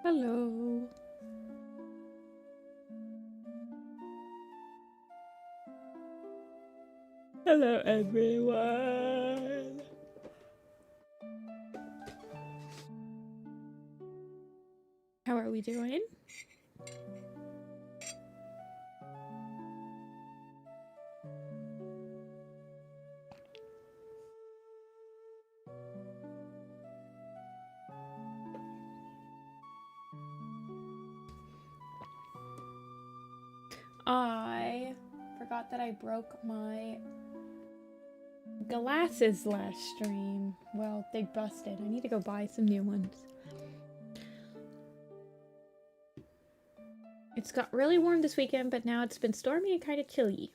Hello. Hello, everyone. How are we doing? I forgot that I broke my glasses last stream. Well, they busted. I need to go buy some new ones. It's got really warm this weekend, but now it's been stormy and kind of chilly.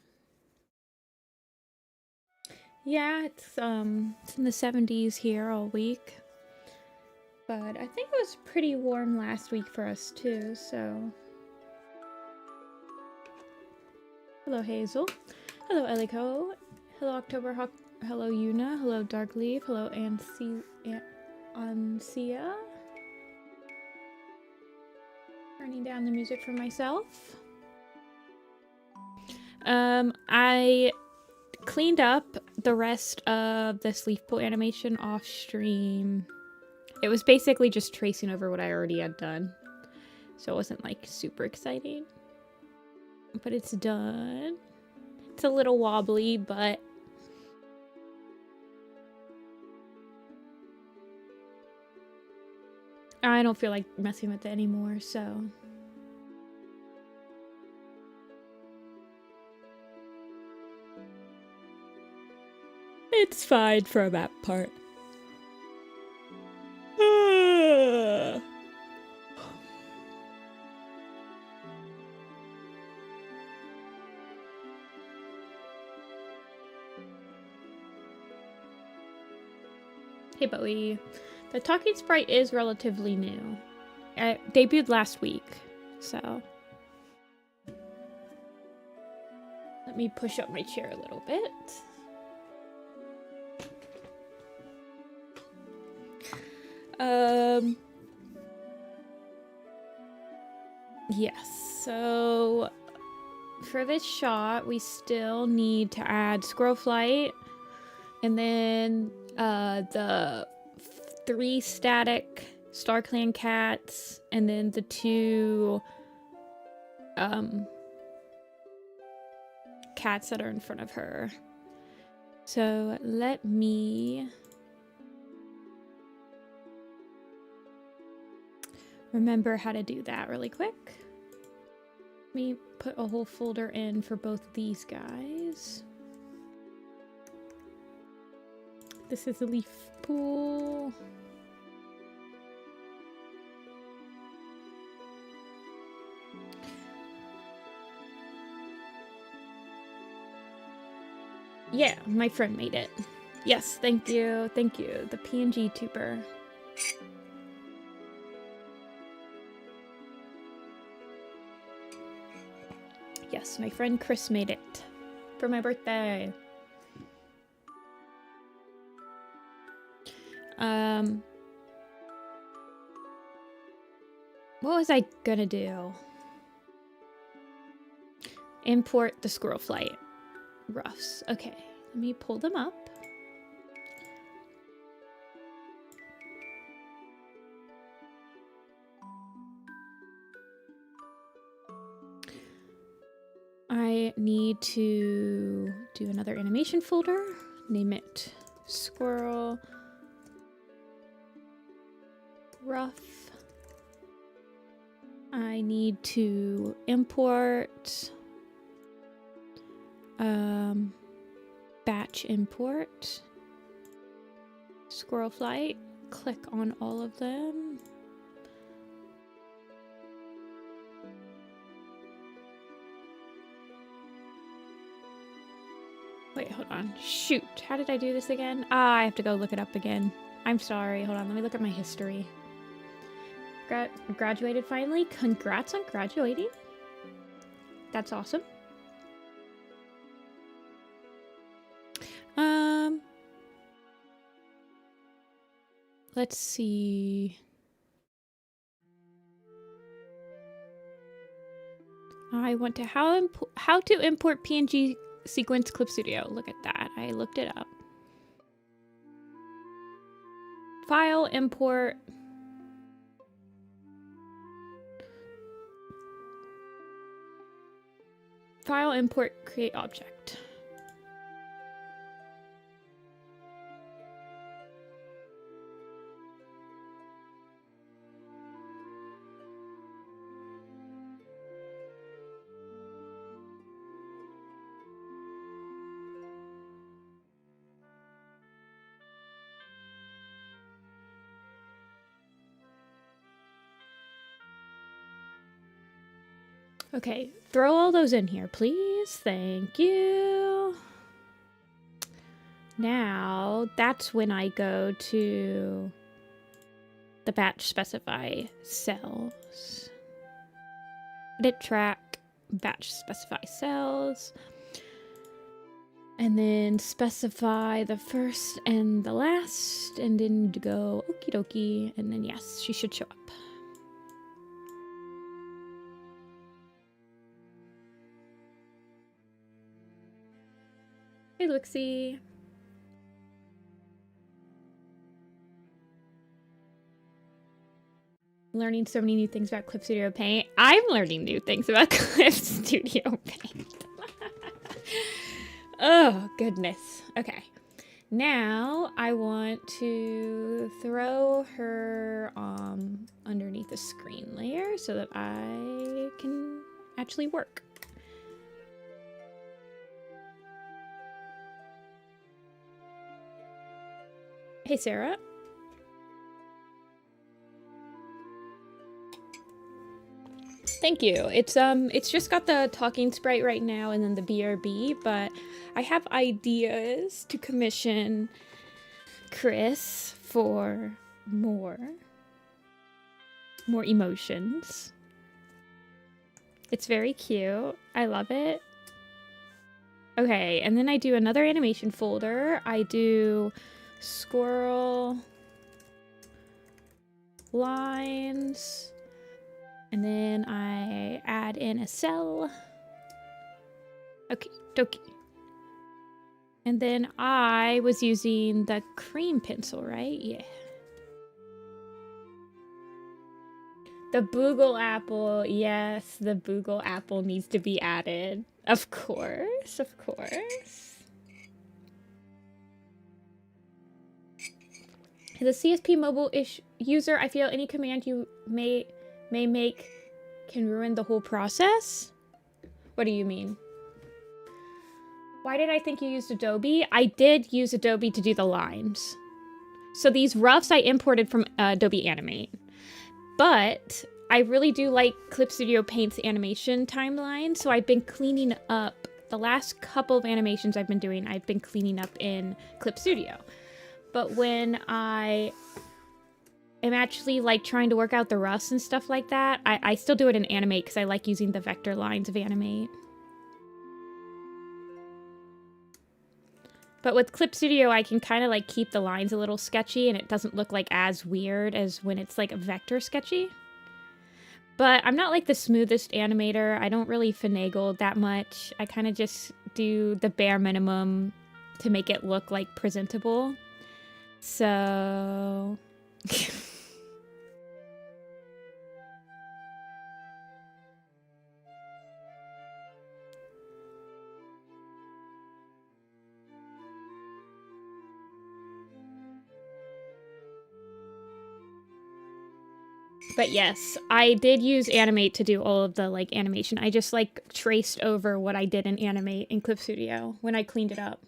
Yeah, it's in the 70s here all week. But I think it was pretty warm last week for us too, so. Hello, Hazel. Hello, Eliko. Hello, October Hawk. Hello, Yuna. Hello, Darkleaf. Hello, Ansia. Turning down the music for myself. I cleaned up the rest of this Leafpool animation off stream. It was basically just tracing over what I already had done. So it wasn't like super exciting. But it's done. It's a little wobbly, but I don't feel like messing with it anymore, so. It's fine for that part. Hey Bowie. The talking sprite is relatively new. It debuted last week, so. Let me push up my chair a little bit. Yes, so for this shot, we still need to add Squirrel Flight, and then the 3 static StarClan cats, and then the 2 cats that are in front of her. So let me remember how to do that really quick. Let me put a whole folder in for both of these guys. This is a Leafpool. Yeah, my friend made it. Yes, thank you. Thank you. The PNG tuber. Yes, my friend Chris made it for my birthday. What was I gonna do? Import the Squirrel Flight roughs. Okay, let me pull them up. I need to do another animation folder. Name it Squirrel Rough. I need to import batch import Squirrel Flight. Click on all of them. Wait, hold on. Shoot, how did I do this again? Ah, I have to go look it up again. I'm sorry. Hold on, let me look at my history. Graduated finally. Congrats on graduating. That's awesome. Let's see. I want to how to import PNG sequence Clip Studio. Look at that. I looked it up. File, import. File, import, create object. Okay, throw all those in here, please. Thank you. Now, that's when I go to the batch specify cells. Edit track, batch specify cells. And then specify the first and the last, and then go okie dokie, and then yes, she should show up. Hey, Lixie. Learning so many new things about Clip Studio Paint. I'm learning new things about Clip Studio Paint. Oh, goodness. Okay. Now I want to throw her underneath the screen layer so that I can actually work. Hey, Sarah. Thank you. It's just got the talking sprite right now and then the BRB, but I have ideas to commission Chris for more emotions. It's very cute. I love it. Okay, and then I do another animation folder. I do squirrel lines, and then I add in a cell. Okay, dokie. And then I was using the cream pencil, right? Yeah. The Boogle apple. Yes, the Boogle apple needs to be added. Of course, of course. As a CSP mobile-ish user, I feel any command you may make can ruin the whole process. What do you mean? Why did I think you used Adobe? I did use Adobe to do the lines. So these roughs I imported from Adobe Animate. But I really do like Clip Studio Paint's animation timeline, so I've been cleaning up the last couple of animations I've been doing. I've been cleaning up in Clip Studio. But when I am actually like trying to work out the roughs and stuff like that, I still do it in Animate because I like using the vector lines of Animate. But with Clip Studio, I can kind of like keep the lines a little sketchy and it doesn't look like as weird as when it's like a vector sketchy. But I'm not like the smoothest animator. I don't really finagle that much. I kind of just do the bare minimum to make it look like presentable. So... But yes, I did use Animate to do all of the like animation. I just like traced over what I did in Animate in Clip Studio when I cleaned it up.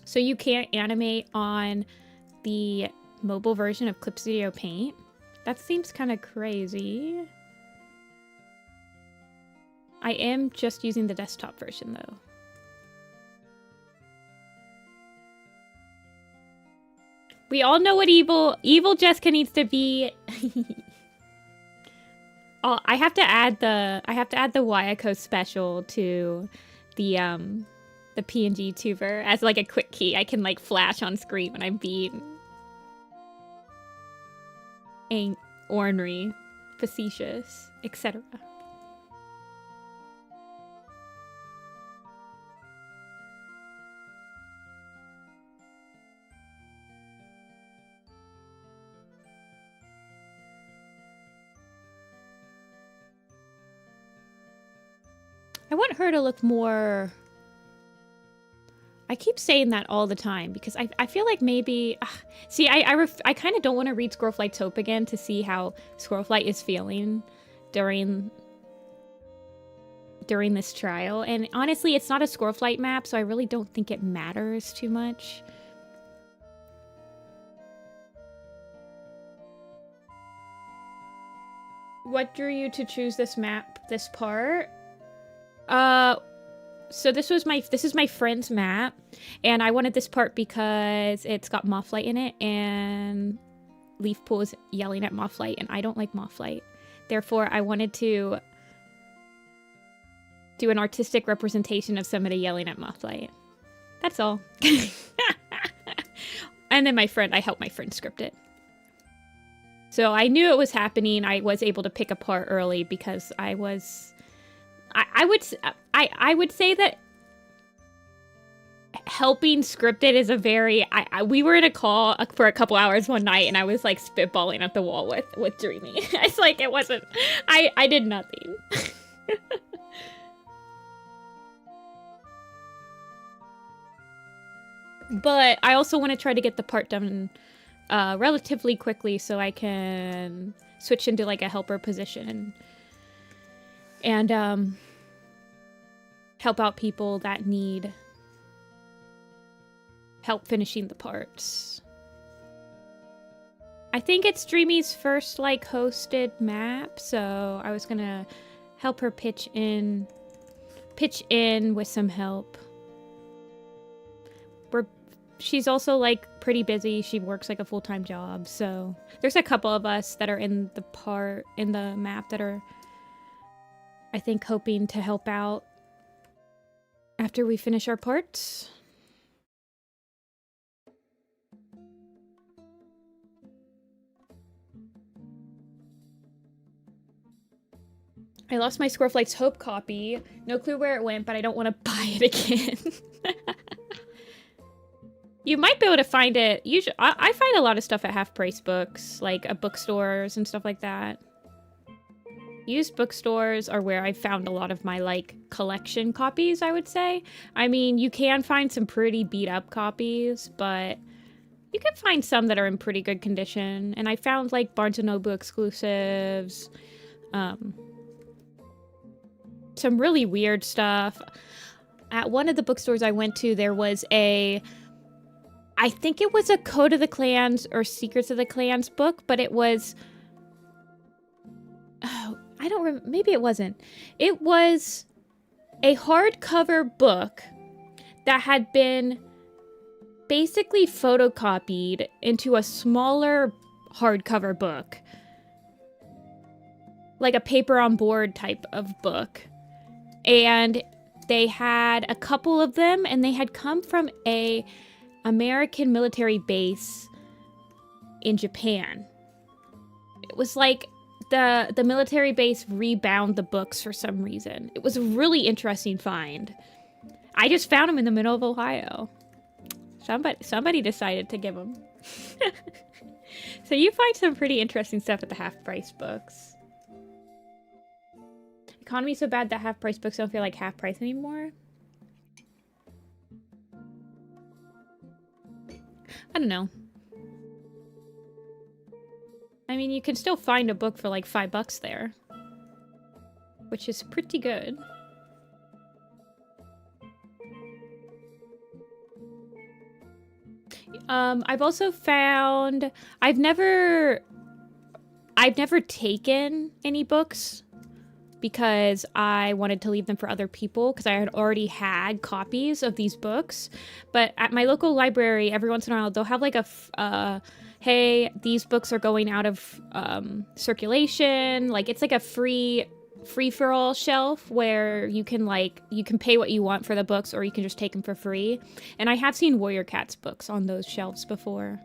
So you can't animate on the mobile version of Clip Studio Paint? That seems kind of crazy. I am just using the desktop version though. We all know what evil Jessica needs to be. Oh, I have to add the Wayako special to the PNG tuber as like a quick key. I can like flash on screen when I'm being ornery, facetious, etc. I want her to look more... I keep saying that all the time because I feel like maybe... see, I kind of don't want to read Squirrelflight's Hope again to see how Squirrelflight is feeling during this trial. And honestly, it's not a Squirrelflight map, so I really don't think it matters too much. What drew you to choose this map, this part? So this is my friend's map, and I wanted this part because it's got Mothlight in it, and Leafpool is yelling at Mothlight, and I don't like Mothlight. Therefore, I wanted to do an artistic representation of somebody yelling at Mothlight. That's all. And then I helped my friend script it. So I knew it was happening. I was able to pick a part early because I would say that helping script it is a very... we were in a call for a couple hours one night, and I was like spitballing at the wall with Dreamy. It's like it wasn't... I did nothing. But I also want to try to get the part done relatively quickly so I can switch into like a helper position and help out people that need help finishing the parts. I think it's Dreamy's first like hosted map, so I was gonna help her pitch in with some help. She's also like pretty busy. She works like a full-time job, so there's a couple of us that are in the map that are, I think, hoping to help out after we finish our parts. I lost my Squirrelflight's Hope copy. No clue where it went, but I don't want to buy it again. You might be able to find it. Usually, I find a lot of stuff at half-price books, like at bookstores and stuff like that. Used bookstores are where I found a lot of my, like, collection copies, I would say. I mean, you can find some pretty beat-up copies, but you can find some that are in pretty good condition. And I found, like, Barnes & Noble exclusives, some really weird stuff. At one of the bookstores I went to, there was I think it was a Code of the Clans or Secrets of the Clans book, but it was... Oh, I don't remember. Maybe it wasn't. It was a hardcover book that had been basically photocopied into a smaller hardcover book. Like a paper on board type of book. And they had a couple of them, and they had come from a American military base in Japan. It was like the military base rebound the books for some reason. It was a really interesting find. I just found them in the middle of Ohio. Somebody decided to give them. So you find some pretty interesting stuff at the half-price books. Economy's so bad that half-price books don't feel like half-price anymore. I don't know. I mean, you can still find a book for like $5 there, which is pretty good. I've also found I've never taken any books because I wanted to leave them for other people because I had already had copies of these books. But at my local library, every once in a while, they'll have like a, hey, these books are going out of circulation. Like, it's like a free-for-all shelf where you can pay what you want for the books, or you can just take them for free. And I have seen Warrior Cats books on those shelves before.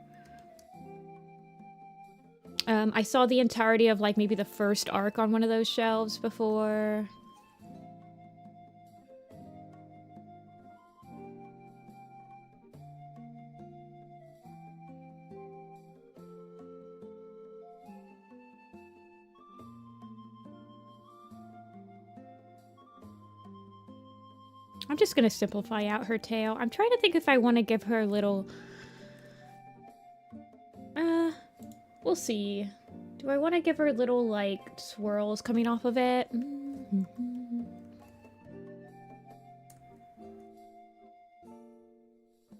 I saw the entirety of like maybe the first arc on one of those shelves before. I'm just gonna simplify out her tail. I'm trying to think if I want to give her a little... we'll see. Do I want to give her little, like, swirls coming off of it?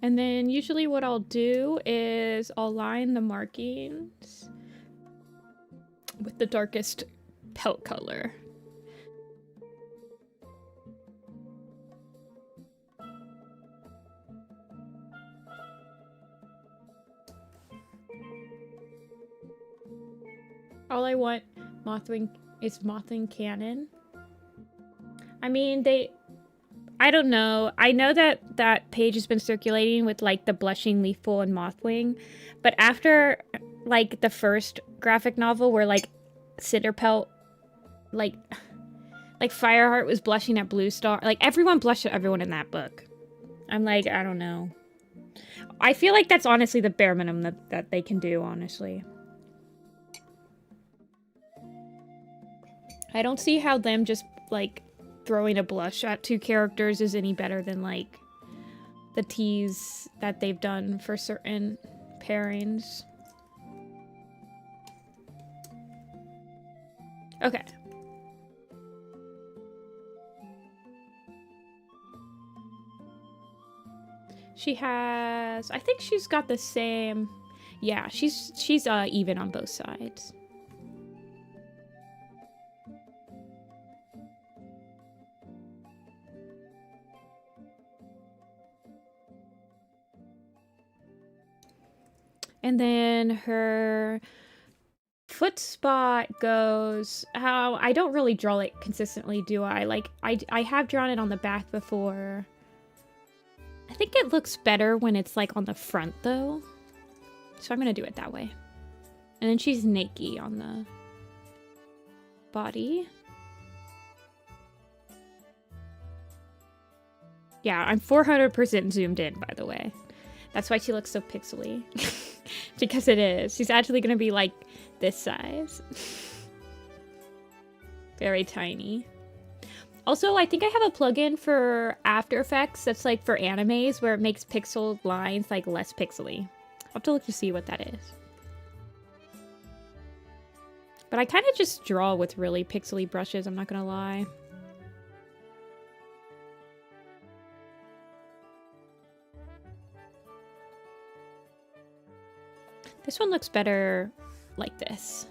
And then usually what I'll do is I'll line the markings with the darkest pelt color. All I want is Mothwing canon. I mean, I don't know. I know that that page has been circulating with, like, the Blushing Leafpool and Mothwing. But after, like, the first graphic novel where, like, Cinderpelt, like Fireheart was blushing at Blue Star. Like, everyone blushed at everyone in that book. I'm like, I don't know. I feel like that's honestly the bare minimum that they can do, honestly. I don't see how them just, like, throwing a blush at two characters is any better than, like, the tease that they've done for certain pairings. Okay. She has... I think she's got the same... Yeah, she's even on both sides. And then her foot spot goes how I don't really draw it consistently, do I? Like, I have drawn it on the back before. I think it looks better when it's like on the front though. So I'm gonna do it that way. And then she's naked on the body. Yeah, I'm 400% zoomed in, by the way. That's why she looks so pixely. Because it is. She's actually going to be like this size. Very tiny. Also, I think I have a plugin for After Effects that's like for animes where it makes pixel lines like less pixely. I'll have to look to see what that is. But I kind of just draw with really pixely brushes, I'm not going to lie. This one looks better like this.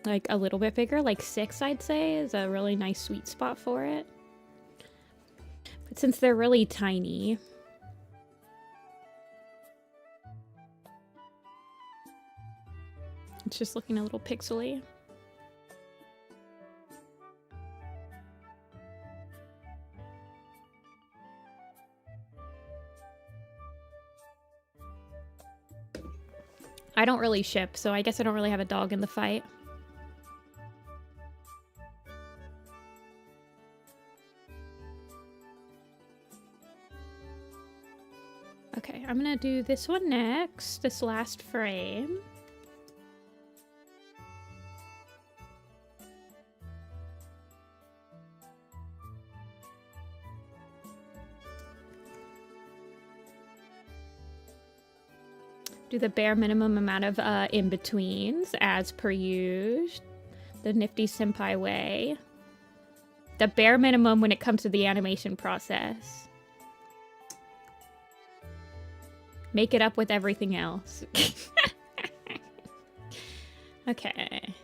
Like a little bit bigger, like 6 I'd say is a really nice sweet spot for it. But since they're really tiny, it's just looking a little pixely. I don't really ship, so I guess I don't really have a dog in the fight. Okay, I'm gonna do this one next, this last frame. Do the bare minimum amount of in-betweens, as per usual. The Nifty-Senpai way. The bare minimum when it comes to the animation process. Make it up with everything else. Okay.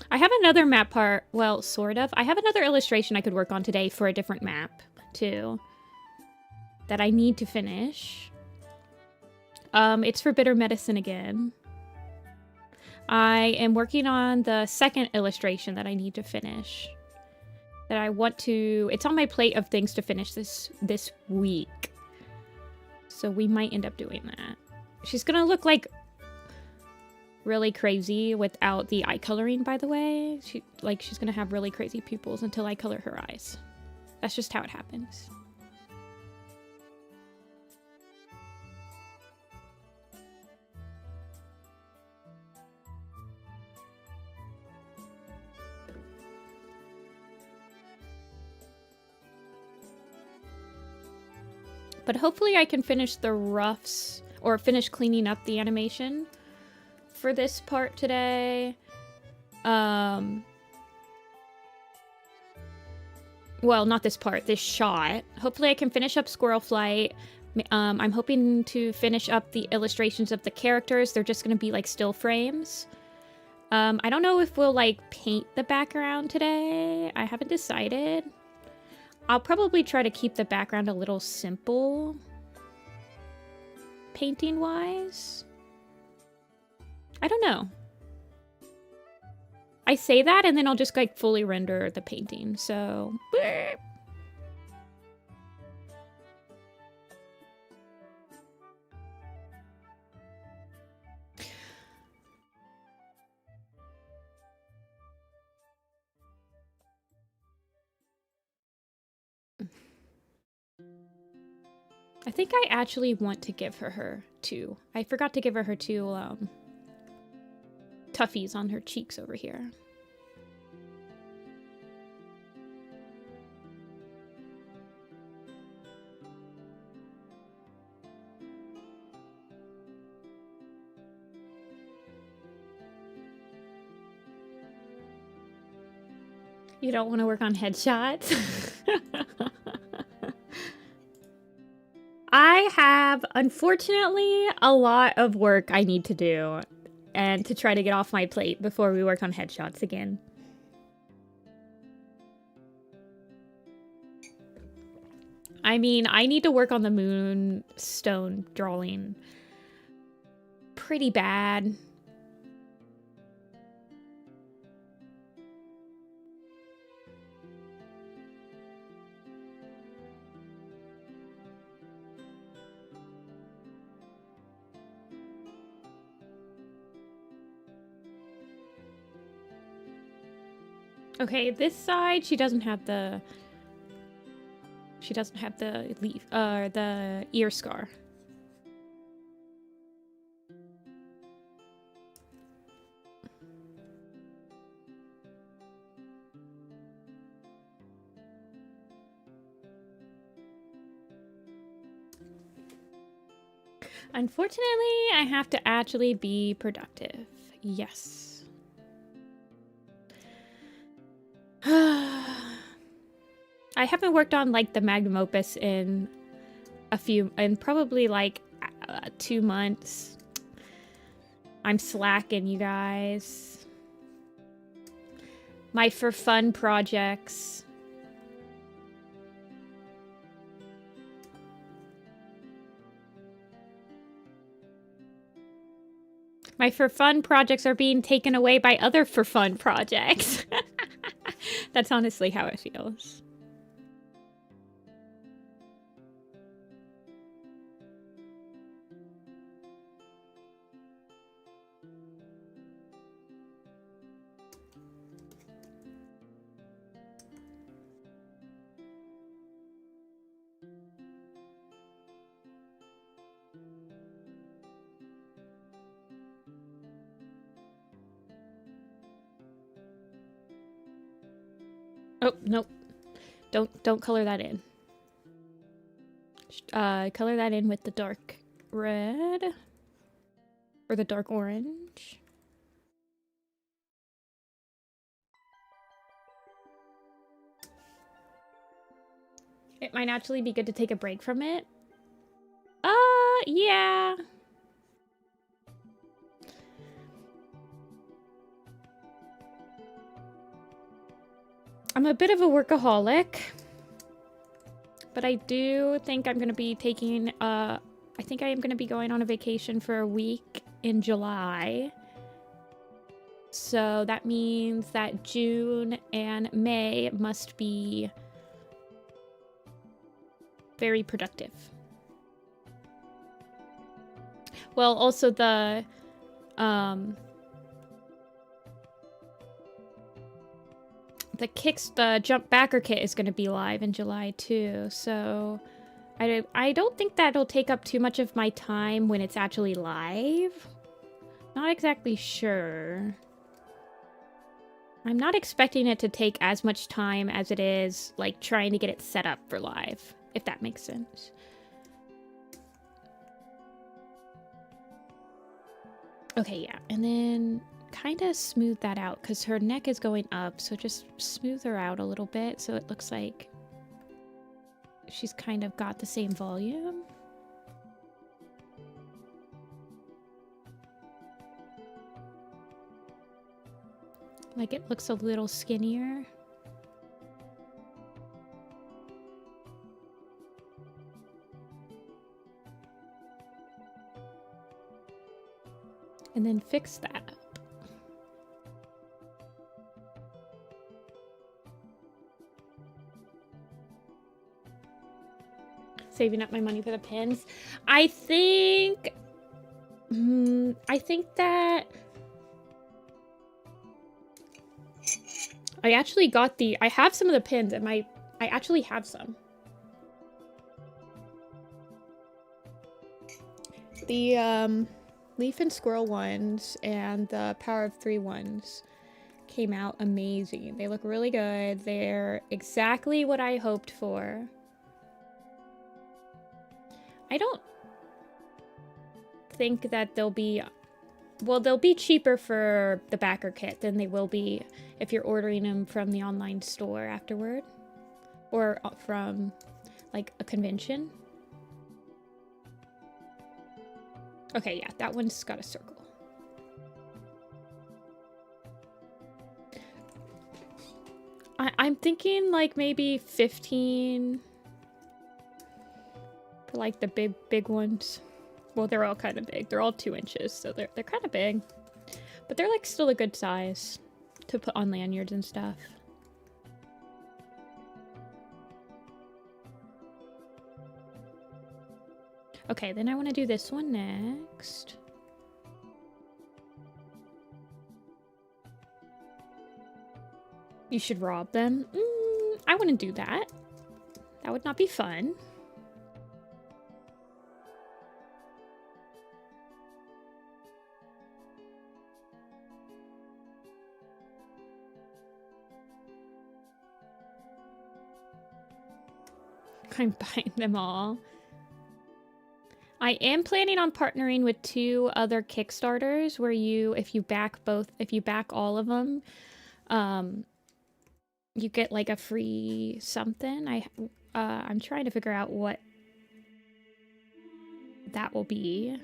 I have another map part, well, sort of. I have another illustration I could work on today for a different map, too. That I need to finish. It's for bitter medicine again. I am working on the second illustration that I need to finish. That I want to... It's on my plate of things to finish this week. So we might end up doing that. She's gonna look like really crazy without the eye coloring, by the way. She's gonna have really crazy pupils until I color her eyes. That's just how it happens. But hopefully I can finish the roughs, or finish cleaning up the animation for this part today. Well, not this part, this shot. Hopefully I can finish up Squirrel Flight. I'm hoping to finish up the illustrations of the characters. They're just gonna be like still frames. I don't know if we'll like paint the background today. I haven't decided. I'll probably try to keep the background a little simple, painting-wise. I don't know. I say that and then I'll just like fully render the painting, so... I think I actually want to give her two. I forgot to give her two tuffies on her cheeks over here. You don't want to work on headshots? I have, unfortunately, a lot of work I need to do and to try to get off my plate before we work on headshots again. I mean, I need to work on the moonstone drawing pretty bad. Okay, this side, she doesn't have the leaf, the ear scar. Unfortunately, I have to actually be productive. Yes. I haven't worked on like the magnum opus in probably like 2 months. I'm slacking, you guys. My for fun projects. My for fun projects are being taken away by other for fun projects. That's honestly how it feels. Oh, nope. Don't color that in. Color that in with the dark red. Or the dark orange. It might actually be good to take a break from it. Yeah. I'm a bit of a workaholic, but I do think I'm going to be taking a I think I am going to be going on a vacation for a week in July. So that means that June and May must be very productive. Well, also the jump backer kit is going to be live in July too. So I don't think that'll take up too much of my time when it's actually live. Not exactly sure. I'm not expecting it to take as much time as it is, like, trying to get it set up for live, if that makes sense. Okay, yeah, and then kind of smooth that out, because her neck is going up, so just smooth her out a little bit so it looks like she's kind of got the same volume. Like it looks a little skinnier. And then fix that up. Saving up my money for the pins. I think that I actually got I have some of the pins and I actually have some. The Leaf and Squirrel ones and the Power of 3 ones came out amazing. They look really good. They're exactly what I hoped for. I don't think that they'll be... Well, they'll be cheaper for the backer kit than they will be if you're ordering them from the online store afterward. Or from, like, a convention. Okay, yeah, that one's got a circle. I'm thinking, like, maybe 15... for, like, the big ones. Well, they're all kind of big. They're all 2 inches, so they're kind of big. But they're, like, still a good size to put on lanyards and stuff. Okay, then I want to do this one next. You should rob them? I wouldn't do that. That would not be fun. I'm buying them all. I am planning on partnering with 2 other Kickstarters where if you back all of them, you get like a free something. I'm trying to figure out what that will be.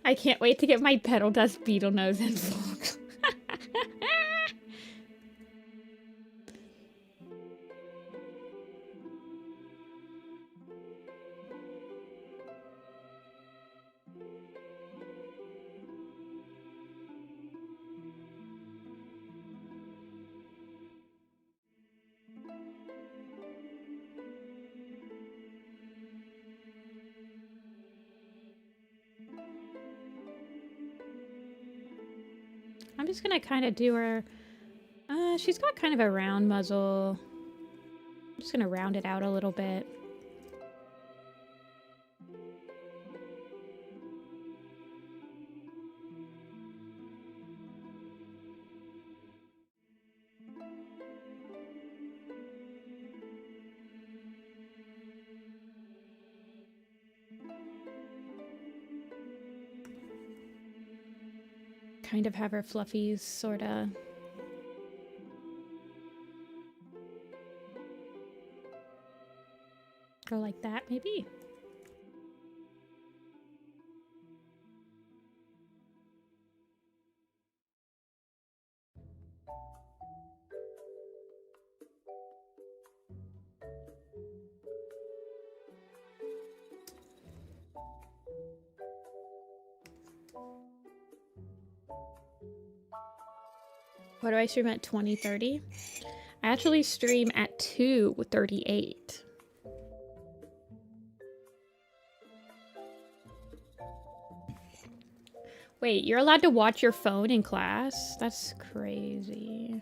I can't wait to get my Petal Dust Beetle Nose in full. I'm just gonna kind of do her... she's got kind of a round muzzle. I'm just gonna round it out a little bit. kind of have our fluffies sorta. Go like that, maybe? What do I stream at 20:30? I actually stream at 2:38. Wait, you're allowed to watch your phone in class? That's crazy.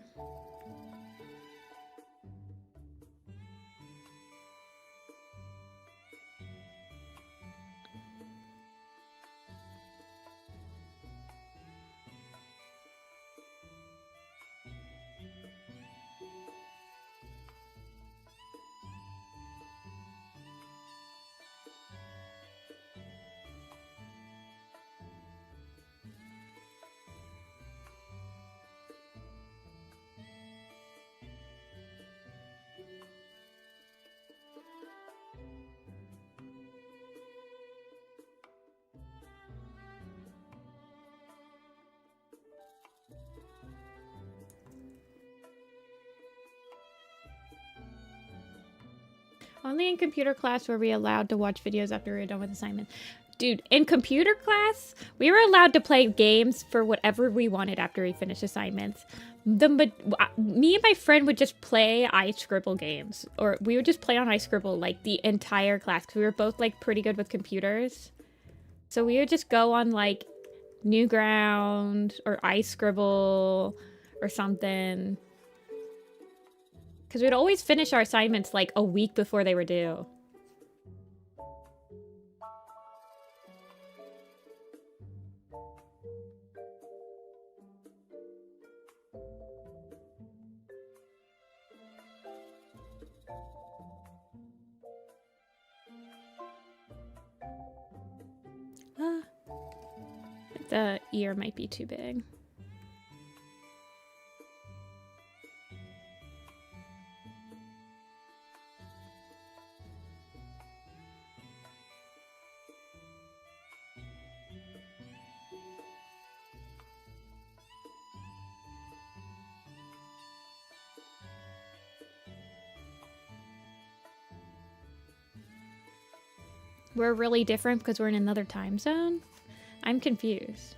Only in computer class were we allowed to watch videos after we were done with assignments. Dude, in computer class, we were allowed to play games for whatever we wanted after we finished assignments. Me and my friend would just play iScribble games. Or we would just play on iScribble like the entire class. Because we were both like pretty good with computers. So we would just go on like Newground or iScribble or something. Because we'd always finish our assignments like a week before they were due. The ear might be too big. We're really different because we're in another time zone? I'm confused.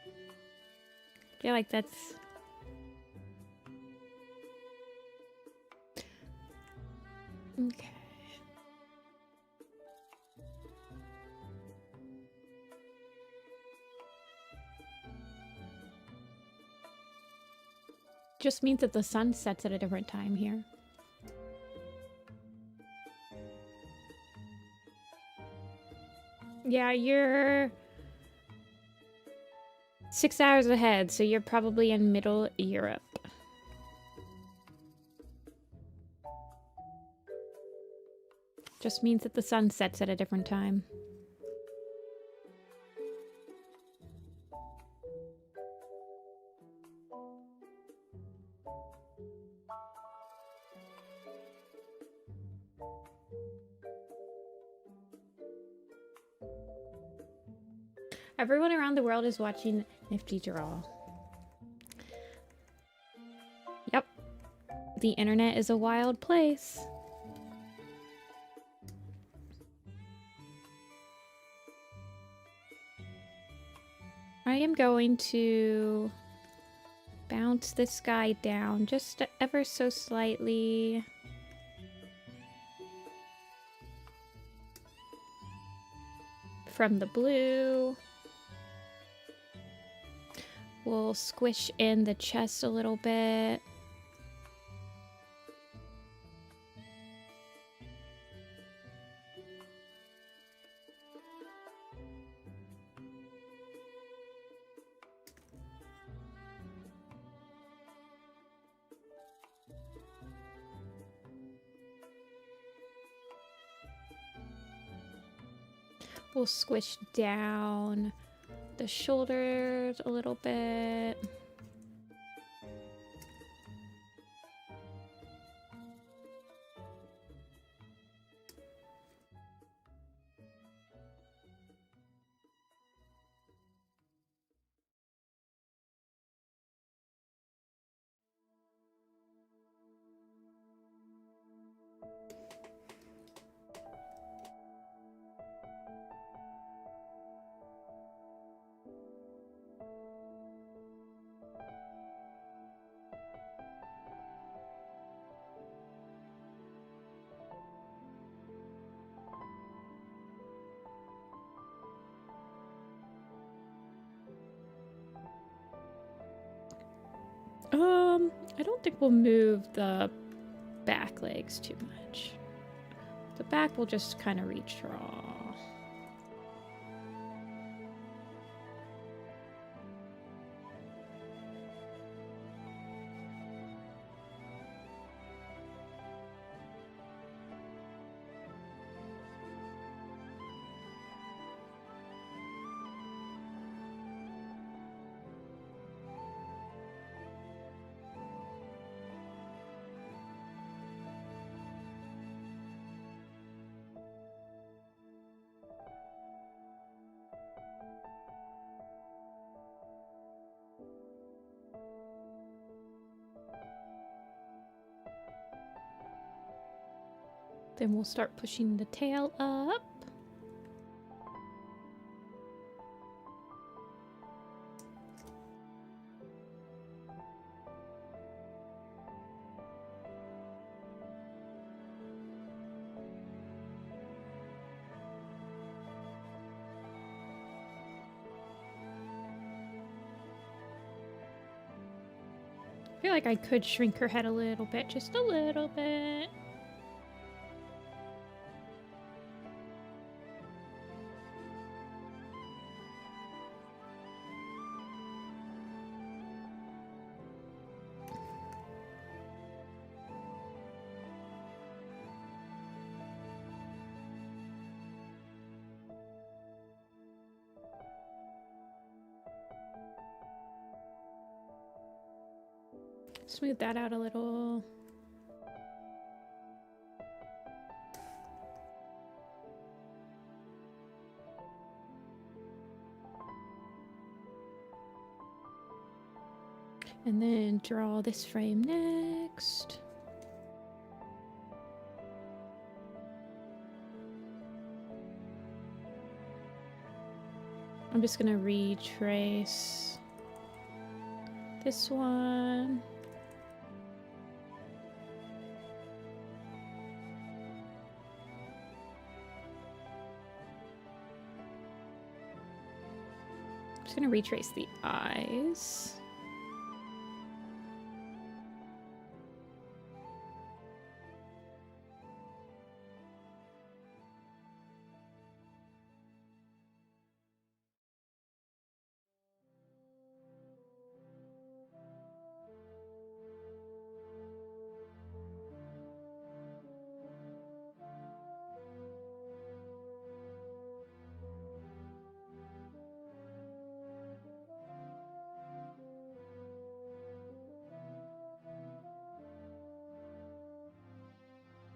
I feel like that's... Okay. Just means that the sun sets at a different time here. Yeah, you're 6 hours ahead, so you're probably in Middle Europe. Just means that the sun sets at a different time. Everyone around the world is watching Nifty Draw. Yep. The internet is a wild place. I am going to bounce this guy down just ever so slightly. From the blue. We'll squish in the chest a little bit. We'll squish down the shoulders a little bit. I don't think we'll move the back legs too much. The back will just kind of reach raw. Then we'll start pushing the tail up. I feel like I could shrink her head a little bit, just a little bit. Smooth that out a little. And then draw this frame next. I'm just gonna retrace this one. I'm just gonna retrace the eyes.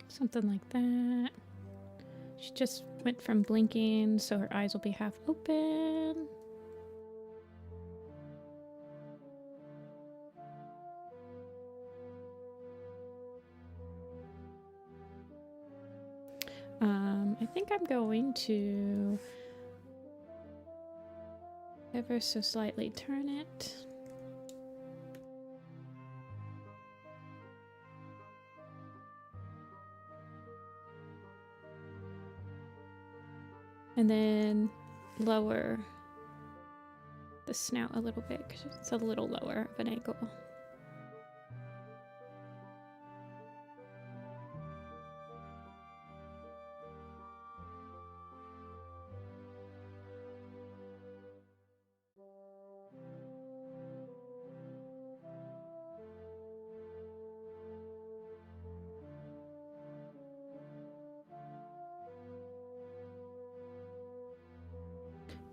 Something like that. She just went from blinking, so her eyes will be half open. I think I'm going to ever so slightly turn it. And then lower the snout a little bit because it's a little lower of an angle.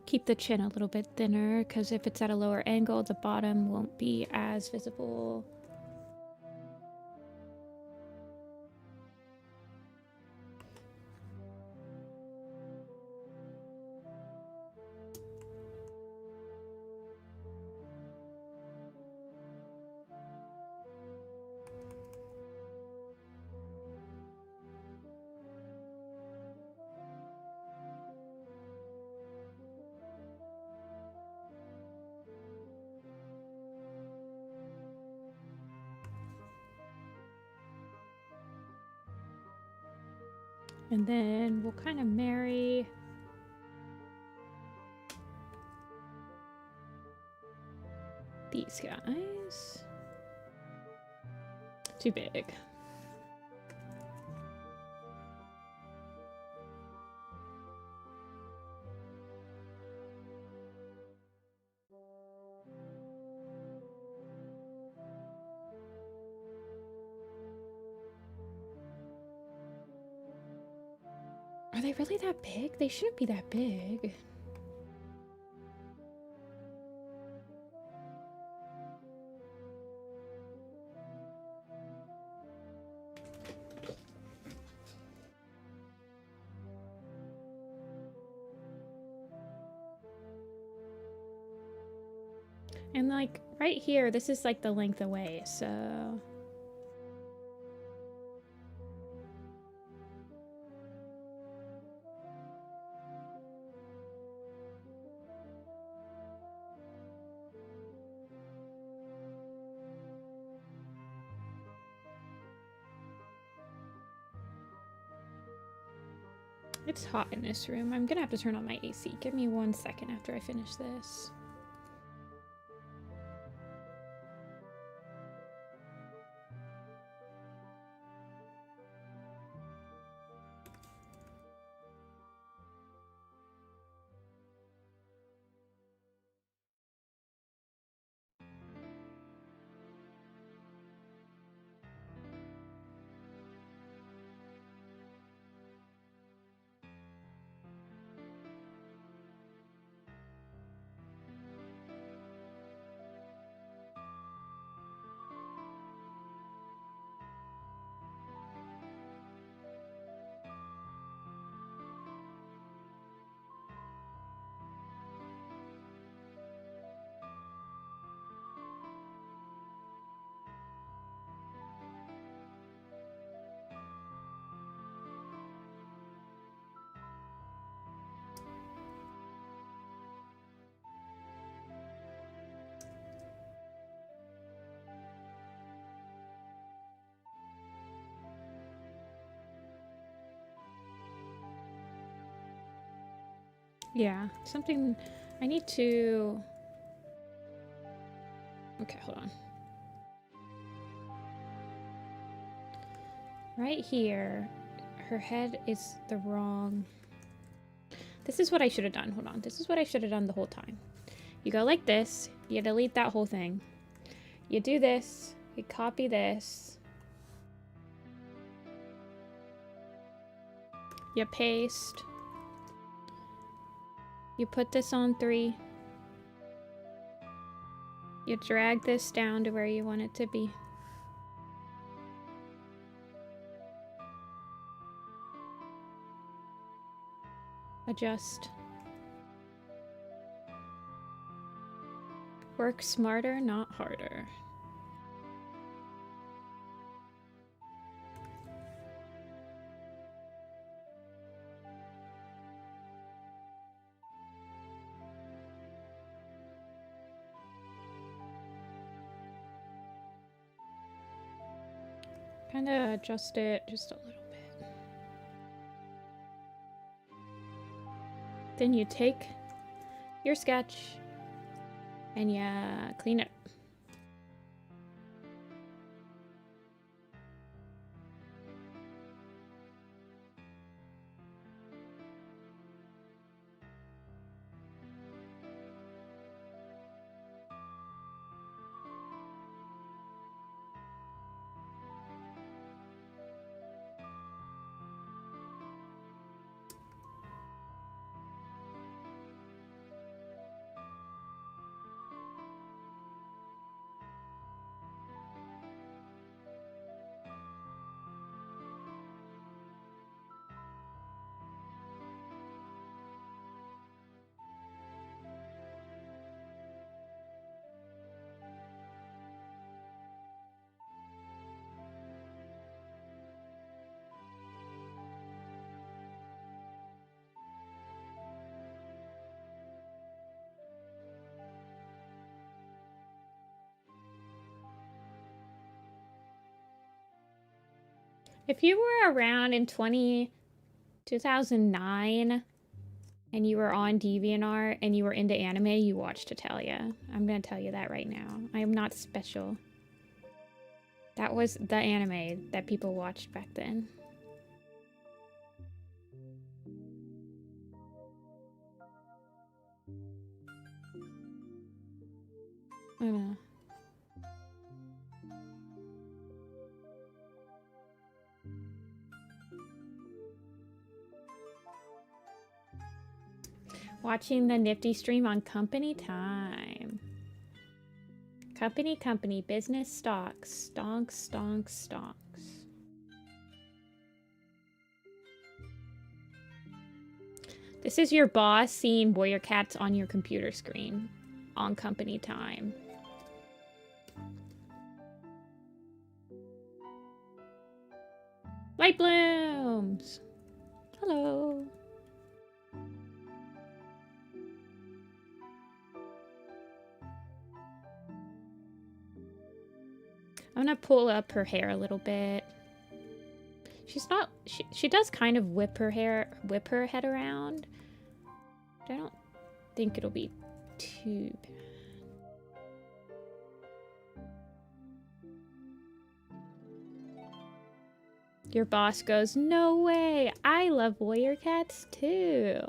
keep the chin a little bit thinner, because if it's at a lower angle, the bottom won't be as visible. And then we'll kind of marry these guys. Too big. Are they really that big? They shouldn't be that big. And like right here, this is like the length away, so it's hot in this room. I'm gonna have to turn on my AC. Give me 1 second after I finish this. Yeah, something I need to... Okay, hold on. Right here, her head is the wrong... This is what I should have done. Hold on. This is what I should have done the whole time. You go like this. You delete that whole thing. You do this. You copy this. You paste. You put this on 3. You drag this down to where you want it to be. Adjust. Work smarter, not harder. Kind of adjust it just a little bit. Then you take your sketch and you clean it. If you were around in 2009 and you were on DeviantArt and you were into anime, you watched Italia. I'm gonna tell you that right now. I am not special. That was the anime that people watched back then. Watching the Nifty stream on company time. Company, business stocks. Stonks. This is your boss seeing warrior cats on your computer screen on company time. Light blooms! Hello. I'm gonna pull up her hair a little bit. She's not, she does kind of whip her head around. But I don't think it'll be too bad. Your boss goes, no way, I love warrior cats too.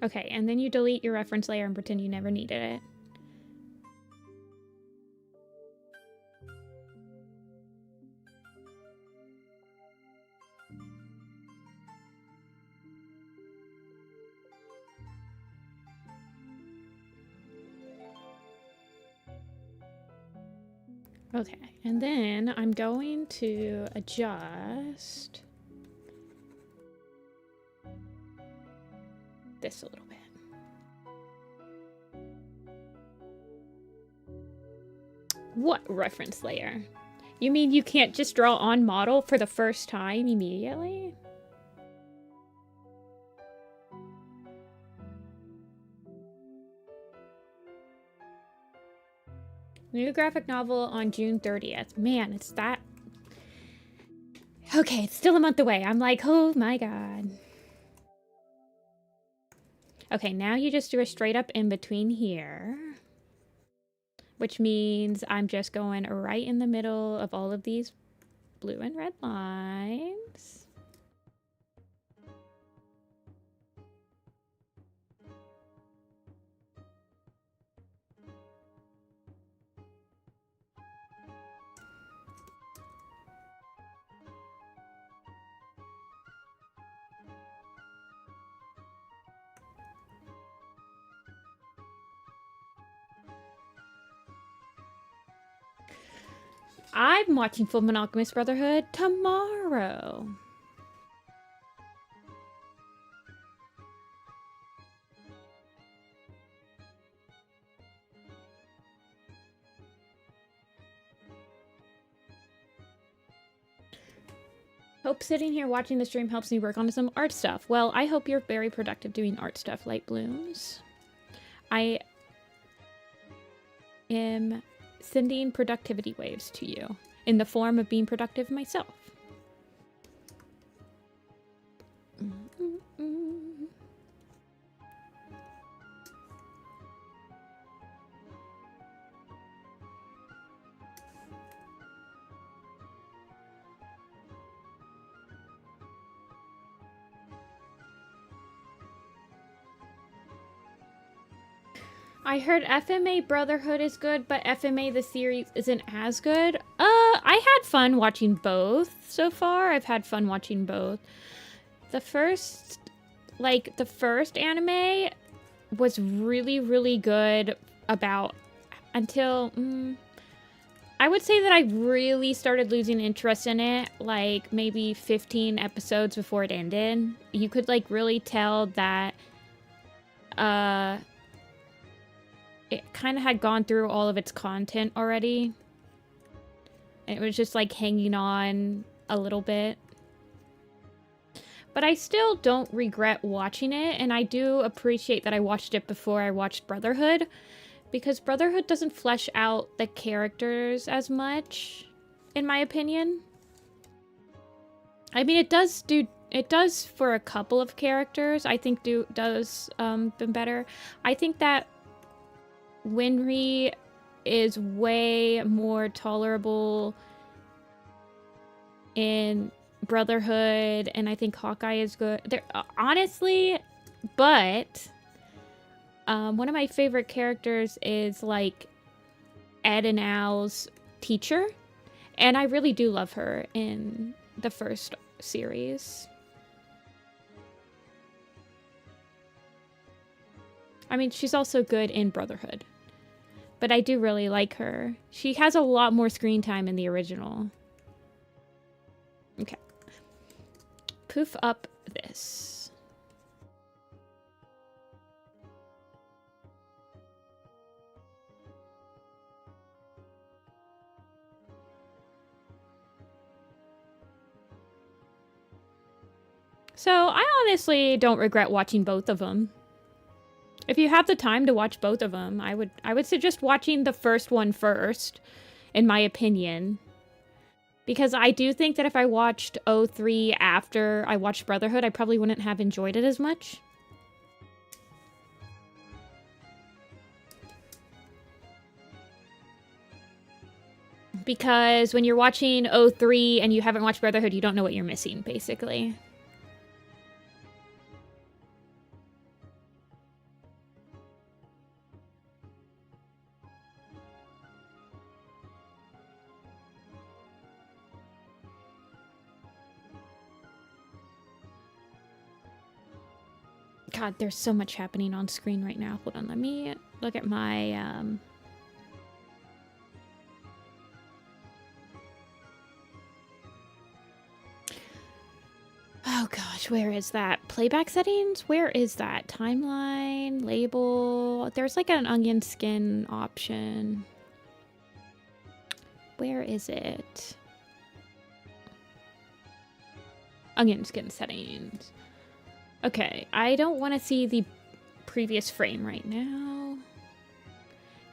Okay, and then you delete your reference layer and pretend you never needed it. Okay, and then I'm going to adjust this a little bit. What reference layer? You mean you can't just draw on model for the first time immediately? New graphic novel on June 30th. Man, it's that... Okay, it's still a month away. I'm like, oh my god. Okay, now you just do a straight up in between here. Which means I'm just going right in the middle of all of these blue and red lines. I'm watching Full Monogamous Brotherhood tomorrow. Hope sitting here watching the stream helps me work on some art stuff. Well, I hope you're very productive doing art stuff, Light Blooms. I am sending productivity waves to you in the form of being productive myself. I heard FMA Brotherhood is good, but FMA the series isn't as good. I had fun watching both so far. I've had fun watching both. The first anime was really, really good until I would say that I really started losing interest in it, like maybe 15 episodes before it ended. You could like really tell that it kind of had gone through all of its content already. And it was just like hanging on a little bit. But I still don't regret watching it, and I do appreciate that I watched it before I watched Brotherhood, because Brotherhood doesn't flesh out the characters as much, in my opinion. I mean, it does for a couple of characters, I think does been better. I think that Winry is way more tolerable in Brotherhood, and I think Hawkeye is good. They're honestly, but one of my favorite characters is like Ed and Al's teacher, and I really do love her in the first series. I mean, she's also good in Brotherhood, but I do really like her. She has a lot more screen time in the original. Okay. Poof up this. So I honestly don't regret watching both of them. If you have the time to watch both of them, I would suggest watching the first one first, in my opinion. Because I do think that if I watched 03 after I watched Brotherhood, I probably wouldn't have enjoyed it as much. Because when you're watching 03 and you haven't watched Brotherhood, you don't know what you're missing, basically. God, there's so much happening on screen right now. Hold on, let me look at my, Oh gosh, where is that? Playback settings? Where is that? Timeline, label. There's like an onion skin option. Where is it? Onion skin settings. Okay, I don't want to see the previous frame right now.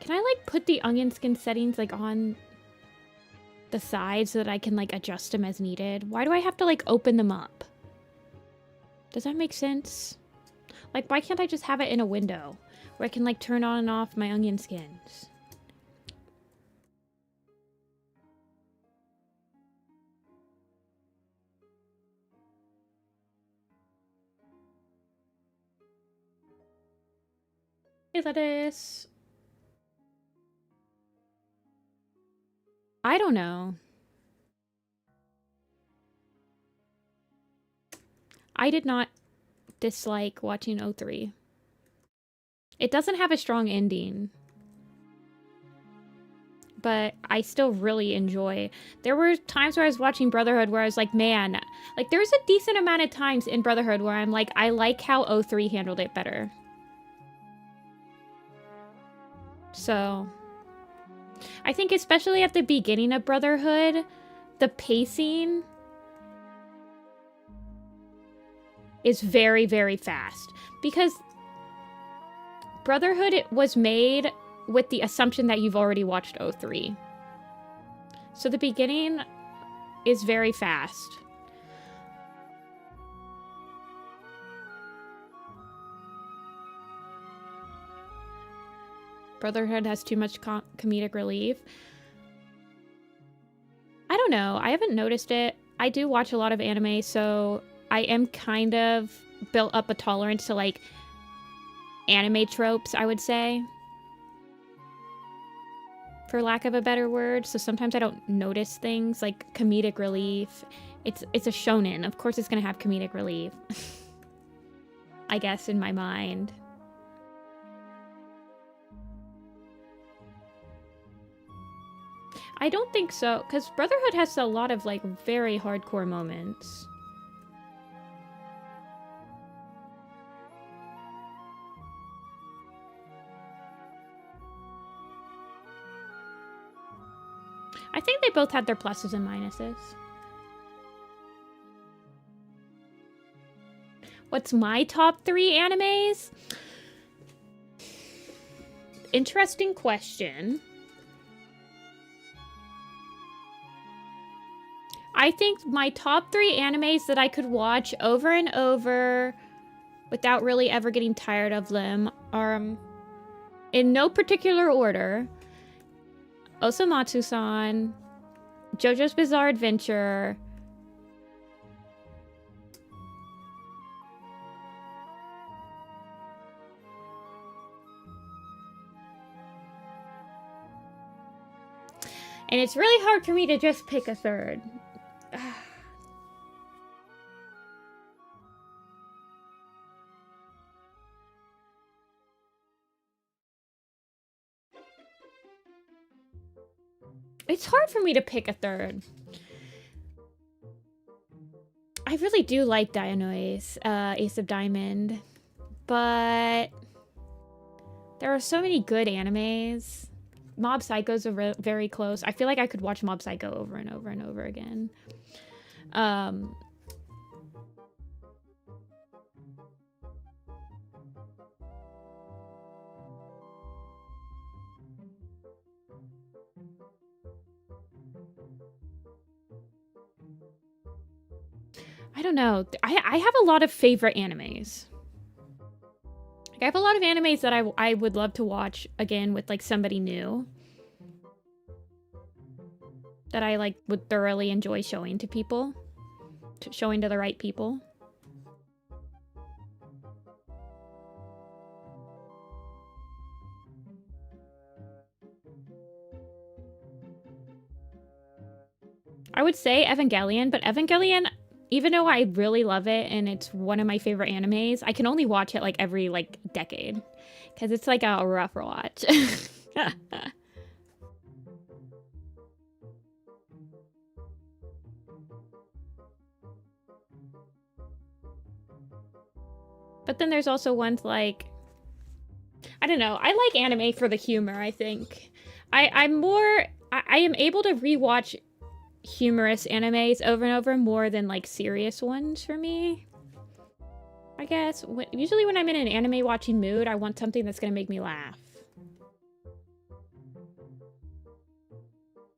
Can I like put the onion skin settings like on the side so that I can like adjust them as needed? Why do I have to like open them up? Does that make sense? Like, why can't I just have it in a window where I can like turn on and off my onion skins? Hey, lettuce. I don't know. I did not dislike watching 03. It doesn't have a strong ending, but I still really enjoy. There were times where I was watching Brotherhood where I was like, man, like there's a decent amount of times in Brotherhood where I'm like, I like how 03 handled it better. So I think especially at the beginning of Brotherhood, the pacing is very, very fast because Brotherhood was made with the assumption that you've already watched 03. So the beginning is very fast. Brotherhood has too much comedic relief. I don't know. I haven't noticed it. I do watch a lot of anime, so I am kind of built up a tolerance to like anime tropes, I would say, for lack of a better word. So sometimes I don't notice things like comedic relief. It's a shonen. Of course it's going to have comedic relief. I guess in my mind. I don't think so, because Brotherhood has a lot of like very hardcore moments. I think they both had their pluses and minuses. What's my top 3 animes? Interesting question. I think my top 3 animes that I could watch over and over without really ever getting tired of them are, in no particular order, Osomatsu-san, JoJo's Bizarre Adventure, and it's really hard for me to just pick a third. It's hard for me to pick a third. I really do like Dianoi's Ace of Diamond, but there are so many good animes. Mob Psycho's very close. I feel like I could watch Mob Psycho over and over and over again. I don't know. I have a lot of favorite animes. Like, I have a lot of animes that I would love to watch again with like somebody new. That I like would thoroughly enjoy showing to people. Showing to the right people. I would say Evangelion, but Evangelion, even though I really love it and it's one of my favorite animes, I can only watch it like every like decade because it's like a rough watch. But then there's also ones like, I don't know, I like anime for the humor, I think. I am able to rewatch humorous animes over and over more than like serious ones for me. I guess. Usually when I'm in an anime watching mood, I want something that's gonna make me laugh.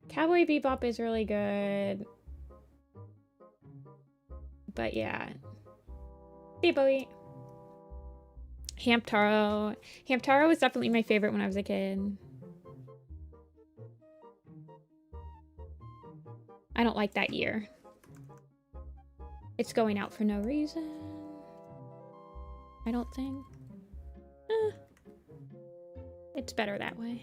Cowboy Bebop is really good. But yeah. Hey, Bowie. Hamtaro. Hamtaro was definitely my favorite when I was a kid. I don't like that year. It's going out for no reason. I don't think. It's better that way.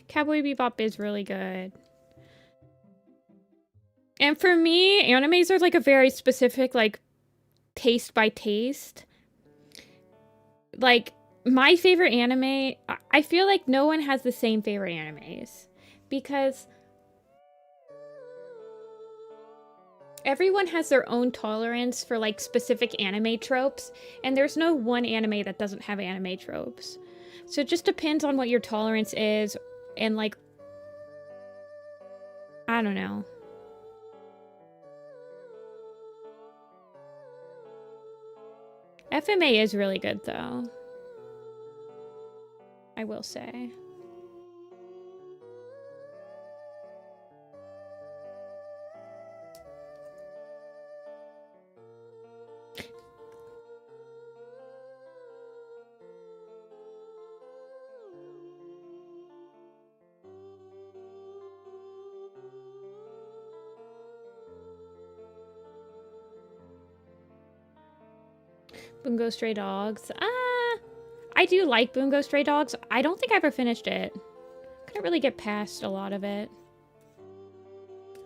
Cowboy Bebop is really good. And for me, animes are like a very specific, like, taste by taste. Like, my favorite anime, I feel like no one has the same favorite animes. Because everyone has their own tolerance for, like, specific anime tropes. And there's no one anime that doesn't have anime tropes. So it just depends on what your tolerance is. And, like, I don't know. FMA is really good, though. I will say. Bungo Stray Dogs. I do like Bungo Stray Dogs. I don't think I ever finished it. Couldn't really get past a lot of it.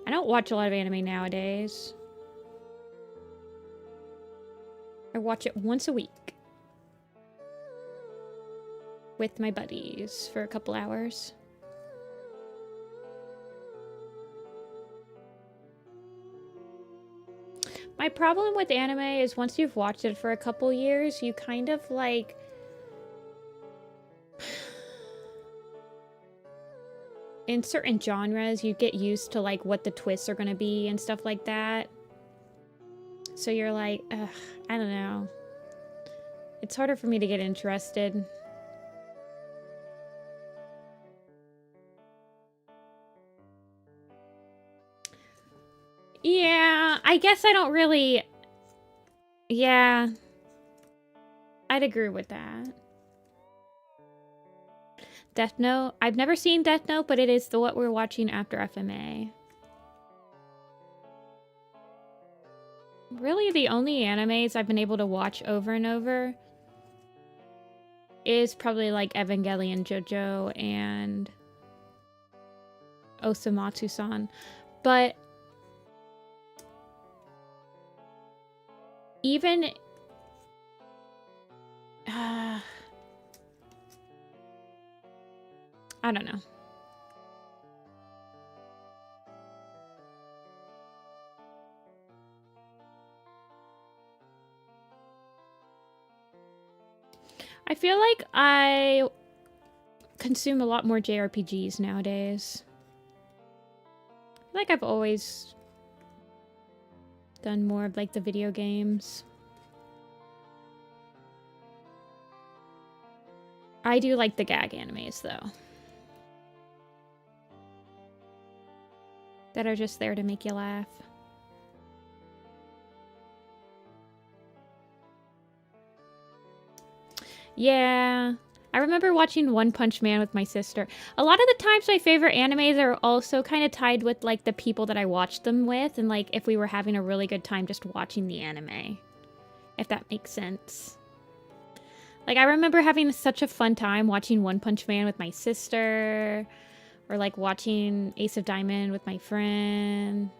I don't watch a lot of anime nowadays. I watch it once a week. With my buddies for a couple hours. My problem with anime is once you've watched it for a couple years, you kind of like... in certain genres, you get used to like what the twists are going to be and stuff like that. So you're like, ugh, I don't know. It's harder for me to get interested. Yeah, I guess I don't really... Yeah. I'd agree with that. Death Note. I've never seen Death Note, but it is what we're watching after FMA. Really, the only animes I've been able to watch over and over is probably like Evangelion, JoJo, and Osamatsu-san. But even... I don't know. I feel like I consume a lot more JRPGs nowadays. I feel like I've always done more of like the video games. I do like the gag animes though. That are just there to make you laugh. Yeah. I remember watching One Punch Man with my sister. A lot of the times my favorite animes are also kind of tied with like the people that I watched them with, and like if we were having a really good time just watching the anime. If that makes sense. Like I remember having such a fun time watching One Punch Man with my sister, or like watching Ace of Diamond with my friend.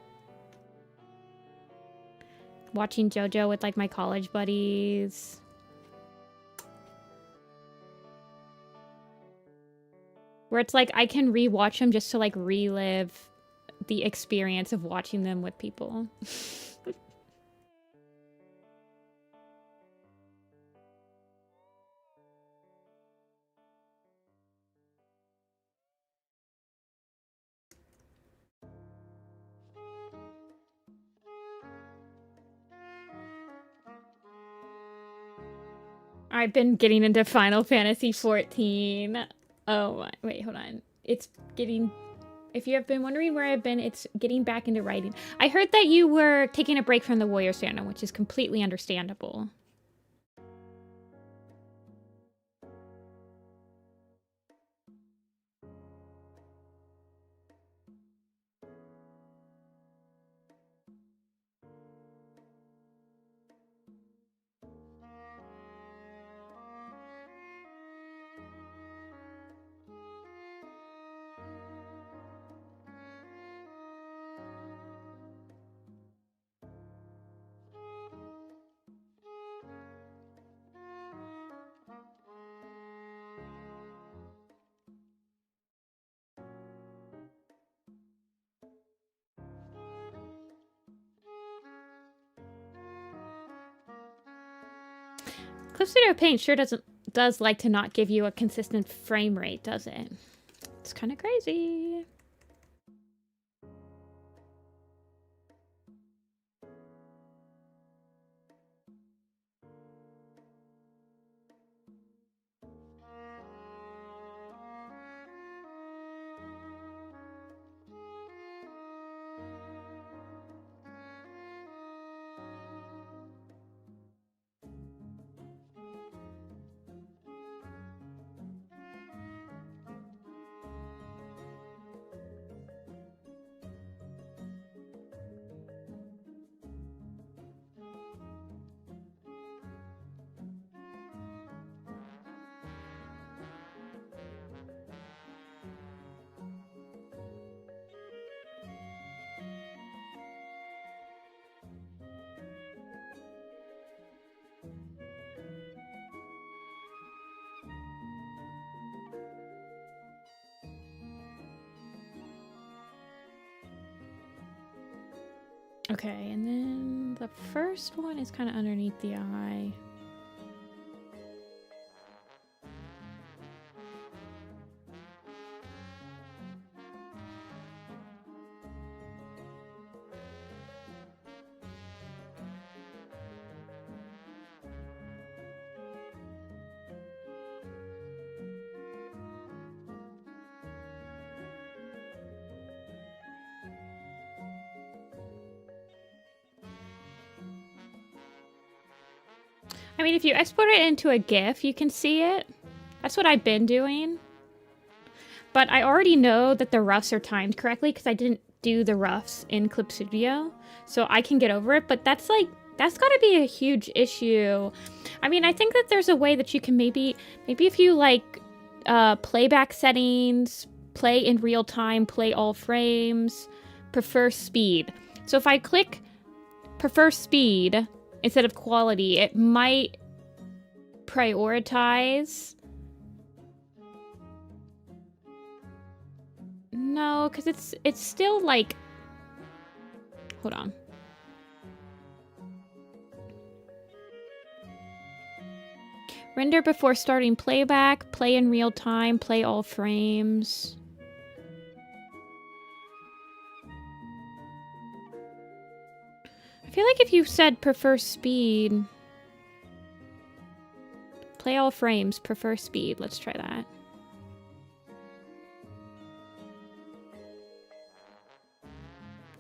Watching JoJo with like my college buddies. Where it's like I can rewatch them just to like relive the experience of watching them with people. I've been getting into Final Fantasy 14. Oh, wait, hold on. It's getting... If you have been wondering where I've been, it's getting back into writing. I heard that you were taking a break from the Warriors fandom, which is completely understandable. Cliff Studio Paint sure does like to not give you a consistent frame rate, does it? It's kind of crazy. Okay, and then the first one is kind of underneath the eye. I mean, if you export it into a GIF, you can see it. That's what I've been doing. But I already know that the roughs are timed correctly because I didn't do the roughs in Clip Studio. So I can get over it. But that's like, that's got to be a huge issue. I mean, I think that there's a way that you can maybe if you like playback settings, play in real time, play all frames, prefer speed. So if I click prefer speed instead of quality, it might prioritize. No, because it's still like, hold on. Render before starting playback, play in real time, play all frames. I feel like if you said prefer speed, play all frames, prefer speed. Let's try that.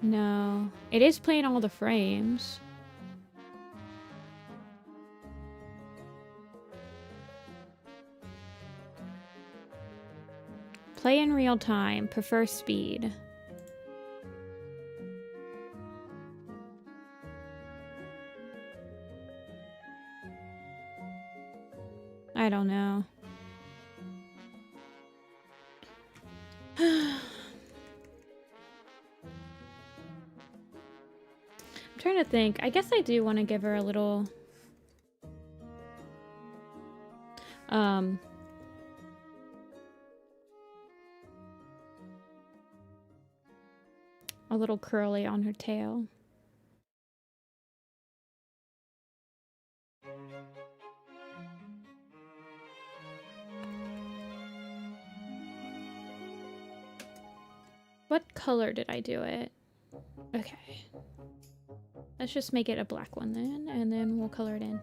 No, it is playing all the frames. Play in real time, prefer speed. I don't know. I'm trying to think. I guess I do want to give her a little... a little curly on her tail. What color did I do it? Okay. Let's just make it a black one then, and then we'll color it in.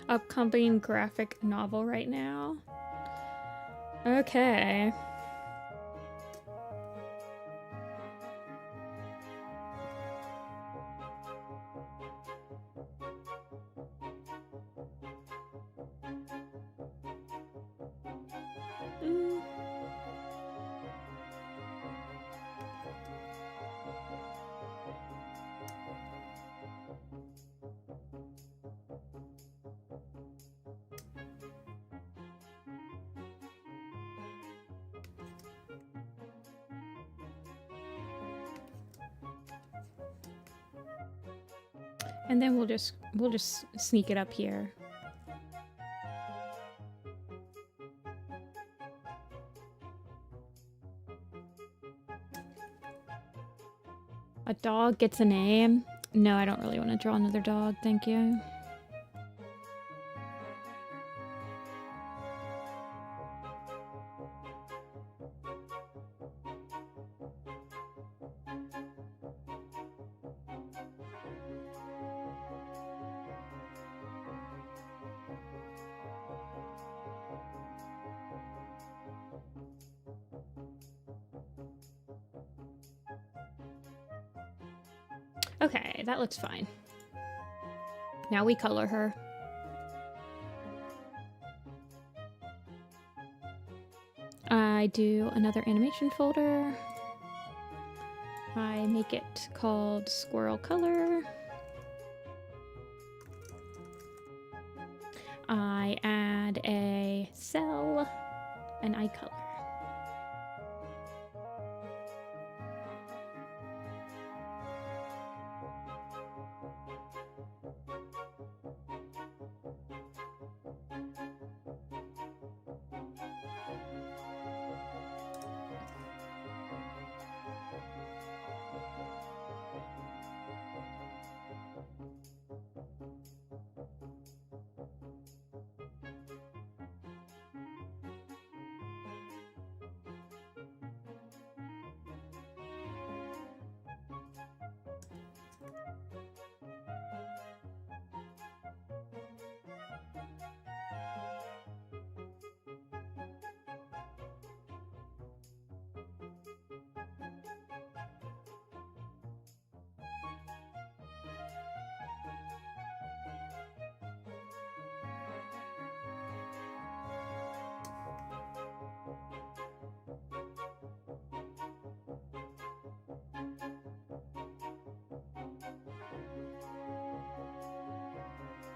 Upcoming graphic novel right now. Okay. And then we'll just sneak it up here. A dog gets a name? No, I don't really want to draw another dog, thank you. Okay, that looks fine. Now we color her. I do another animation folder. I make it called Squirrel Color. I add a cell, an eye color.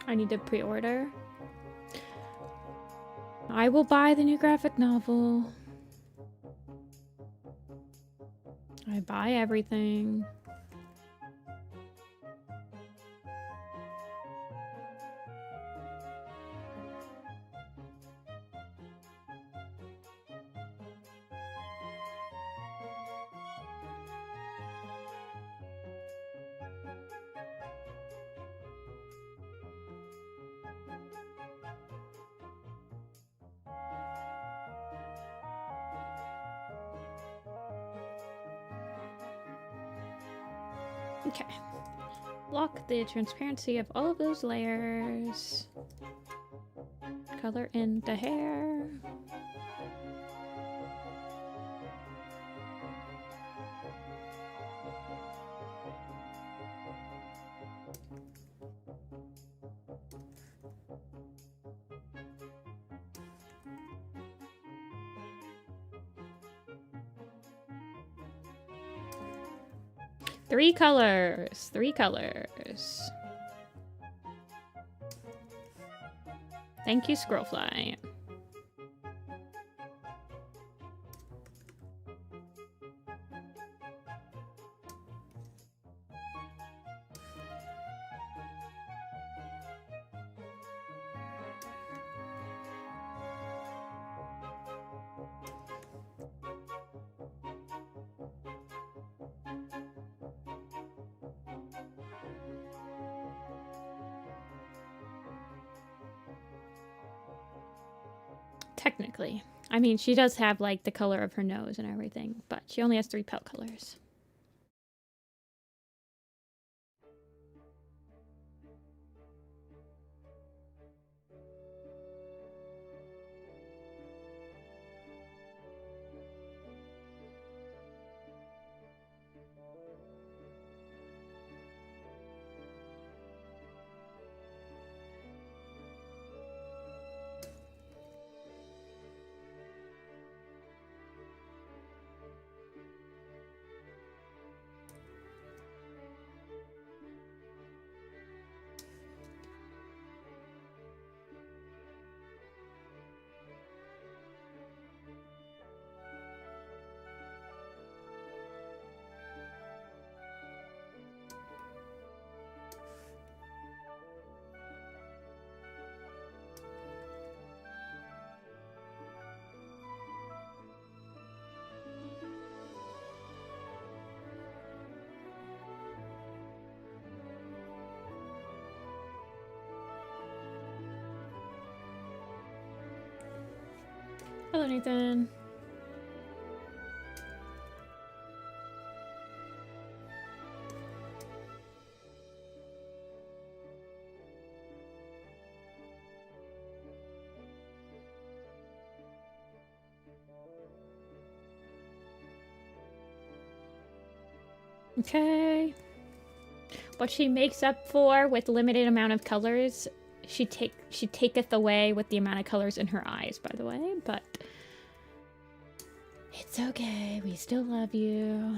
I need to pre-order. I will buy the new graphic novel. I buy everything. Okay. Block the transparency of all of those layers. Color in the hair. Three colors. Thank you, Squirrelfly. Technically. I mean, she does have, like, the color of her nose and everything, but she only has 3 palette colors. Hello, Nathan. Okay. What she makes up for with limited amount of colors, she taketh away with the amount of colors in her eyes, by the way, but it's okay. We still love you.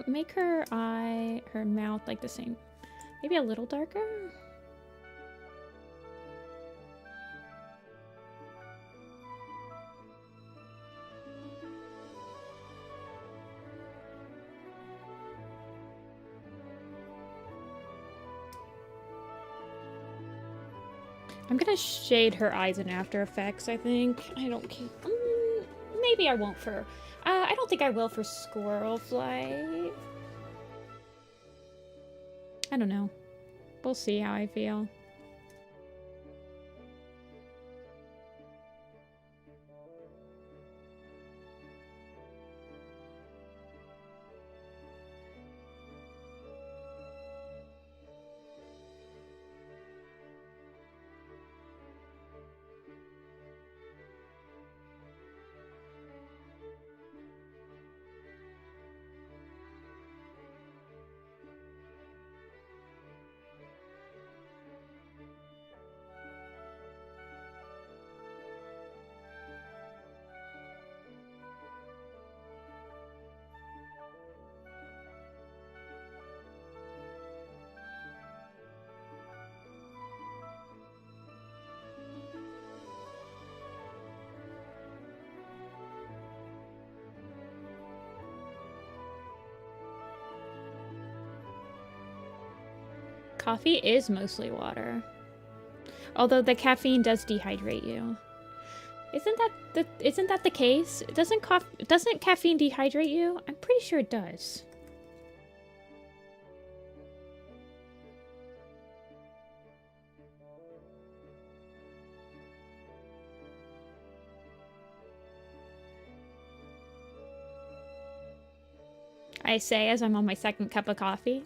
Make her eye, her mouth like the same. Maybe a little darker? I'm gonna shade her eyes in After Effects, I think. I don't care. Maybe I won't for... I don't think I will for Squirrel Flight. I don't know. We'll see how I feel. Coffee is mostly water. Although the caffeine does dehydrate you. Isn't that the case? Doesn't caffeine dehydrate you? I'm pretty sure it does. I say as I'm on my second cup of coffee.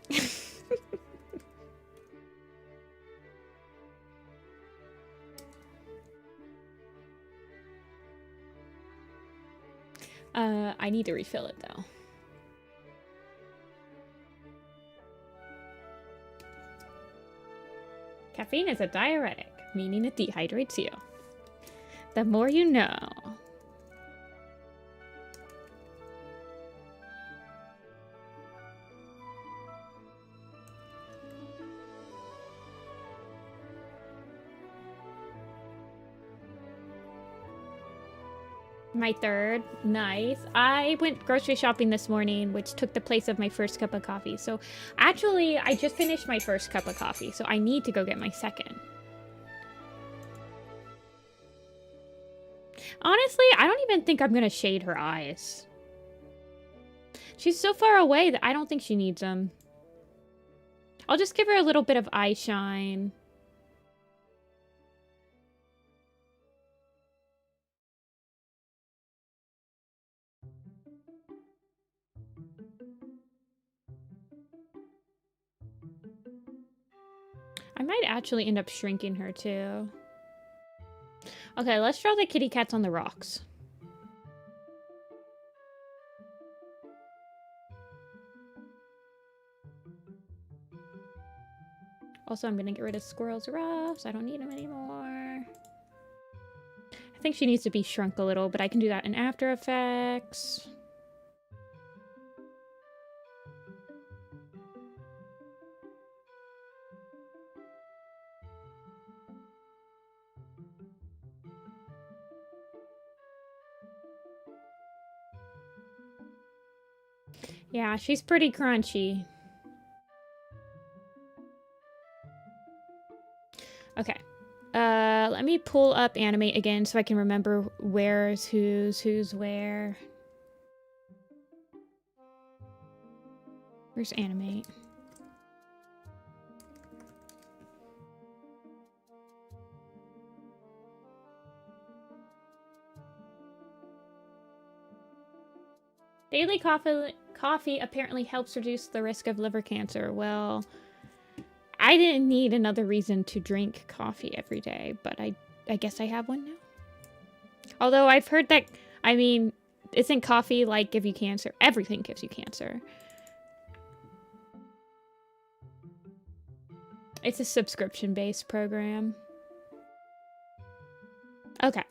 I need to refill it though. Caffeine is a diuretic, meaning it dehydrates you. The more you know. My third. Nice. I went grocery shopping this morning, which took the place of my first cup of coffee. So actually, I just finished my first cup of coffee, so I need to go get my second. Honestly, I don't even think I'm going to shade her eyes. She's so far away that I don't think she needs them. I'll just give her a little bit of eye shine. I might actually end up shrinking her too. Okay, let's draw the kitty cats on the rocks. Also, I'm gonna get rid of Squirrel's ruffs. I don't need them anymore. I think she needs to be shrunk a little, but I can do that in After Effects. Yeah, she's pretty crunchy. Okay. Let me pull up Animate again so I can remember where's who's where. Where's Animate? Daily coffee apparently helps reduce the risk of liver cancer. Well, I didn't need another reason to drink coffee every day, but I guess I have one now. Although I've heard that, I mean, isn't coffee like give you cancer? Everything gives you cancer. It's a subscription-based program. Okay.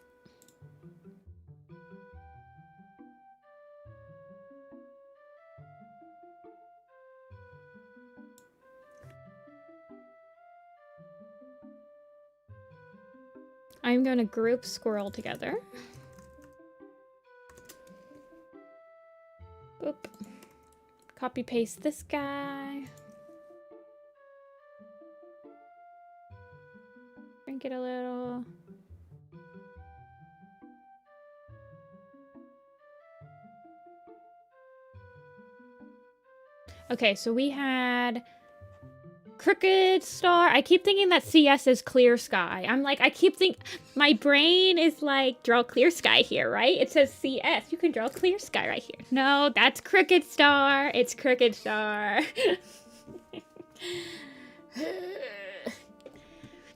I'm going to group Squirrel together. Boop. Copy paste this guy. Shrink it a little. Okay, so we had Crooked Star. I keep thinking that CS is clear sky. I'm like, I keep thinking, my brain is like, draw clear sky here, right? It says CS. You can draw clear sky right here. No, that's Crooked Star. It's Crooked Star.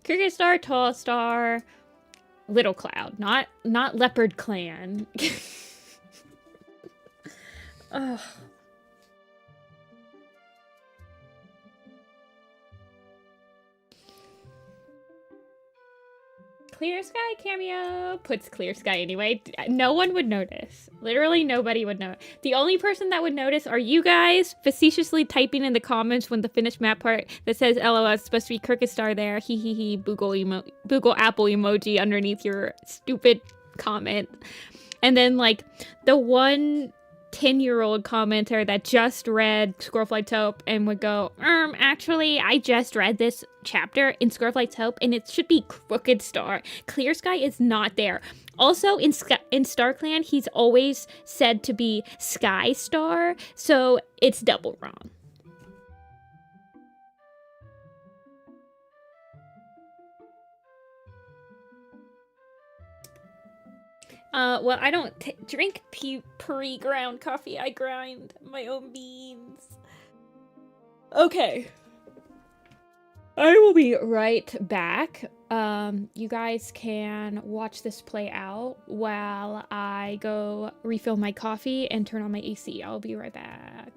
Crooked Star, Tall Star, Little Cloud. Not Leopard Clan. Ugh. Clear Sky cameo puts Clear Sky anyway. No one would notice. Literally nobody would know. The only person that would notice are you guys facetiously typing in the comments when the finished map part that says LOL is supposed to be Crooked Star there. Hee hee hee. Boogle apple emoji underneath your stupid comment. And then like the 1 10-year-old commenter that just read Squirrelfly Taupe and would go, actually, I just read this chapter in Squirrelfly Taupe and it should be Crooked Star. Clear Sky is not there. Also, in StarClan, he's always said to be Sky Star, so it's double wrong. Well, I don't drink pre-ground coffee. I grind my own beans. Okay. I will be right back. You guys can watch this play out while I go refill my coffee and turn on my AC. I'll be right back.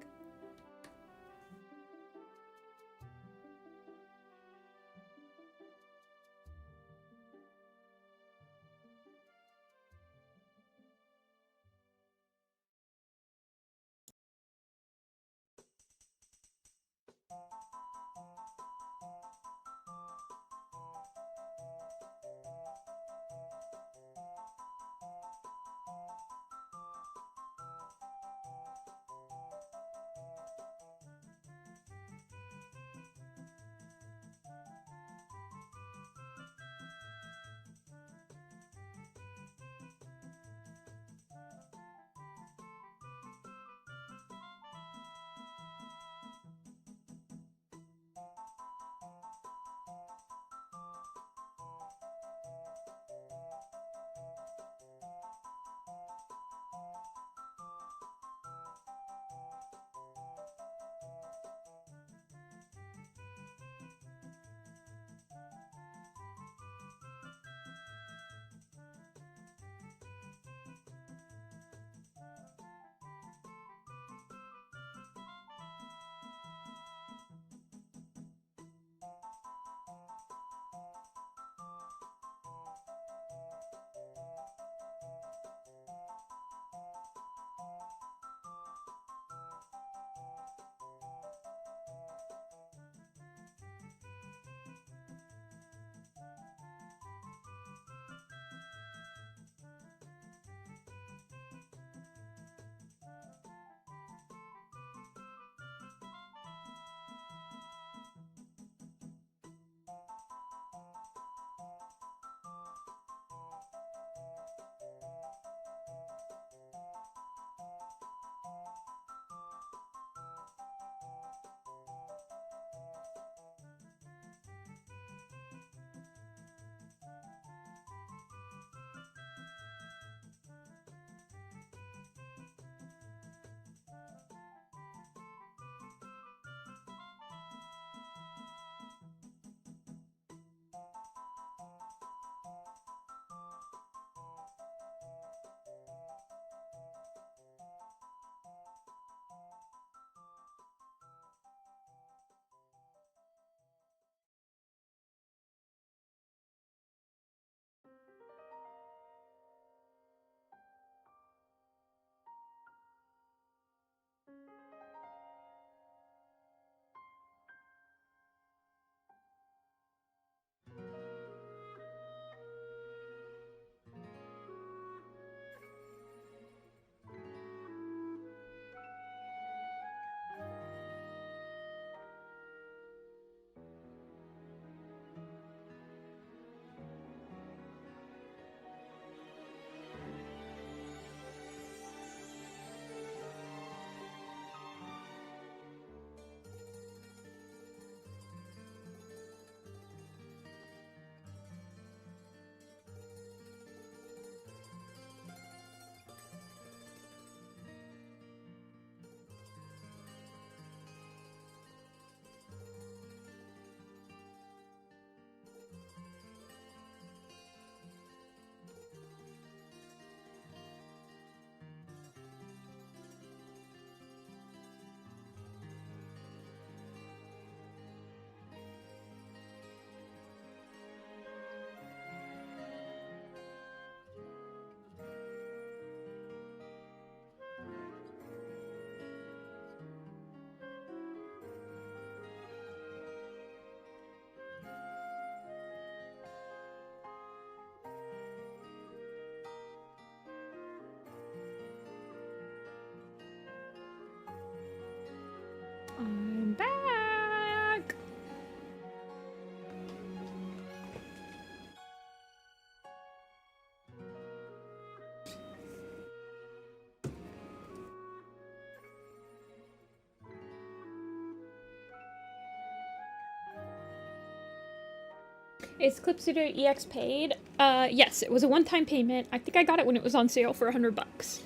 Is Clip Studio EX paid? Yes, it was a one-time payment. I think I got it when it was on sale for $100.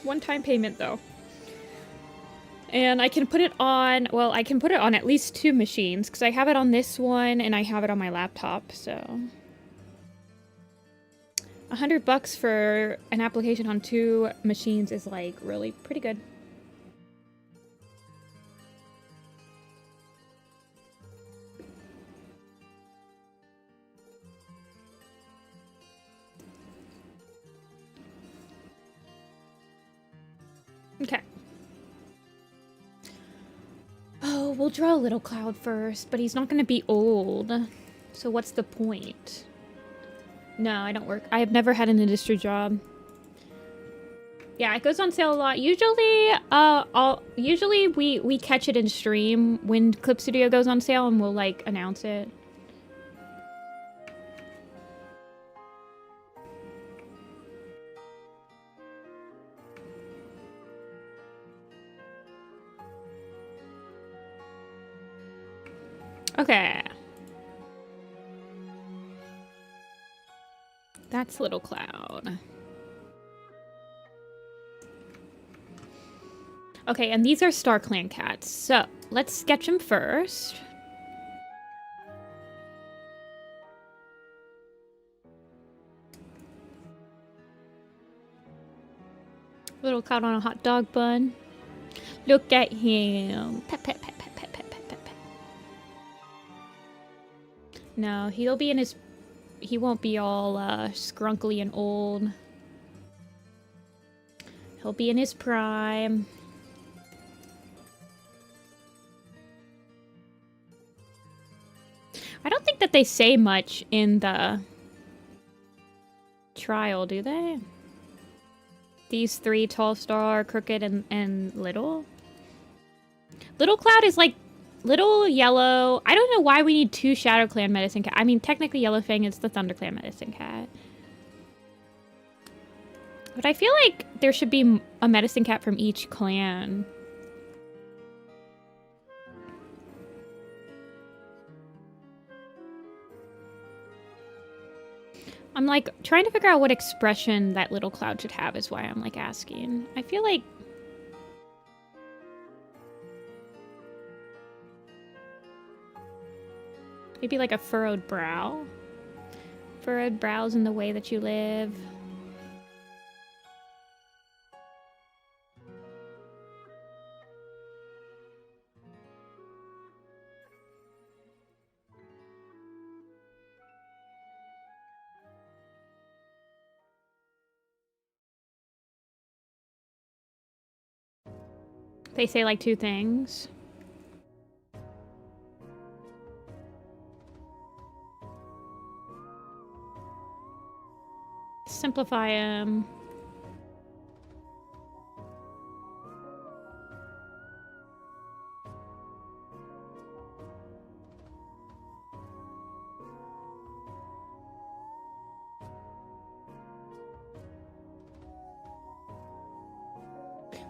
One-time payment, though. And I can put it on, well, I can put it on at least 2 machines, because I have it on this one, and I have it on my laptop, so... $100 for an application on 2 machines is, like, really pretty good. Okay. Oh, we'll draw a little cloud first, but he's not going to be old. So what's the point? No, I don't work. I have never had an industry job. Yeah, it goes on sale a lot. Usually we catch it in stream when Clip Studio goes on sale, and we'll like announce it. Okay. That's Little Cloud. Okay, and these are Star Clan cats. So, let's sketch them first. Little Cloud on a hot dog bun. Look at him. Pet, pet, pet, pet, pet, pet, pet, pet, pet. No, he'll be in his... He won't be all scrunkly and old. He'll be in his prime. I don't think that they say much in the trial, do they? These 3, Tall Star, Crooked, and Little? Little Cloud is like little yellow. I don't know why we need 2 Shadow Clan Medicine Cat. I mean, technically Yellowfang is the Thunder Clan Medicine Cat. But I feel like there should be a Medicine Cat from each clan. I'm like trying to figure out what expression that Little Cloud should have is why I'm like asking. I feel like... Maybe like a furrowed brow. Furrowed brows in the way that you live. They say like 2 things. Simplify them.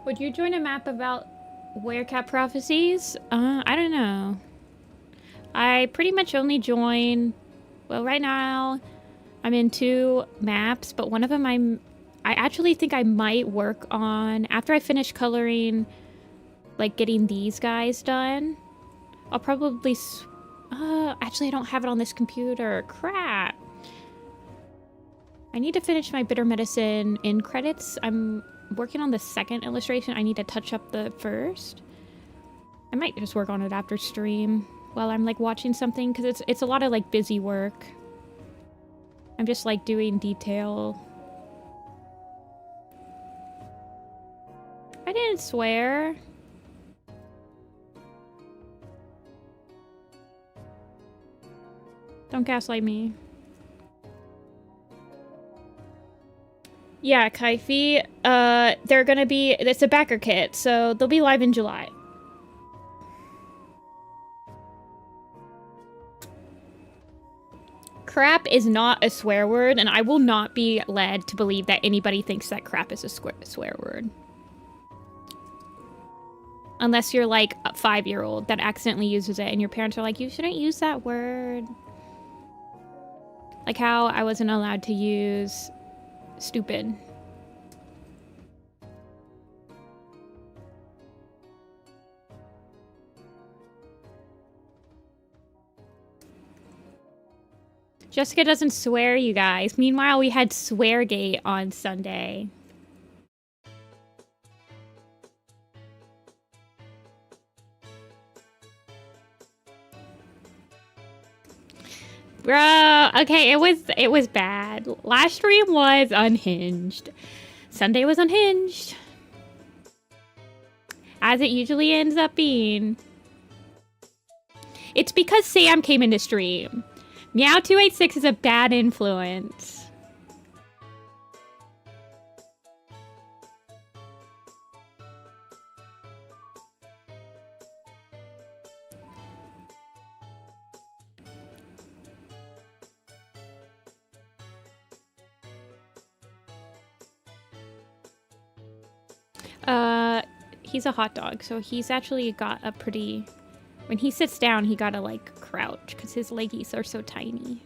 Would you join a map about Werecat prophecies? I don't know. I pretty much only join... Well, right now I'm in 2 maps, but one of them I actually think I might work on... After I finish coloring, like, getting these guys done, I'll probably... actually, I don't have it on this computer. Crap! I need to finish my Bitter Medicine in credits. I'm working on the 2nd illustration. I need to touch up the 1st. I might just work on it after stream while I'm like watching something, because it's a lot of like busy work. I'm just like doing detail. I didn't swear. Don't gaslight me. Yeah, Kaifi, they're gonna be, it's a backer kit, so they'll be live in July. Crap is not a swear word, and I will not be led to believe that anybody thinks that crap is a swear word. Unless you're like a 5-year-old that accidentally uses it and your parents are like, you shouldn't use that word. Like how I wasn't allowed to use stupid. Jessica doesn't swear, you guys. Meanwhile, we had Sweargate on Sunday. Bro, okay, it was bad. Last stream was unhinged. Sunday was unhinged. As it usually ends up being. It's because Sam came into stream. Meow286 is a bad influence. He's a hot dog, so he's actually got a pretty... When he sits down, he gotta, like, crouch, because his leggies are so tiny.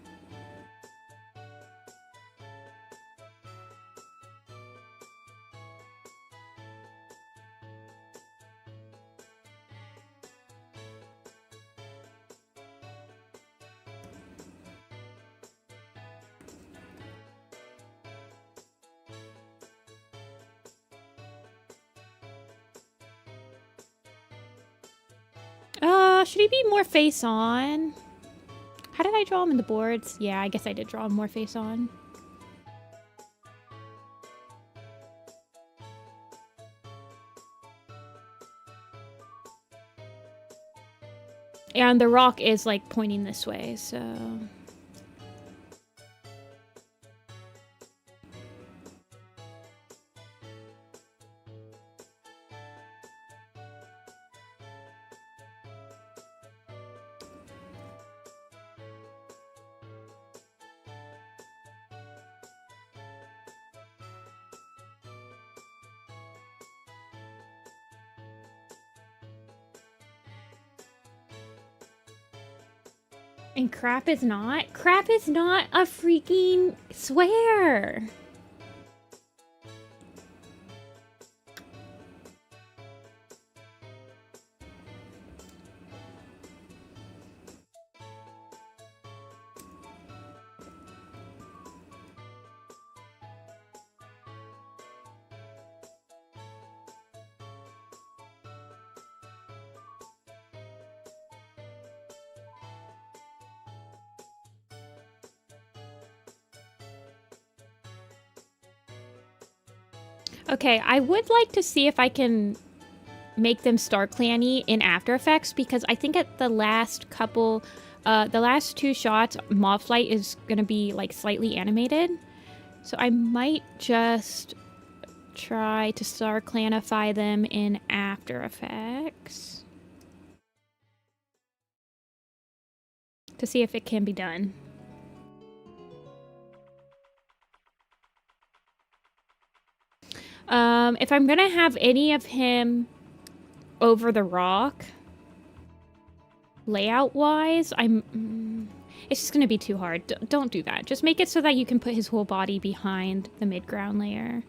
Should he be more face on? How did I draw him in the boards? Yeah, I guess I did draw him more face on. And the rock is like pointing this way, so... And crap is not? Crap is not a freaking swear! Okay, I would like to see if I can make them Star Clanny in After Effects, because I think at the last couple, the last 2 shots, Mob Flight is gonna be like slightly animated. So I might just try to Star Clanify them in After Effects to see if it can be done. If I'm gonna have any of him over the rock, layout-wise, it's just gonna be too hard. Don't do that. Just make it so that you can put his whole body behind the mid-ground layer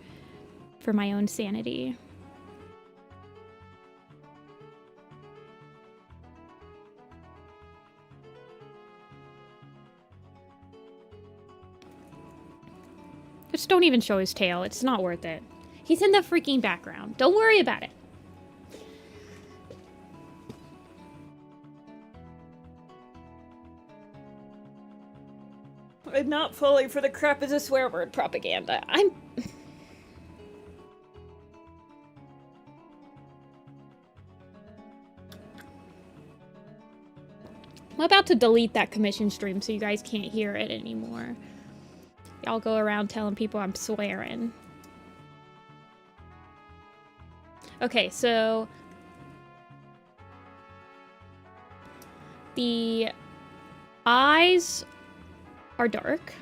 for my own sanity. Just don't even show his tail. It's not worth it. He's in the freaking background. Don't worry about it. I'm not falling for the crap is a swear word propaganda. I'm about to delete that commission stream so you guys can't hear it anymore. Y'all go around telling people I'm swearing. Okay, so the eyes are dark.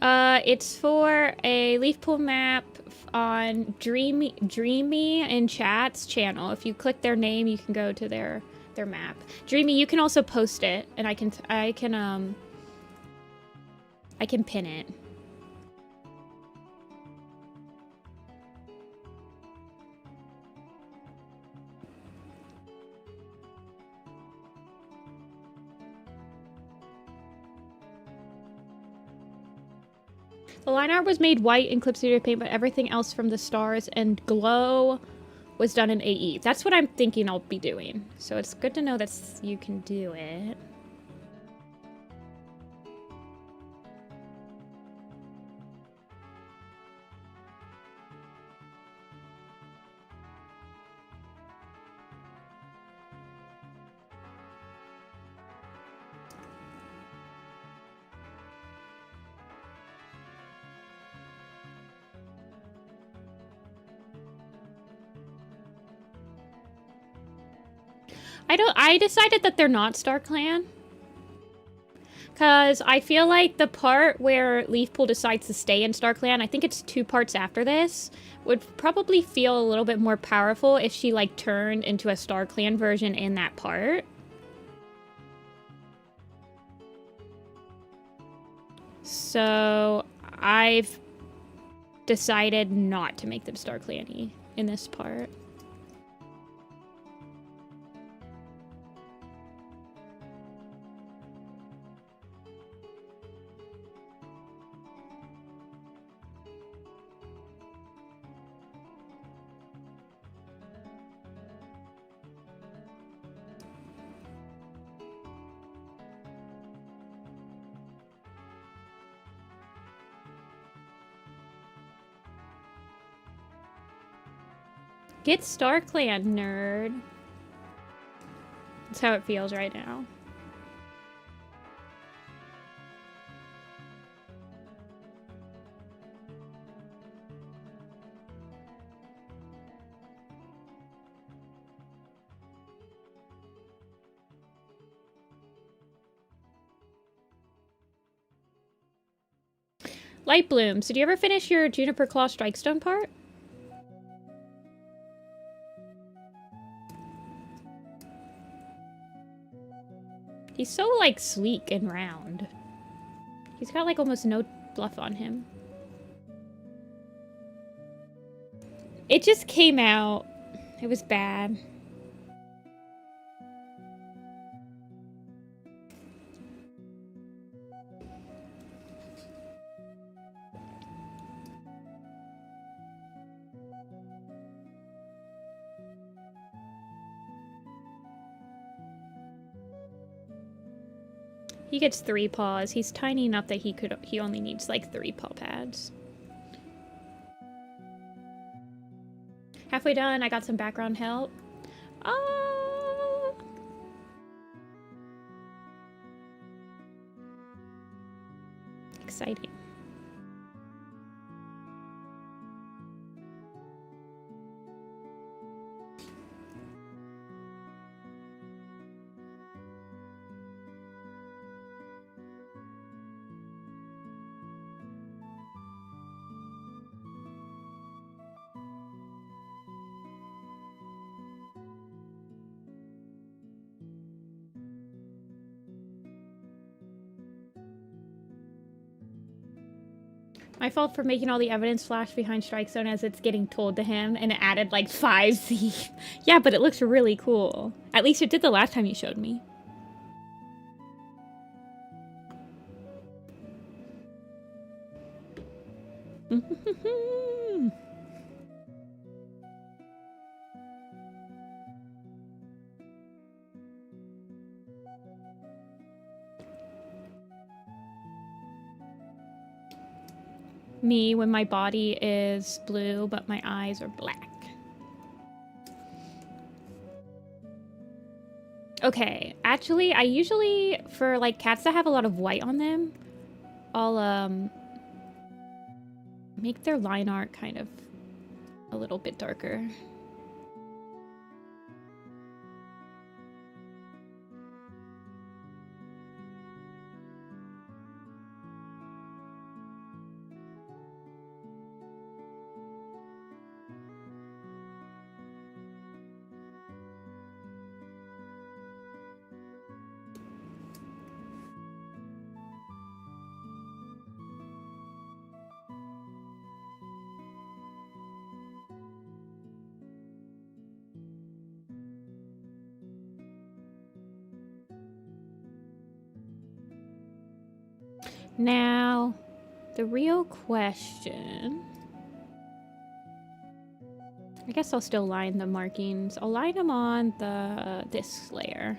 It's for a Leafpool map on Dreamy in Chat's channel. If you click their name, you can go to their map. Dreamy, you can also post it, and I can pin it. The line art was made white in Clip Studio Paint, but everything else from the stars and glow was done in AE. That's what I'm thinking I'll be doing. So it's good to know that you can do it. I decided that they're not Star Clan. Because I feel like the part where Leafpool decides to stay in Star Clan, I think it's 2 parts after this, would probably feel a little bit more powerful if she, like, turned into a Star Clan version in that part. So I've decided not to make them Star Clan-y in this part. Get Star Clan, nerd. That's how it feels right now. Light Blooms, did you ever finish your Juniper Claw Strikestone part? He's so, like, sleek and round. He's got, like, almost no fluff on him. It just came out. It was bad. He gets 3 paws. He's tiny enough that he only needs like 3 paw pads. Halfway done, I got some background help. Exciting. My fault for making all the evidence flash behind Strike Zone as it's getting told to him, and it added like 5 Z. Yeah, but it looks really cool. At least it did the last time you showed me. Me when my body is blue, but my eyes are black. Okay, actually, I usually, for like cats that have a lot of white on them, I'll make their line art kind of a little bit darker. Now, the real question... I guess I'll still line the markings. I'll line them on this layer.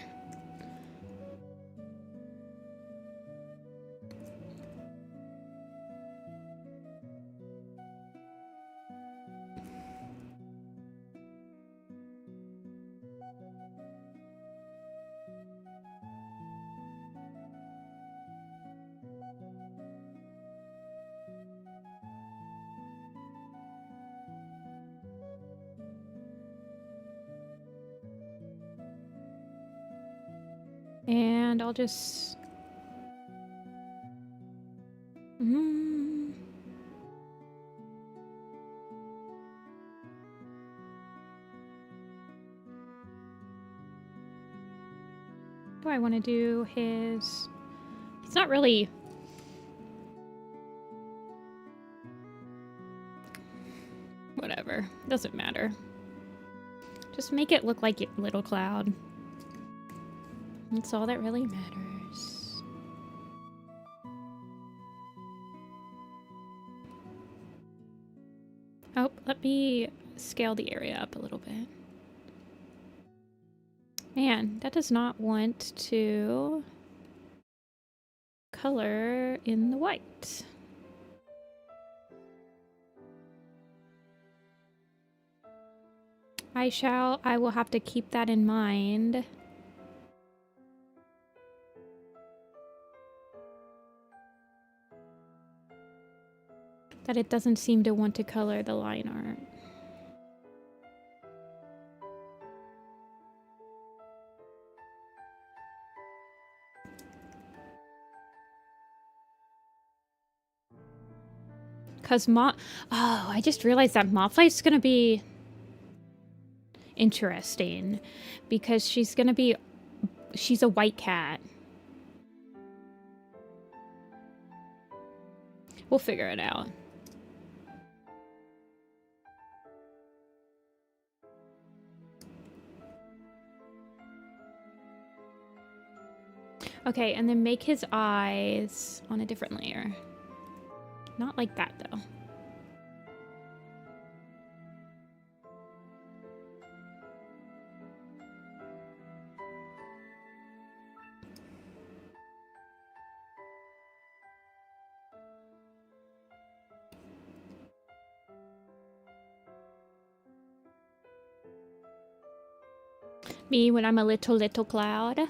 And I'll just... Do I want to do his... It's not really... Whatever. Doesn't matter. Just make it look like a little cloud. That's all that really matters. Oh, let me scale the area up a little bit. Man, that does not want to color in the white. I will have to keep that in mind. That it doesn't seem to want to color the line art. Cause oh, I just realized that Mopflight's gonna be interesting because she's a white cat. We'll figure it out. Okay, and then make his eyes on a different layer. Not like that, though. Me when I'm a little cloud.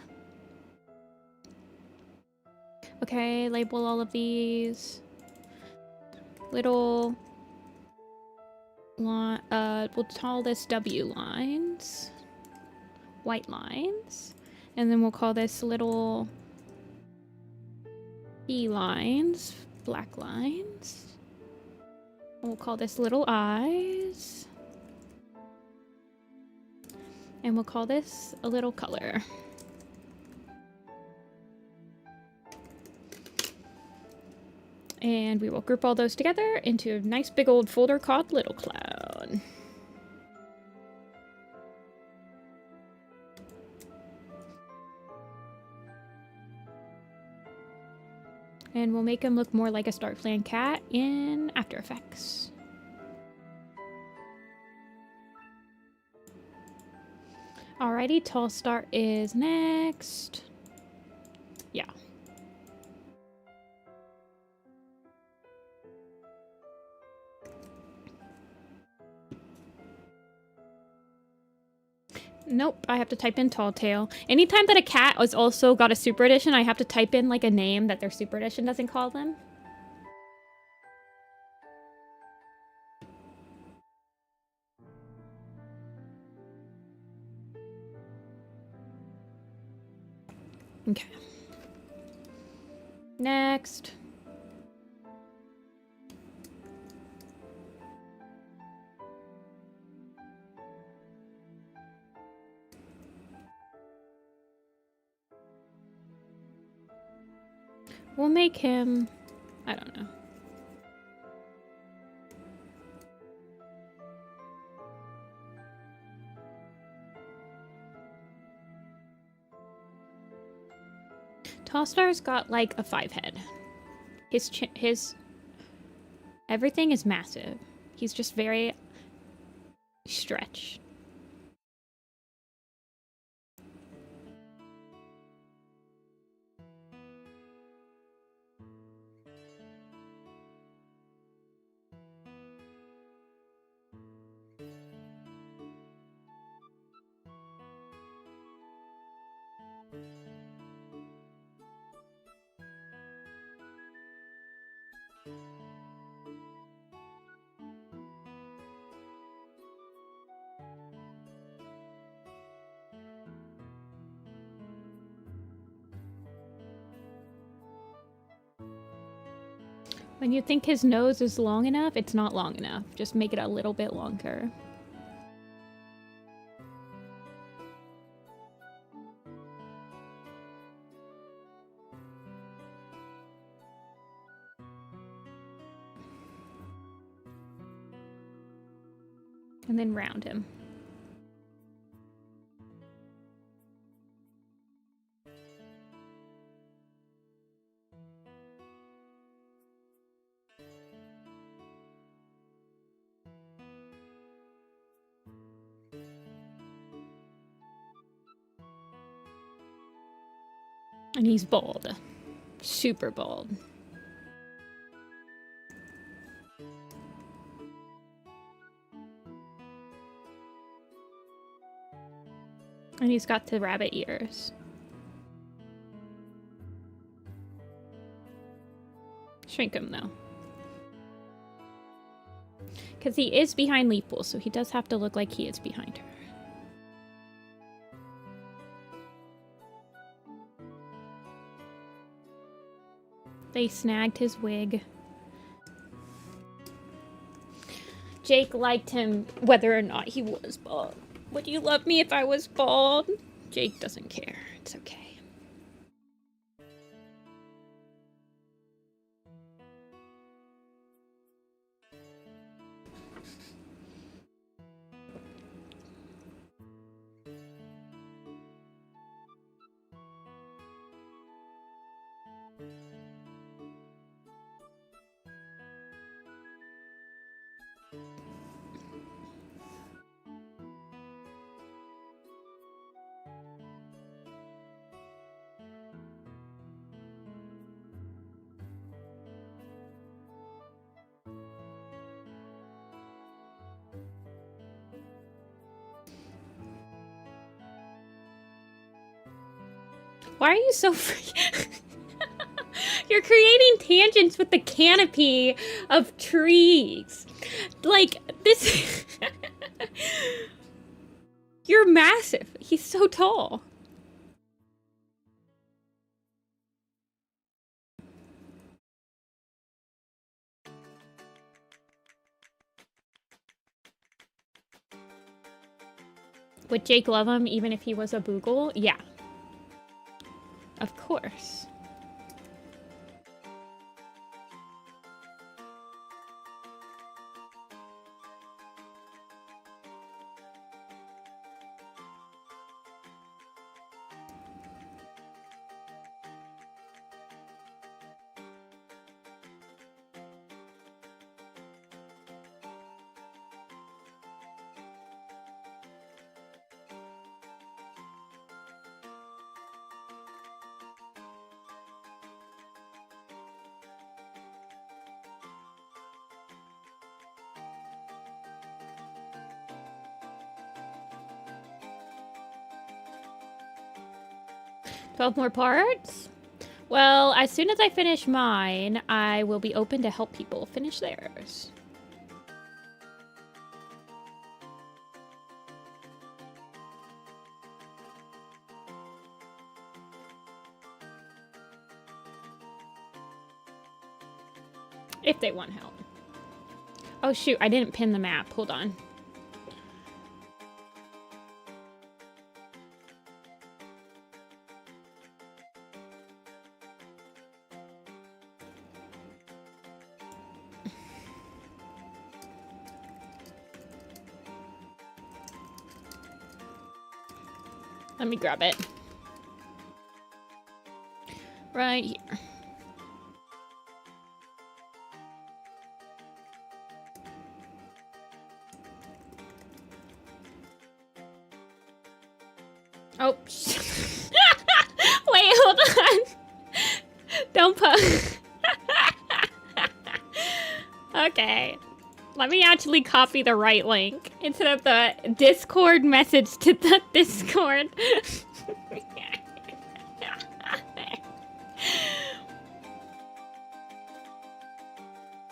Okay, label all of these. Little line, we'll call this W lines. White lines. And then we'll call this little E lines. Black lines. And we'll call this little eyes. And we'll call this a little color. And we will group all those together into a nice big old folder called Little Cloud. And we'll make him look more like a Start Plan cat in After Effects. Alrighty, Tall Start is next. Yeah. Nope, I have to type in Tall Tail. Anytime that a cat has also got a super edition, I have to type in like a name that their super edition doesn't call them. Okay. Next. We'll make him, I don't know. Tall Star's got like a 5 head. His everything is massive. He's just very stretched. When you think his nose is long enough, it's not long enough. Just make it a little bit longer. And then round him. And he's bald. Super bald. And he's got the rabbit ears. Shrink him, though. Because he is behind Leafpool, so he does have to look like he is behind her. They snagged his wig. Jake liked him whether or not he was bald. Would you love me if I was bald? Jake doesn't care. It's okay. Why are you so You're creating tangents with the canopy of trees. Like, this... You're massive. He's so tall. Would Jake love him even if he was a boogle? Yeah. Of course. $12 more parts? Well, as soon as I finish mine, I will be open to help people finish theirs. If they want help. Oh shoot, I didn't pin the map. Hold on. Let me grab it. Right here. Oh. Wait, hold on. Don't put. Okay. Let me actually copy the right link instead of the Discord message to the Discord.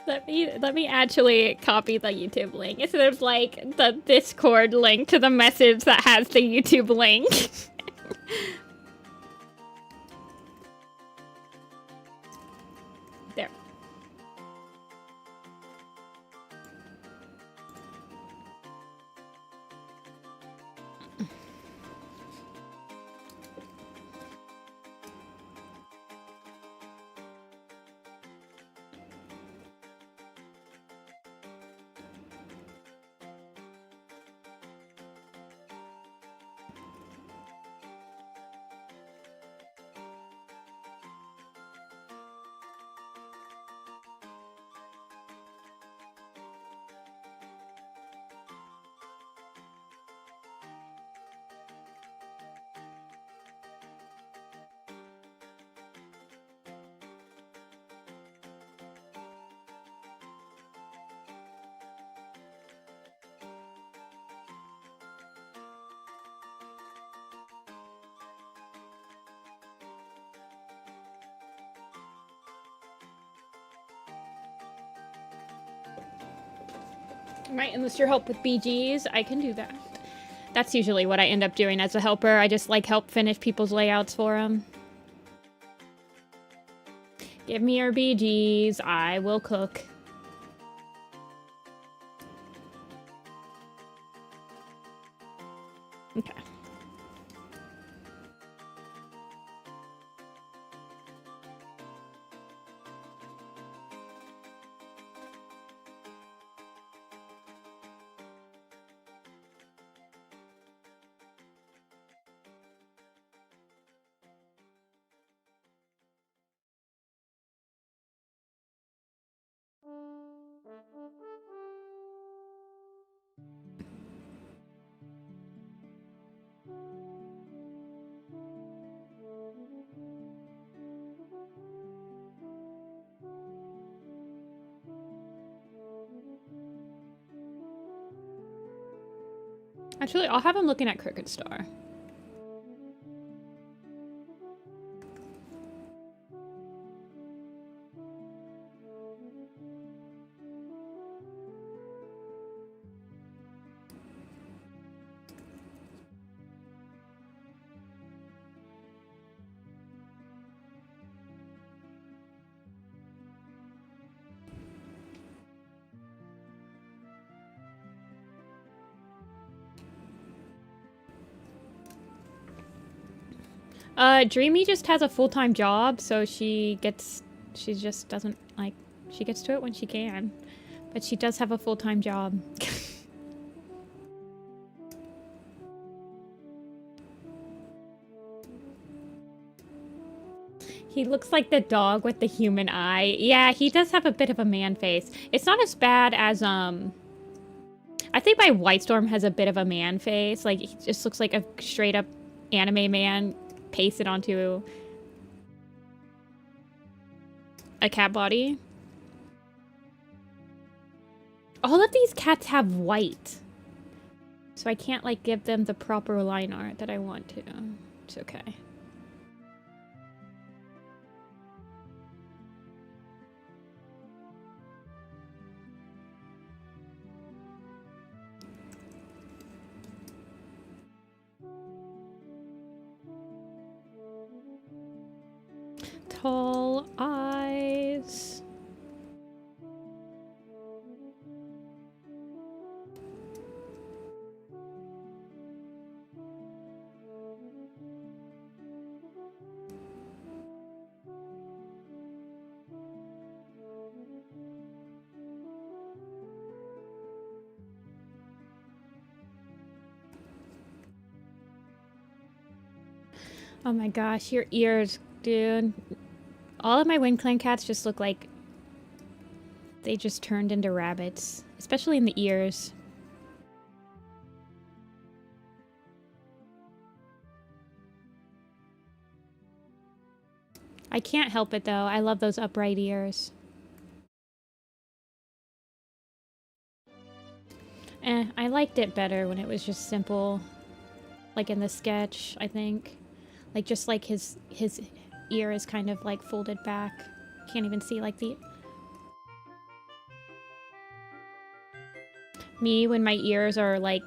Let me actually copy the YouTube link instead of like the Discord link to the message that has the YouTube link. There. Might enlist your help with BGs. I can do that. That's usually what I end up doing as a helper. I just like help finish people's layouts for them. Give me your BGs. I will cook. Okay. Actually, I'll have him looking at Crooked Star. Dreamy just has a full-time job, so she just doesn't, like, she gets to it when she can. But she does have a full-time job. He looks like the dog with the human eye. Yeah, he does have a bit of a man face. It's not as bad as, I think my White Storm has a bit of a man face. Like, he just looks like a straight-up anime man pasted onto a cat body. All of these cats have white, so I can't like give them the proper line art that I want to. It's okay. Tall eyes. Oh my gosh, your ears, dude. All of my Wind Clan cats just look like they just turned into rabbits, especially in the ears. I can't help it, though. I love those upright ears. I liked it better when it was just simple. Like in the sketch, I think. Like, just like his ear is kind of like folded back. Can't even see like the... Me, when my ears are like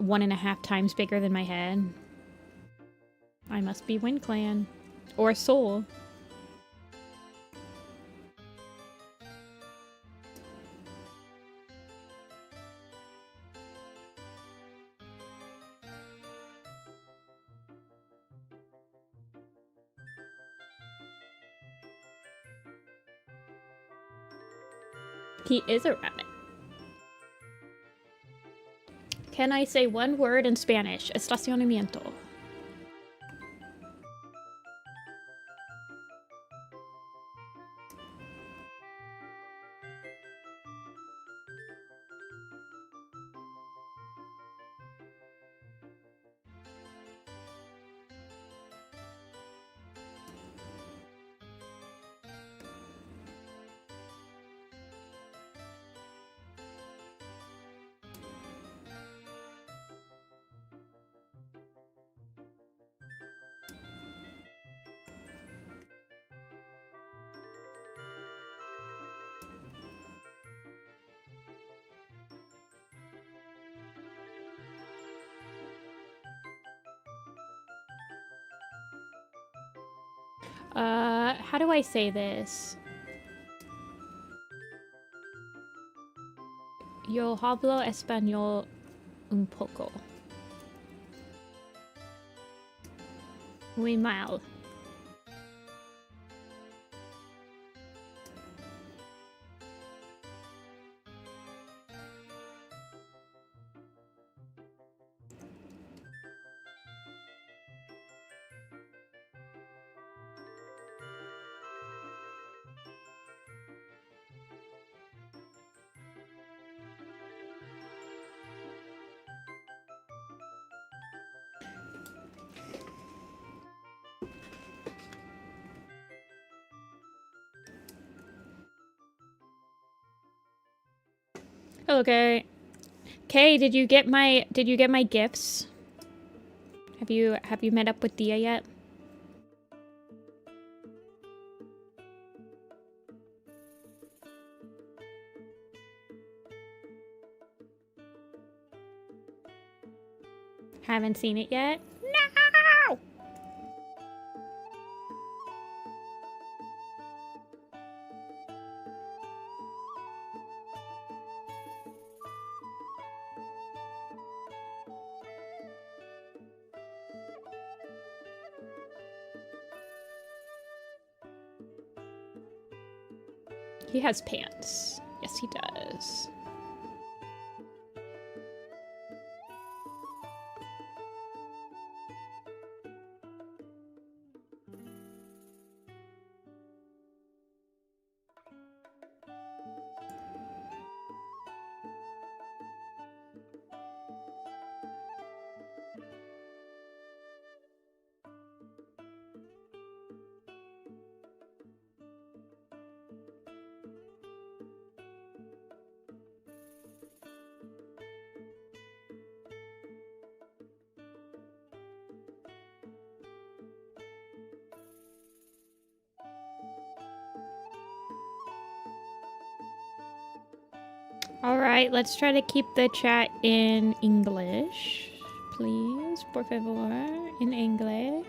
1.5 times bigger than my head. I must be Wind Clan. Or Soul. He is a rabbit. Can I say one word in Spanish? Estacionamiento. How do I say this? Yo hablo español un poco. Muy mal. Okay. Kay, did you get my gifts? Have you met up with Dia yet? Haven't seen it yet? No! He has pants. Yes, he does. Alright, let's try to keep the chat in English. Please, por favor, in English.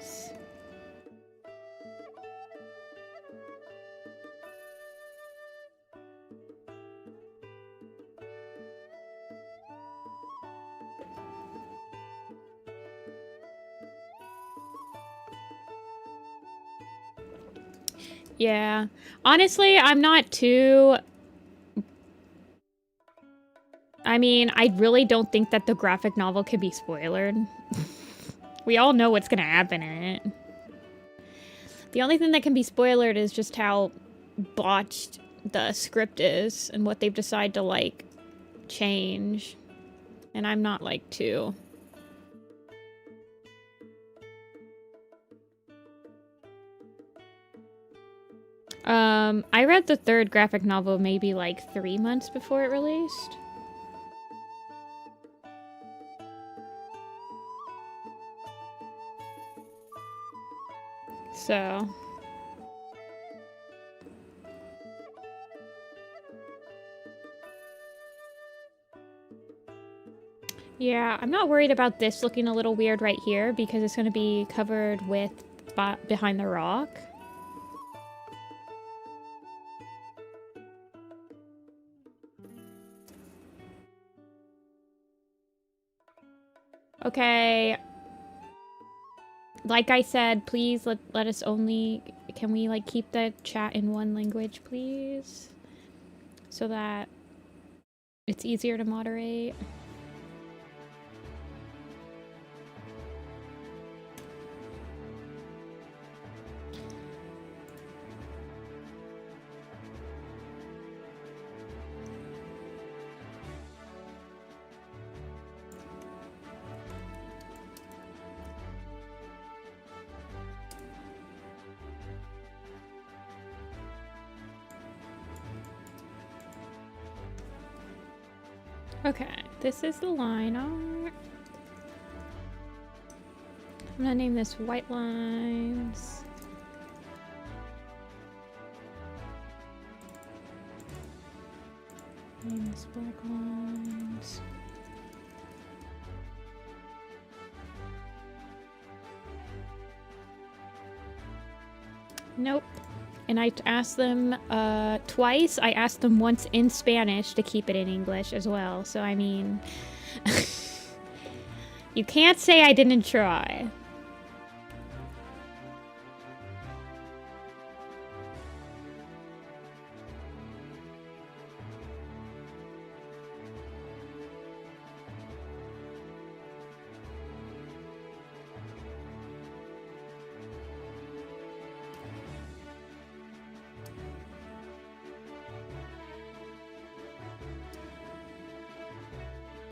Yeah. Honestly, I'm not too... I mean, I really don't think that the graphic novel can be spoilered. We all know what's gonna happen in it. The only thing that can be spoilered is just how botched the script is and what they've decided to, like, change. And I'm not, like, too... I read the third graphic novel maybe like 3 months before it released. So... yeah, I'm not worried about this looking a little weird right here because it's going to be covered with behind the rock. Okay. Like I said, please let us only... Can we, like, keep the chat in one language, please? So that it's easier to moderate. Okay, this is the line art. I'm gonna name this White Lines. Name this Black Lines. Nope. And I asked them twice. I asked them once in Spanish to keep it in English as well. So, I mean, you can't say I didn't try.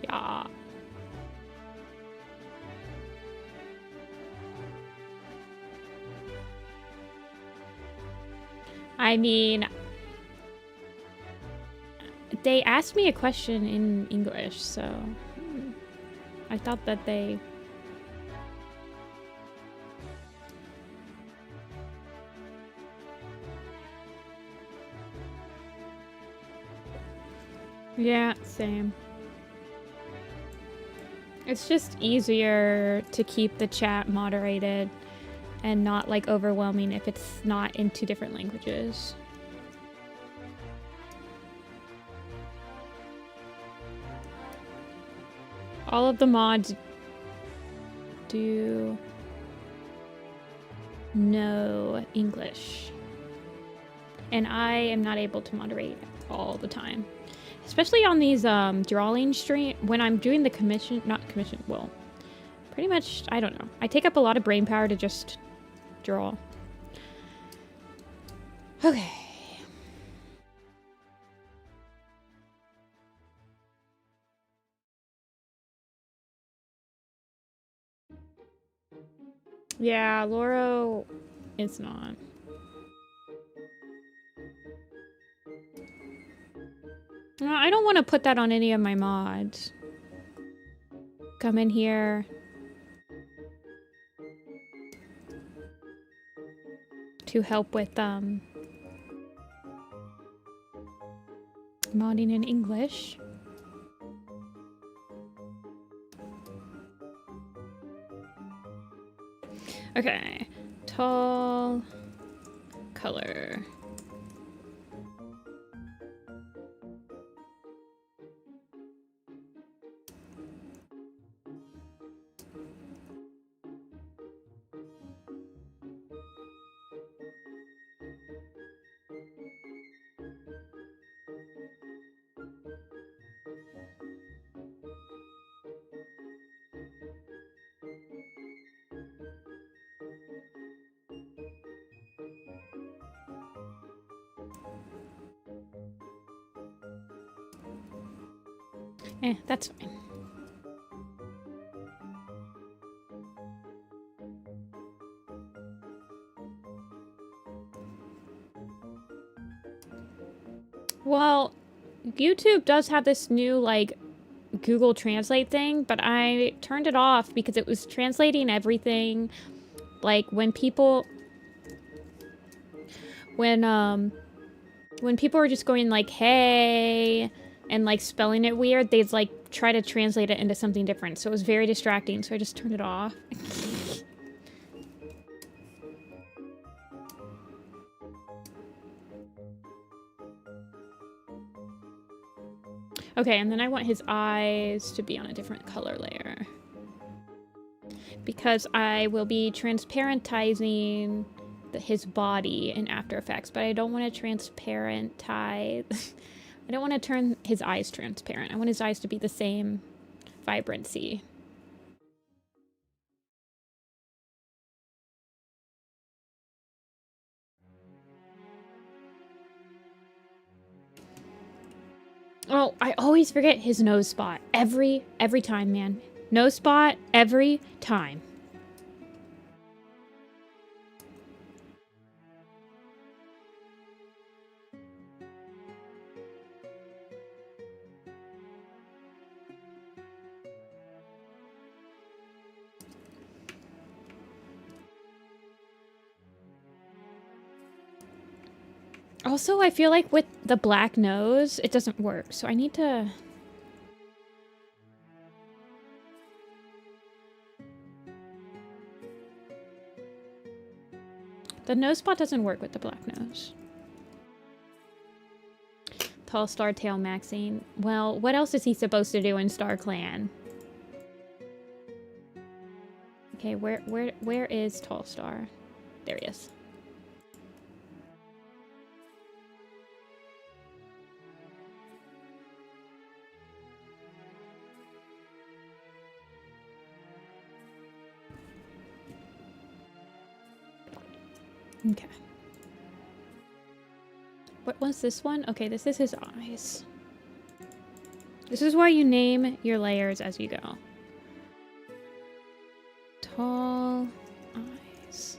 Yeah. I mean, they asked me a question in English, so I thought that they... Yeah, same. It's just easier to keep the chat moderated and not like overwhelming if it's not in 2 different languages. All of the mods do know English. And I am not able to moderate all the time. Especially on these drawing stream, when I'm doing the well, pretty much, I don't know. I take up a lot of brain power to just draw. Okay. Yeah, Loro is not. I don't want to put that on any of my mods. Come in here. To help with modding in English. Okay. Tall color. That's fine. YouTube does have this new, like, Google Translate thing, but I turned it off because it was translating everything. Like, when people were just going like, hey, and like spelling it weird, they'd like try to translate it into something different. So it was very distracting, so I just turned it off. Okay, and then I want his eyes to be on a different color layer. Because I will be transparentizing his body in After Effects, but I don't want to transparentize. I don't want to turn his eyes transparent. I want his eyes to be the same vibrancy. Oh, I always forget his nose spot. Every time, man. Nose spot every time. Also, I feel like with the black nose, it doesn't work. So I need to... The nose spot doesn't work with the black nose. Tall Star Tail Maxine. Well, what else is he supposed to do in Star Clan? Okay, where is Tall Star? There he is. Okay. What was this one? Okay, this is his eyes. This is why you name your layers as you go. Tall eyes.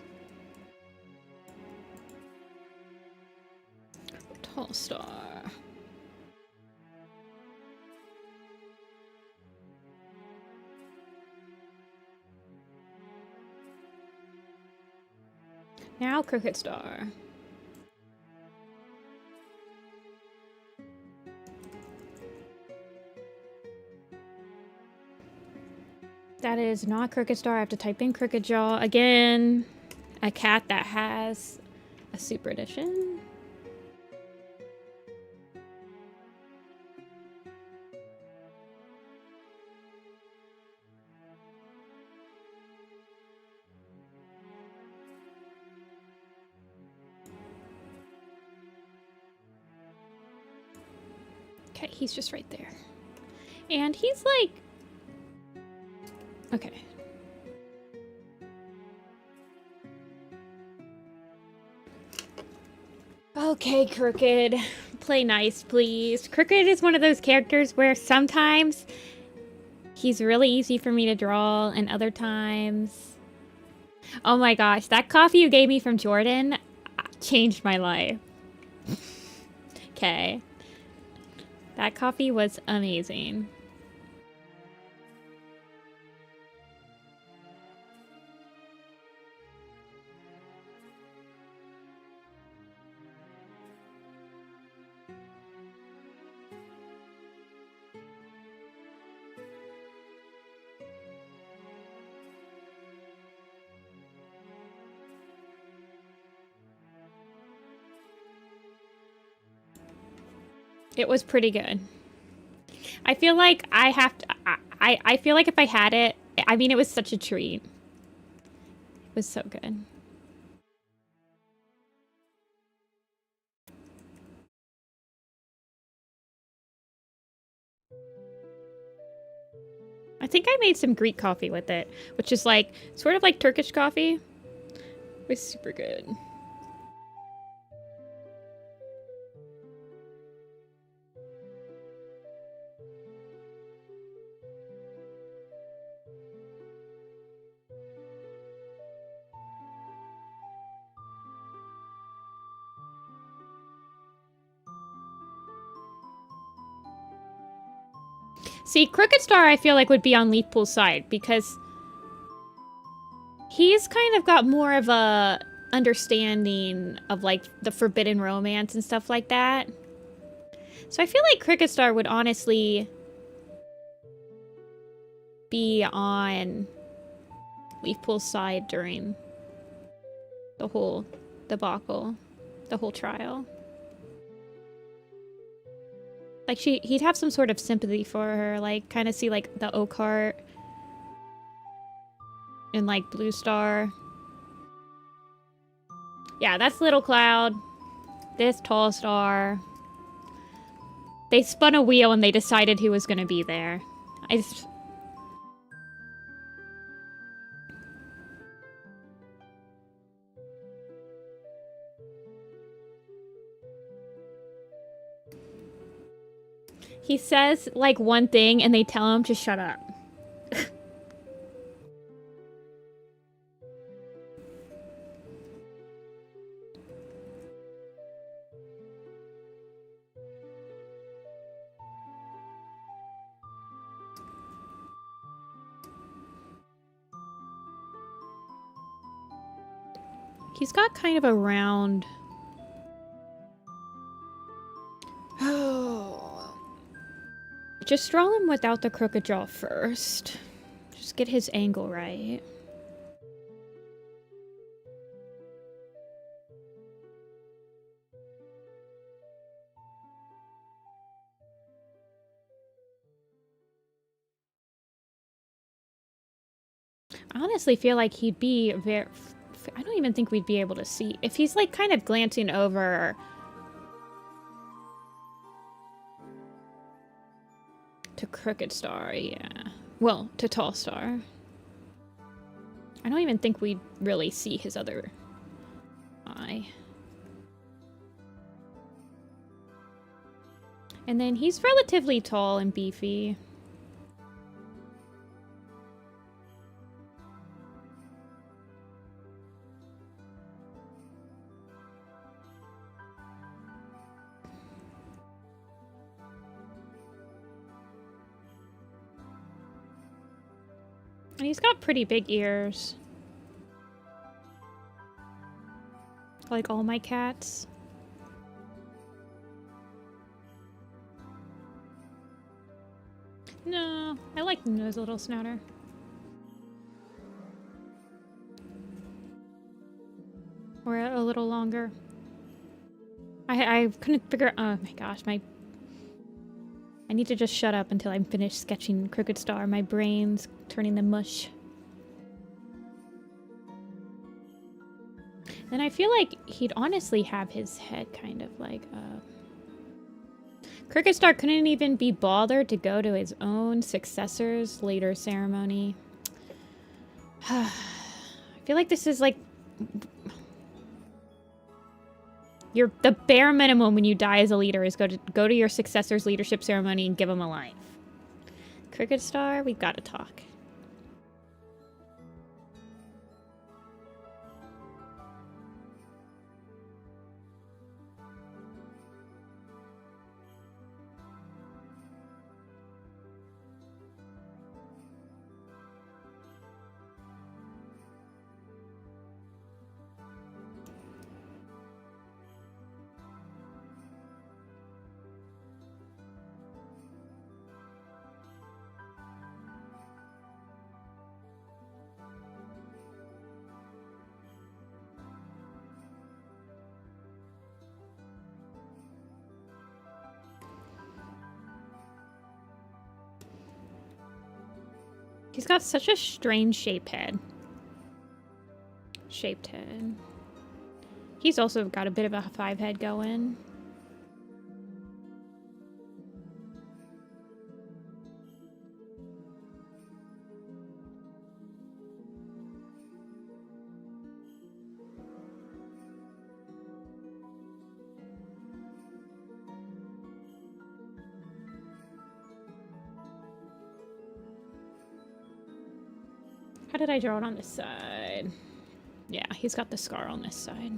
Tall Star. Now Crooked Star. That is not Crooked Star. I have to type in Crooked Jaw again. A cat that has a super edition. Okay, he's just right there. And he's like... Okay. Okay, Crooked. Play nice, please. Crooked is one of those characters where sometimes he's really easy for me to draw, and other times... Oh my gosh, that coffee you gave me from Jordan changed my life. Okay. That coffee was amazing. It was pretty good. I feel like I have to... I feel like if I had it... I mean, it was such a treat. It was so good. I think I made some Greek coffee with it, which is like, sort of like Turkish coffee. It was super good. See, Crooked Star I feel like would be on Leafpool's side because he's kind of got more of a understanding of like the forbidden romance and stuff like that. So I feel like Crooked Star would honestly be on Leafpool's side during the whole debacle, the whole trial. Like he'd have some sort of sympathy for her, like kind of see like the Oakheart and like Blue Star. Yeah, that's Little Cloud. This Tall Star. They spun a wheel and they decided who was gonna be there. He says like one thing and they tell him to shut up. He's got kind of a round... Oh. Just draw him without the crooked jaw first. Just get his angle right. I honestly feel like he'd be very... I don't even think we'd be able to see. If he's like kind of glancing over... to Crooked Star, yeah. Well, to Tall Star. I don't even think we'd really see his other eye. And then he's relatively tall and beefy. And he's got pretty big ears. Like all my cats. No, I like his little snouter. Or a little longer. I couldn't figure... Oh my gosh, I need to just shut up until I'm finished sketching Crooked Star. My brain's turning to mush. Then I feel like he'd honestly have his head kind of like... Crooked Star couldn't even be bothered to go to his own successor's later ceremony. I feel like this is like... the bare minimum when you die as a leader is go to your successor's leadership ceremony and give him a life. Crooked Star, we've got to talk. He's got such a strange shaped head. He's also got a bit of a 5 head going. How did I draw it on this side? Yeah, he's got the scar on this side.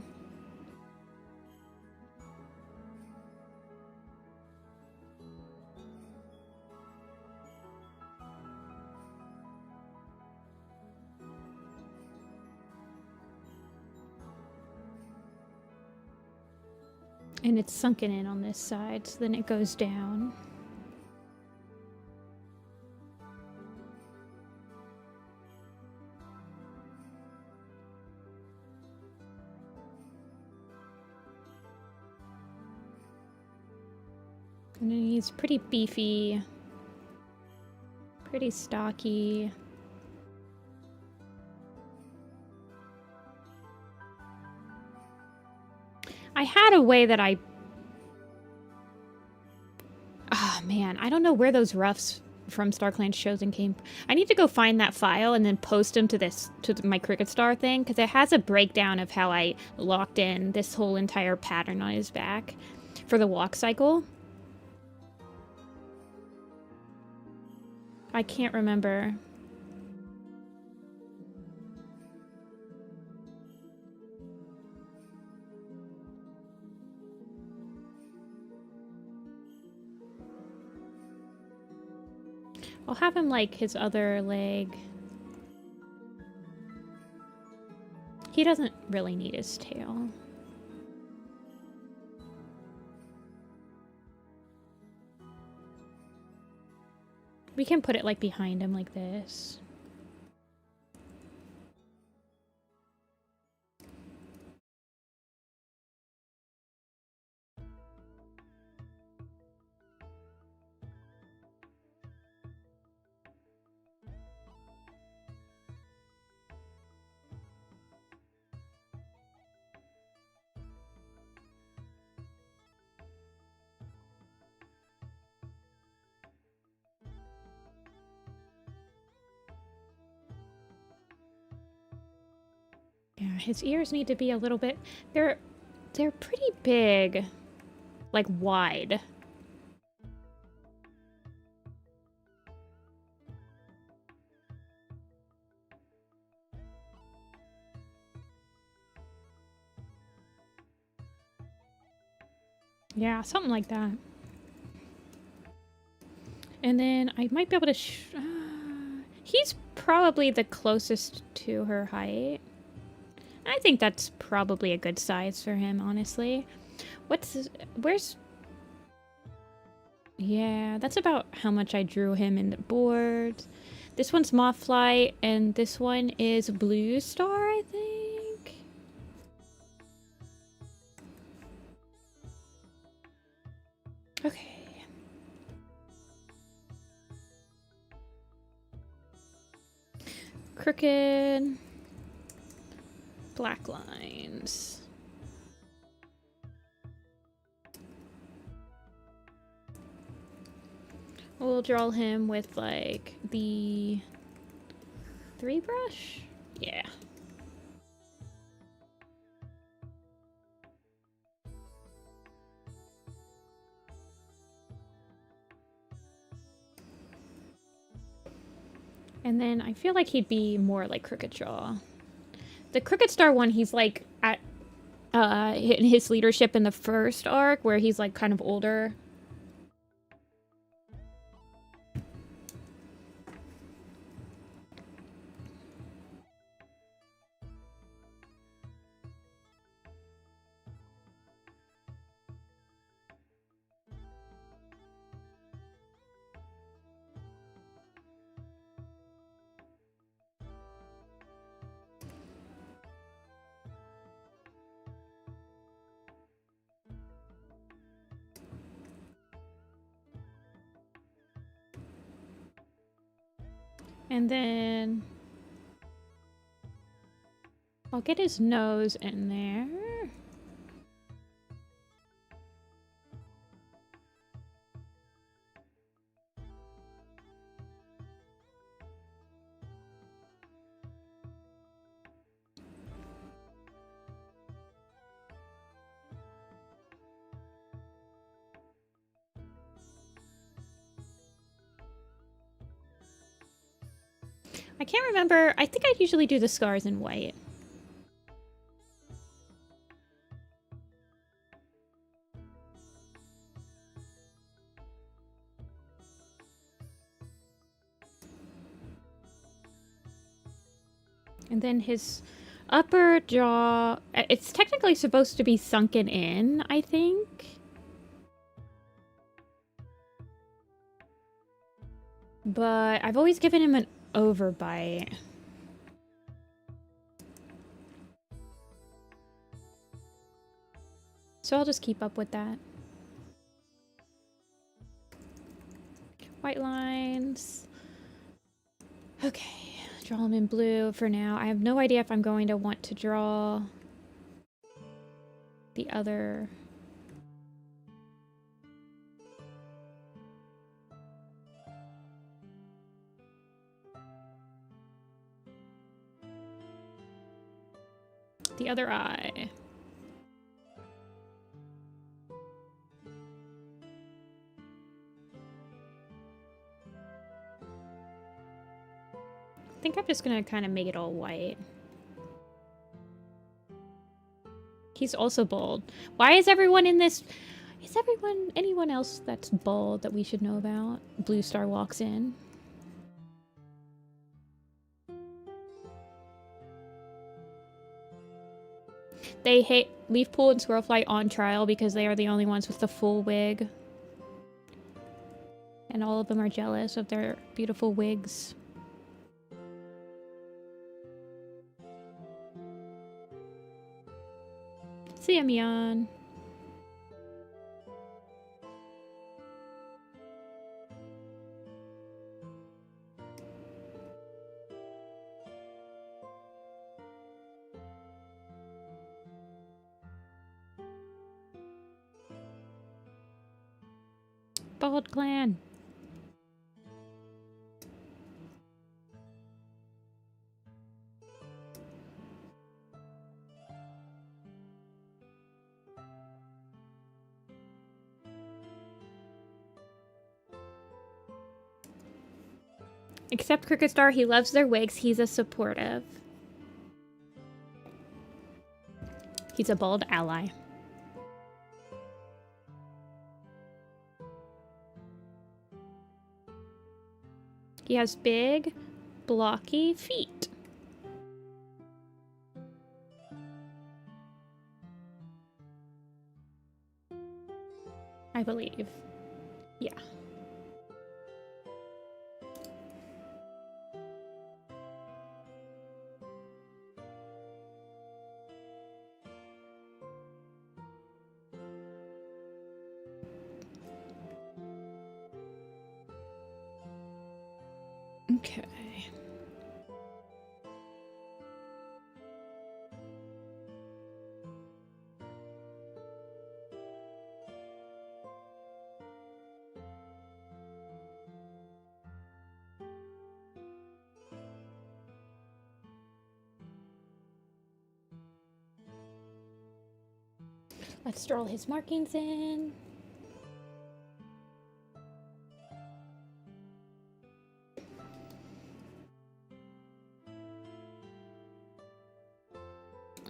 And it's sunken in on this side, so then it goes down. And then he's pretty beefy, pretty stocky. I had a way that oh man, I don't know where those roughs from StarClan Chosen came. I need to go find that file and then post them to my Cricket Star thing, because it has a breakdown of how I locked in this whole entire pattern on his back for the walk cycle. I can't remember. I'll have him like his other leg. He doesn't really need his tail. We can put it like behind him like this. Yeah, his ears need to be a little bit... They're pretty big. Like, wide. Yeah, something like that. And then I might be able to... he's probably the closest to her height. I think that's probably a good size for him, honestly. Where's... Yeah, that's about how much I drew him in the board. This one's Mothfly, and this one is Blue Star, I think? Okay. Crooked... Black lines. We'll draw him with like the 3 brush. Yeah. And then I feel like he'd be more like Crooked Jaw. The Crooked Star one, he's like at in his leadership in the first arc, where he's like kind of older. And then I'll get his nose in there. I can't remember. I think I usually do the scars in white. And then his upper jaw, it's technically supposed to be sunken in, I think. But I've always given him an overbite. So I'll just keep up with that. White lines. Okay, draw them in blue for now. I have no idea if I'm going to want to draw the other. The other eye. I think I'm just gonna kind of make it all white. He's also bald. Why is everyone in this? Is anyone else that's bald that we should know about? Blue Star walks in. They hate Leafpool and Squirrelfly on trial because they are the only ones with the full wig. And all of them are jealous of their beautiful wigs. See ya, Mian. Bald clan. Except Cricket Star, he loves their wigs. He's a supportive. He's a bald ally. He has big, blocky feet. I believe. Yeah. Okay. Let's draw his markings in.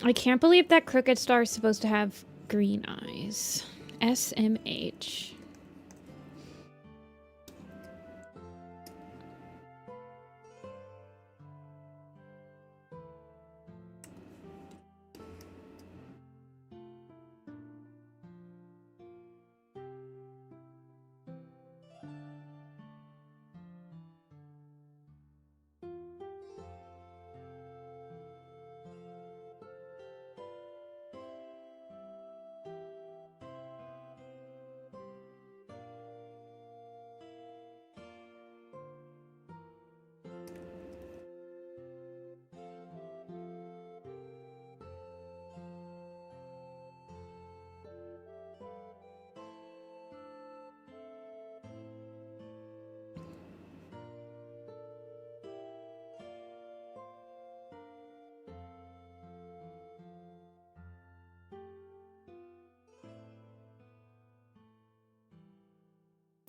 I can't believe that Crooked Star is supposed to have green eyes. SMH.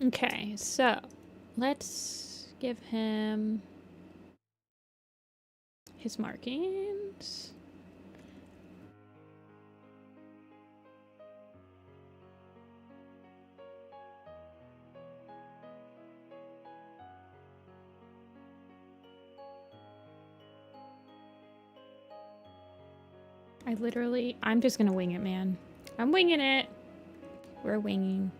Okay, so let's give him his markings. I'm just gonna wing it, man. I'm winging it. We're winging.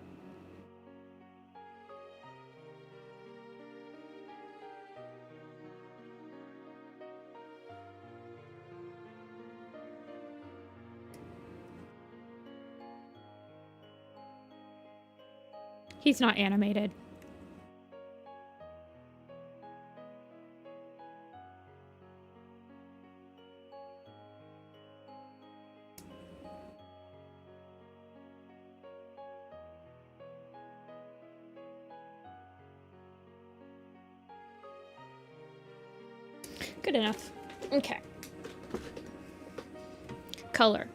He's not animated. Good enough. Okay. Color.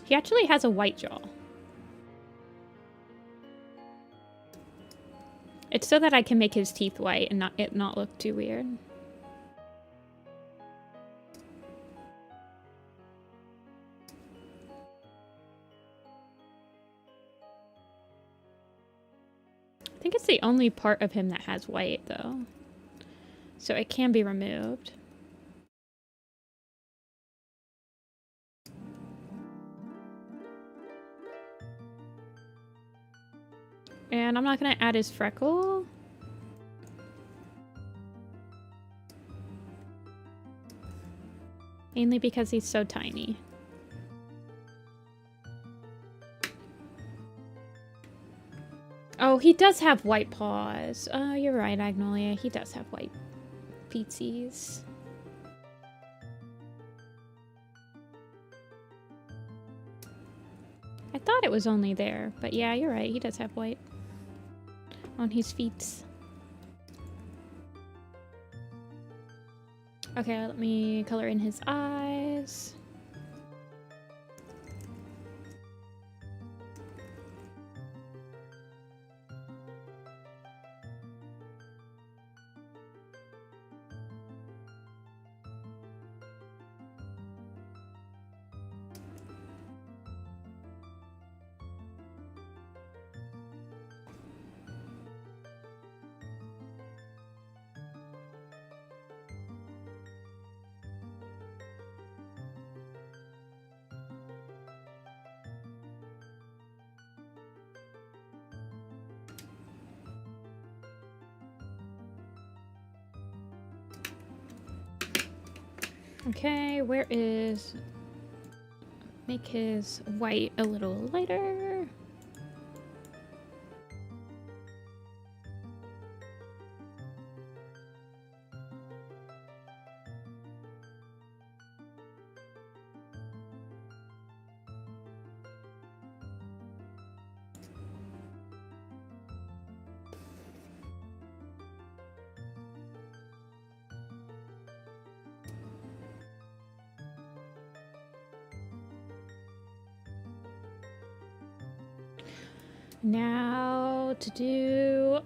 He actually has a white jaw. It's so that I can make his teeth white and not look too weird. I think it's the only part of him that has white, though. So it can be removed. And I'm not going to add his freckle. Mainly because he's so tiny. Oh, he does have white paws. Oh, you're right, Agnolia. He does have white feetsies. I thought it was only there, but yeah, you're right. He does have white on his feet. Okay, let me color in his eyes. Okay, where is... Make his white a little lighter. Now to do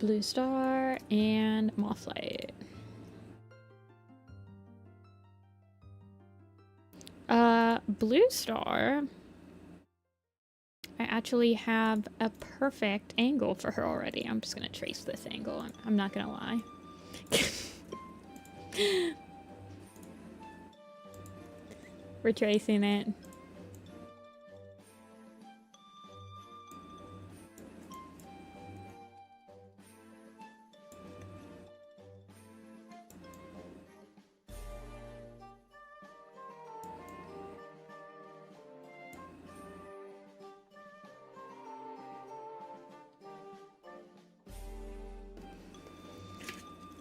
Blue Star and Mothlight. Blue Star, I actually have a perfect angle for her already. I'm just gonna trace this angle. I'm not gonna lie. We're tracing it.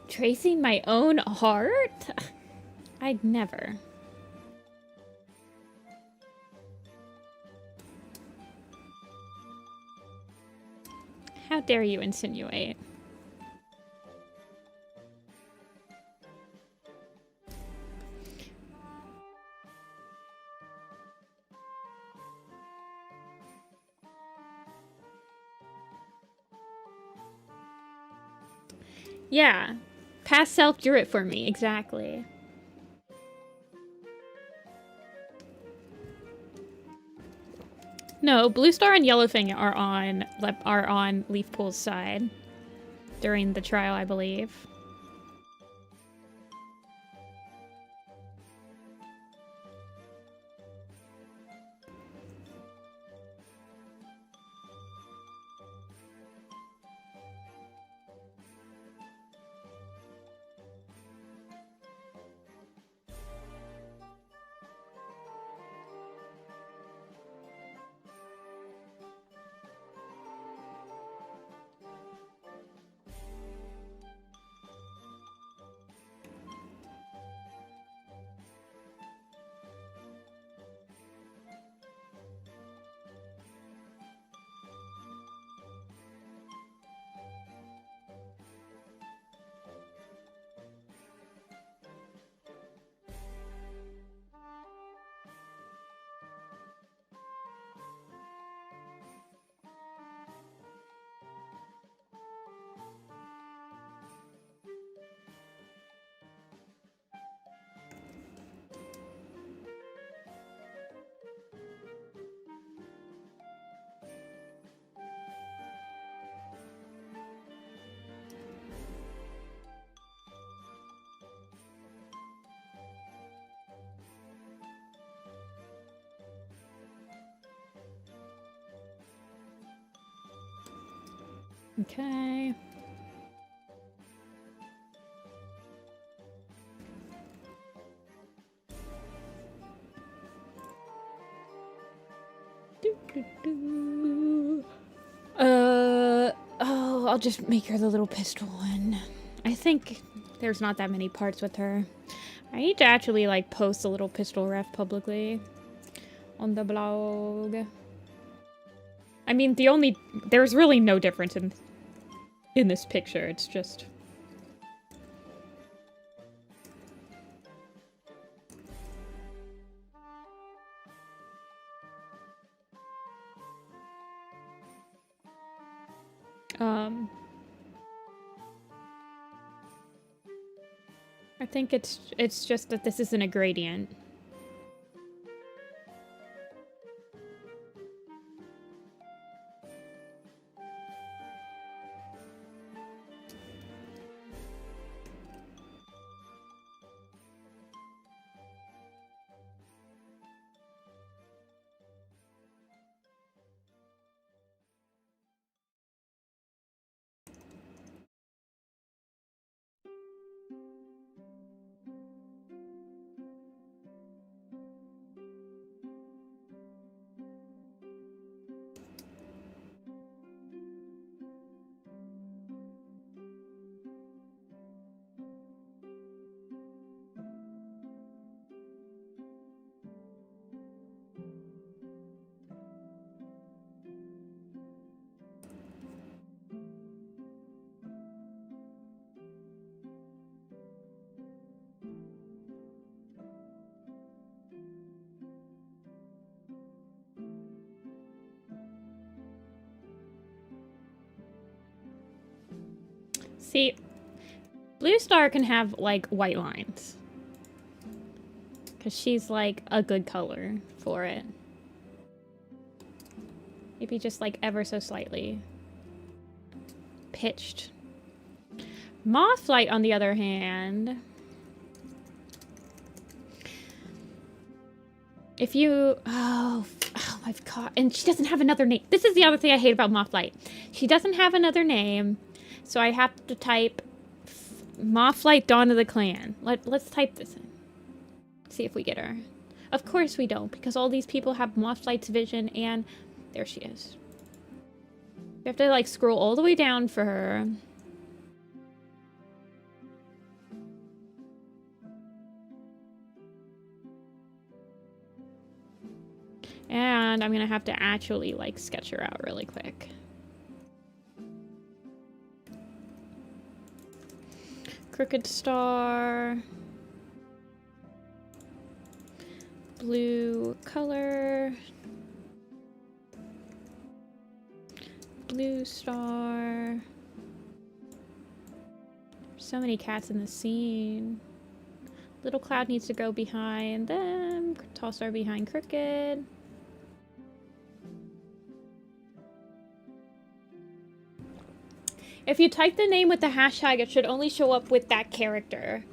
Tracing my own heart? I'd never. How dare you insinuate? Yeah. Past self drew it for me, exactly. No, Blue Star and Yellowfang are on Leafpool's side during the trial, I believe. Okay. Oh, I'll just make her the little pistol one. I think there's not that many parts with her. I need to actually, like, post a little pistol ref publicly on the blog. I mean, there's really no difference in this picture. It's just... I think it's just that this isn't a gradient. See, Blue Star can have, like, white lines. Because she's, like, a good color for it. Maybe just, like, ever so slightly pitched. Mothlight, on the other hand... If you... Oh, I've caught... And she doesn't have another name. This is the other thing I hate about Mothlight. She doesn't have another name. So I have to type Mothlight Dawn of the Clan. Let's type this in. See if we get her. Of course we don't, because all these people have Mothlight's vision, and there she is. You have to, like, scroll all the way down for her. And I'm gonna have to actually, like, sketch her out really quick. Crooked Star. Blue color. Blue Star. So many cats in the scene. Little Cloud needs to go behind them. Tall Star behind Crooked. If you type the name with the hashtag, it should only show up with that character.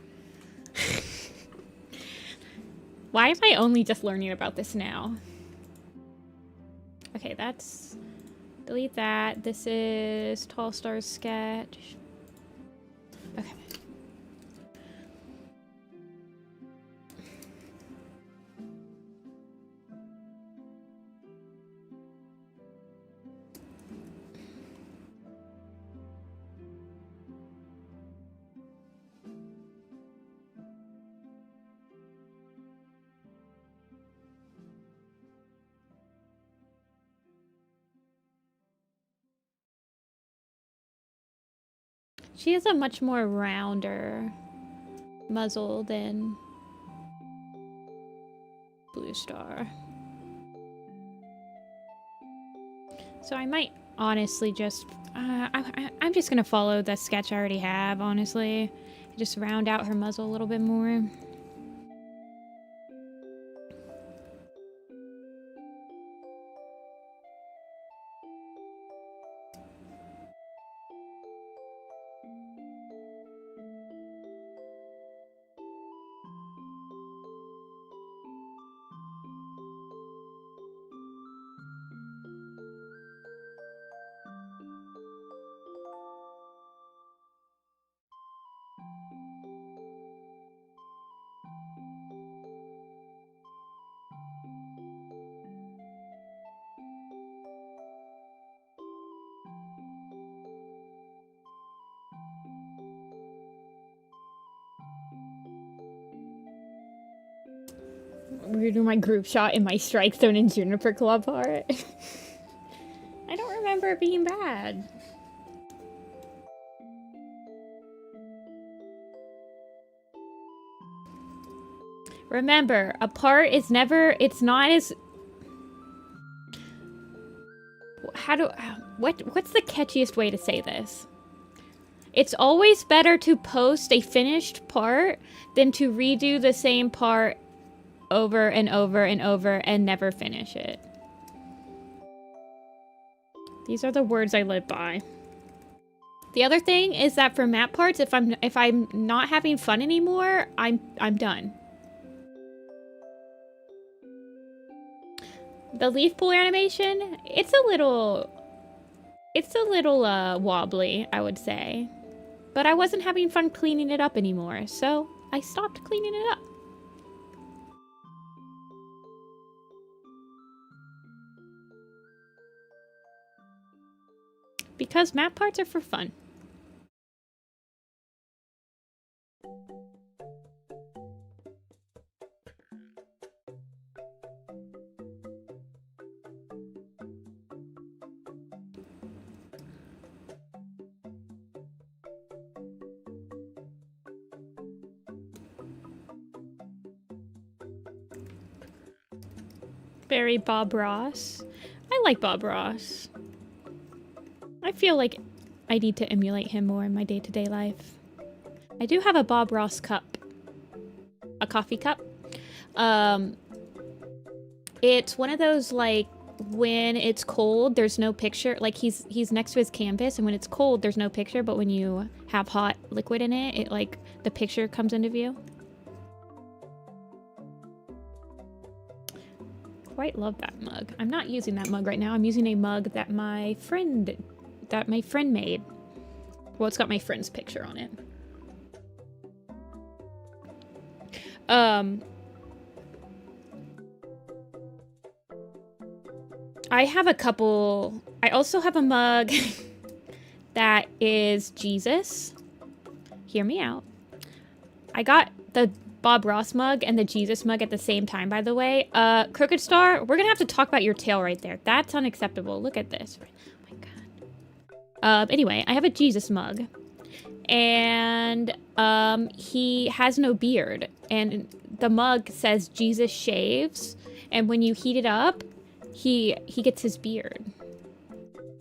Why am I only just learning about this now? Okay, that's... delete that. This is Tall Star's sketch. Okay. She has a much more rounder muzzle than Blue Star. So I might honestly just... I'm just gonna follow the sketch I already have, honestly. Just round out her muzzle a little bit more. We're gonna do my group shot in my Strike Zone and Juniper Club part. I don't remember it being bad. Remember, a part is never, it's not as... What's the catchiest way to say this? It's always better to post a finished part than to redo the same part over and over and over and never finish it. These are the words I live by. The other thing is that for map parts, if I'm not having fun anymore, I'm done. The Leafpool animation, it's a little wobbly, I would say. But I wasn't having fun cleaning it up anymore, so I stopped cleaning it up. Because map parts are for fun. Very Bob Ross. I like Bob Ross. I feel like I need to emulate him more in my day-to-day life. I do have a Bob Ross cup. A coffee cup. It's one of those, like, when it's cold, there's no picture. Like, he's next to his canvas, and when it's cold, there's no picture, but when you have hot liquid in it, it, like, the picture comes into view. Quite love that mug. I'm not using that mug right now. I'm using a mug that my friend made. Well, it's got my friend's picture on it. I have a couple. I also have a mug that is Jesus. Hear me out. I got the Bob Ross mug and the Jesus mug at the same time, by the way. Crooked Star, we're gonna have to talk about your tail right there. That's unacceptable. Look at this. Oh my god. Anyway, I have a Jesus mug. And he has no beard. And the mug says Jesus shaves. And when you heat it up, he gets his beard.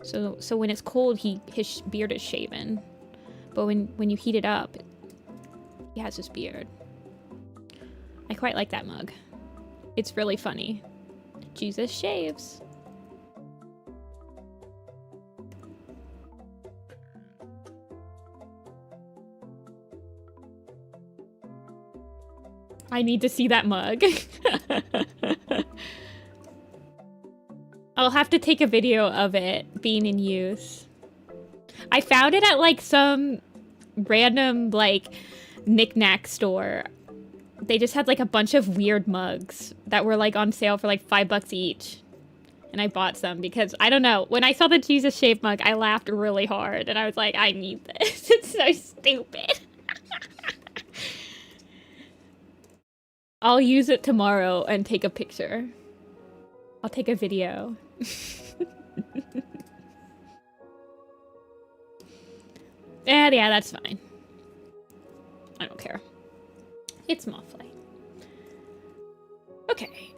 So when it's cold, his beard is shaven. But when you heat it up, he has his beard. I quite like that mug. It's really funny. Jesus shaves. I need to see that mug. I'll have to take a video of it being in use. I found it at like some random like knick-knack store. They just had like a bunch of weird mugs that were like on sale for like $5 each. And I bought some because, I don't know, when I saw the Jesus Shape mug, I laughed really hard. And I was like, I need this. It's so stupid. I'll use it tomorrow and take a picture. I'll take a video. And yeah, that's fine. I don't care. It's Mothlight. Okay.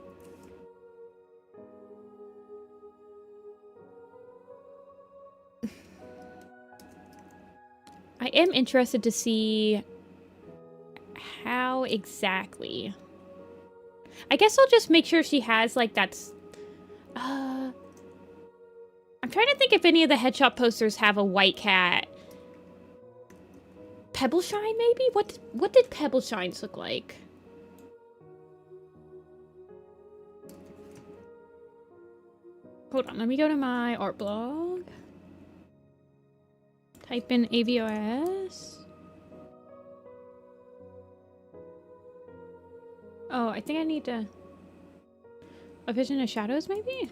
I am interested to see how exactly. I guess I'll just make sure she has like that's. I'm trying to think if any of the headshot posters have a white cat. Pebble Shine, maybe? What did Pebble Shines look like? Hold on, let me go to my art blog. Type in AVOS. Oh, I think I need to... A Vision of Shadows, maybe?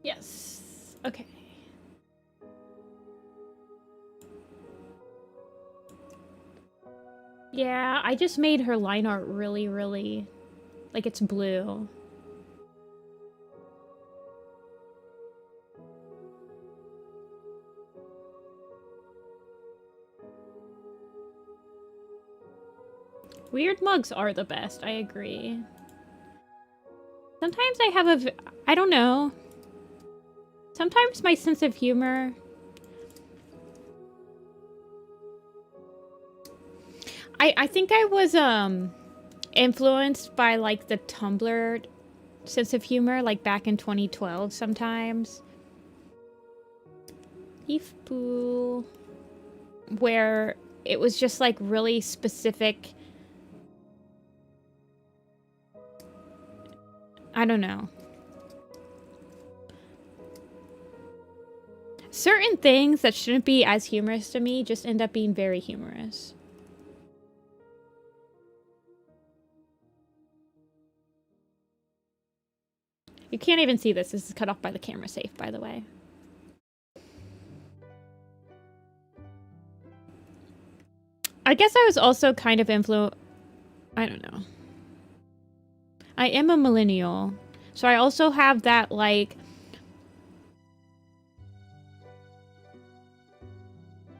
Yes. Okay. Yeah, I just made her line art really, really... like it's blue. Weird mugs are the best, I agree. Sometimes I have I don't know. Sometimes my sense of humor... I think I was, influenced by, like, the Tumblr sense of humor, like, back in 2012 sometimes. Leafpool. Where it was just, like, really specific... I don't know. Certain things that shouldn't be as humorous to me just end up being very humorous. You can't even see this. This is cut off by the camera safe, by the way. I guess I was also kind of influenced... I don't know. I am a millennial. So I also have that, like...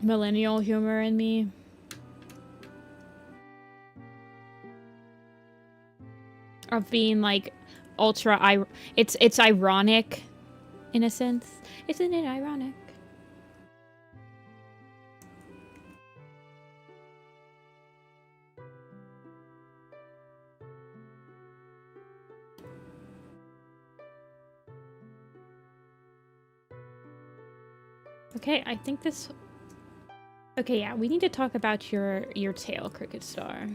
millennial humor in me. Of being, like... ultra it's ironic in a sense. Isn't it ironic? Okay, I think this... Okay, yeah, we need to talk about your tail, Cricket Star.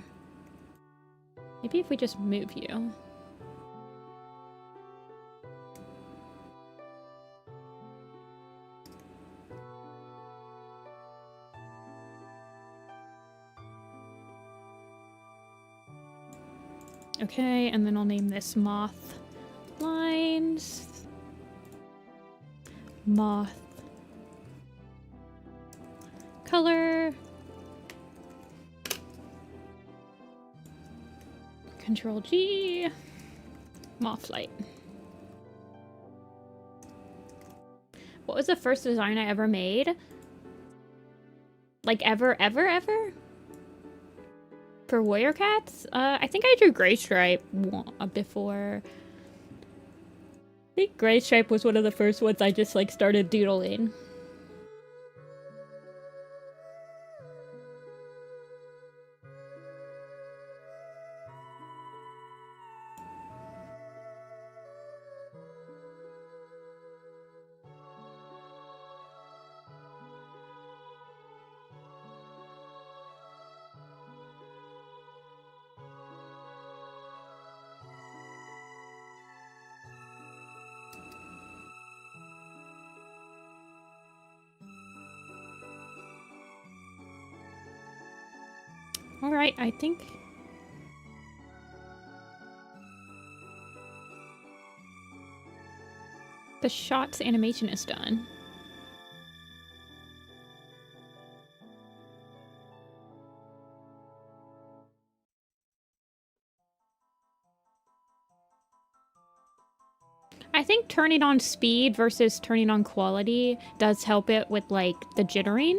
Maybe if we just move you. Okay, and then I'll name this Moth Lines. Moth. Color. Control G. Moth Light. What was the first design I ever made? Like ever? For Warrior Cats? I think I drew Gray Stripe before. I think Gray Stripe was one of the first ones I just like started doodling. Alright, I think... the shot's animation is done. I think turning on speed versus turning on quality does help it with, like, the jittering.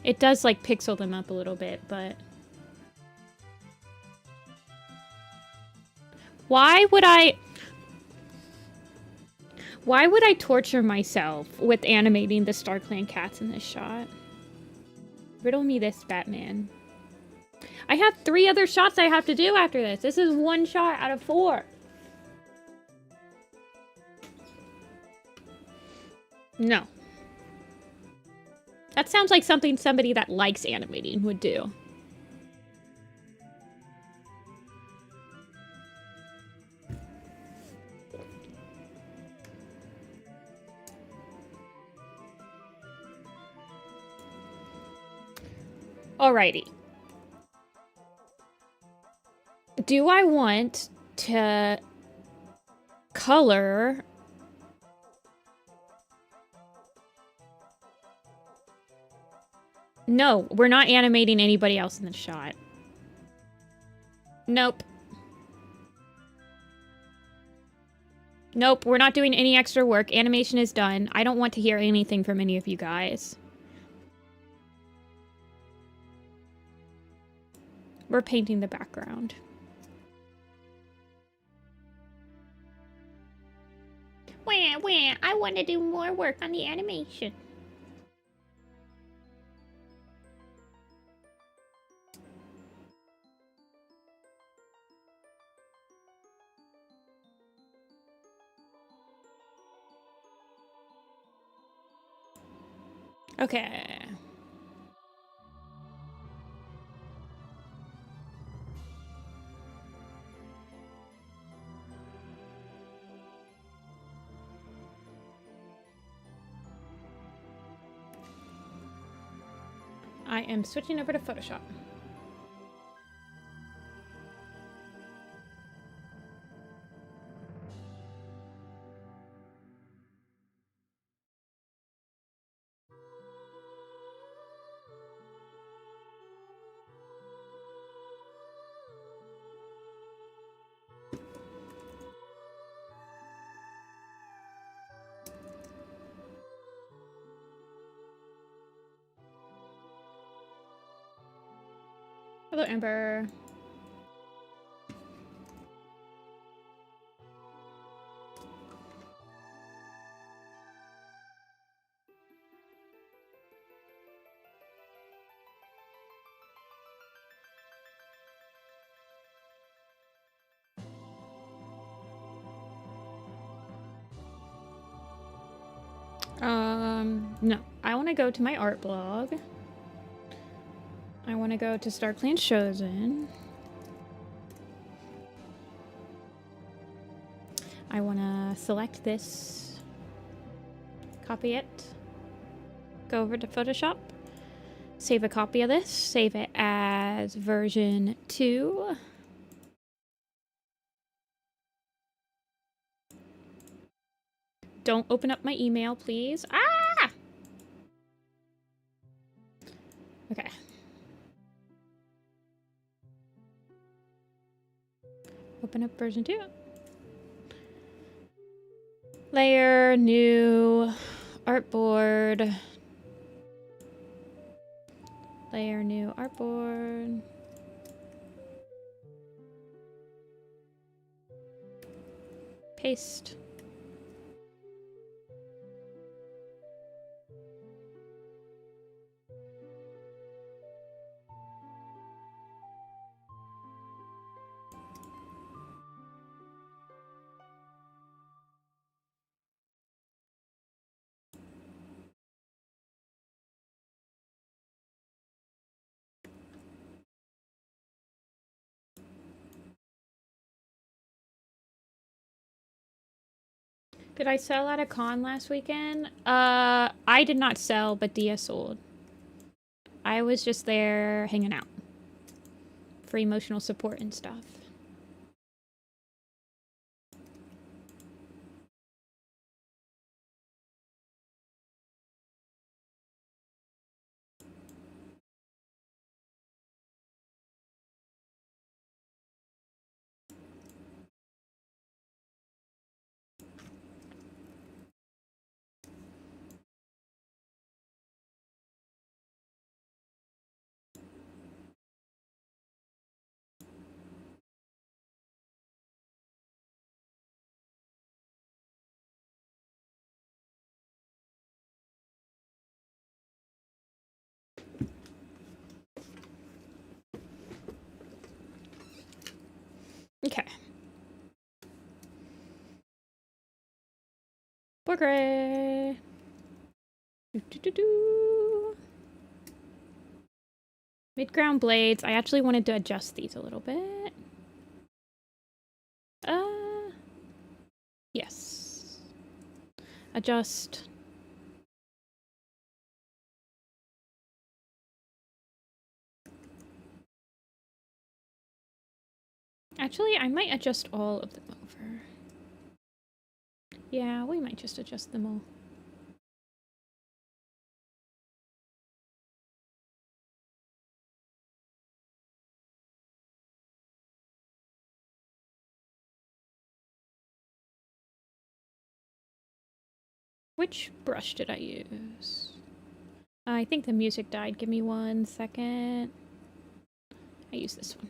It does, like, pixel them up a little bit, but... Why would I torture myself with animating the Star Clan cats in this shot? Riddle me this, Batman. I have 3 other shots I have to do after this. This is 1 shot out of 4. No. That sounds like something somebody that likes animating would do. Alrighty. Do I want to color No, we're not animating anybody else in the shot. Nope. Nope, we're not doing any extra work. Animation is done. I don't want to hear anything from any of you guys. We're painting the background. Wah, wah, I want to do more work on the animation. Okay. I am switching over to Photoshop. Hello, Amber. No. I want to go to my art blog. I want to go to Star Clan Chosen. I want to select this, copy it, go over to Photoshop, save a copy of this, save it as version 2. Don't open up my email, please. Ah! Okay. Open up version 2. Layer, new, artboard. Layer, new, artboard. Paste. Did I sell at a con last weekend? I did not sell, but Dia sold. I was just there hanging out for emotional support and stuff. Okay. Borgray. Mid-ground blades. I actually wanted to adjust these a little bit. Yes. Adjust. Actually, I might adjust all of them over. Yeah, we might just adjust them all. Which brush did I use? I think the music died. Give me 1 second. I use this one.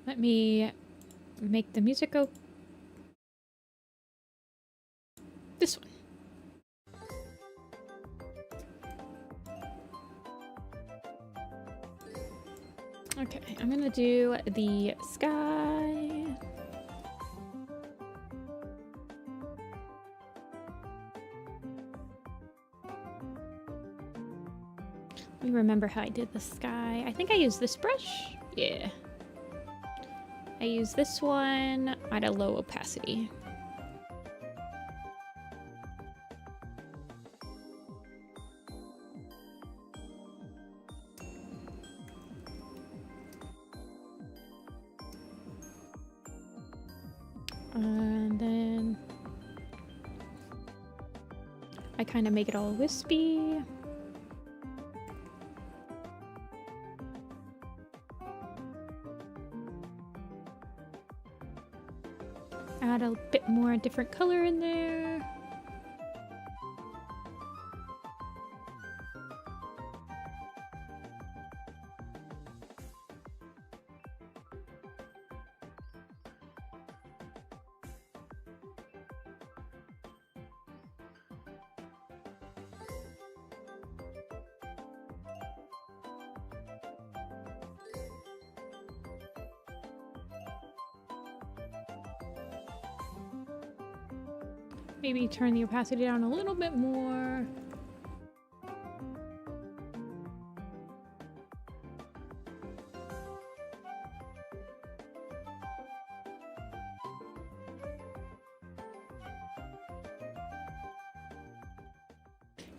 Let me make the music go. This one. Okay, I'm gonna do the sky. Let me remember how I did the sky. I think I used this brush. Yeah. I use this one at a low opacity. And then I kind of make it all wispy. Add a bit more different color in there. Maybe turn the opacity down a little bit more.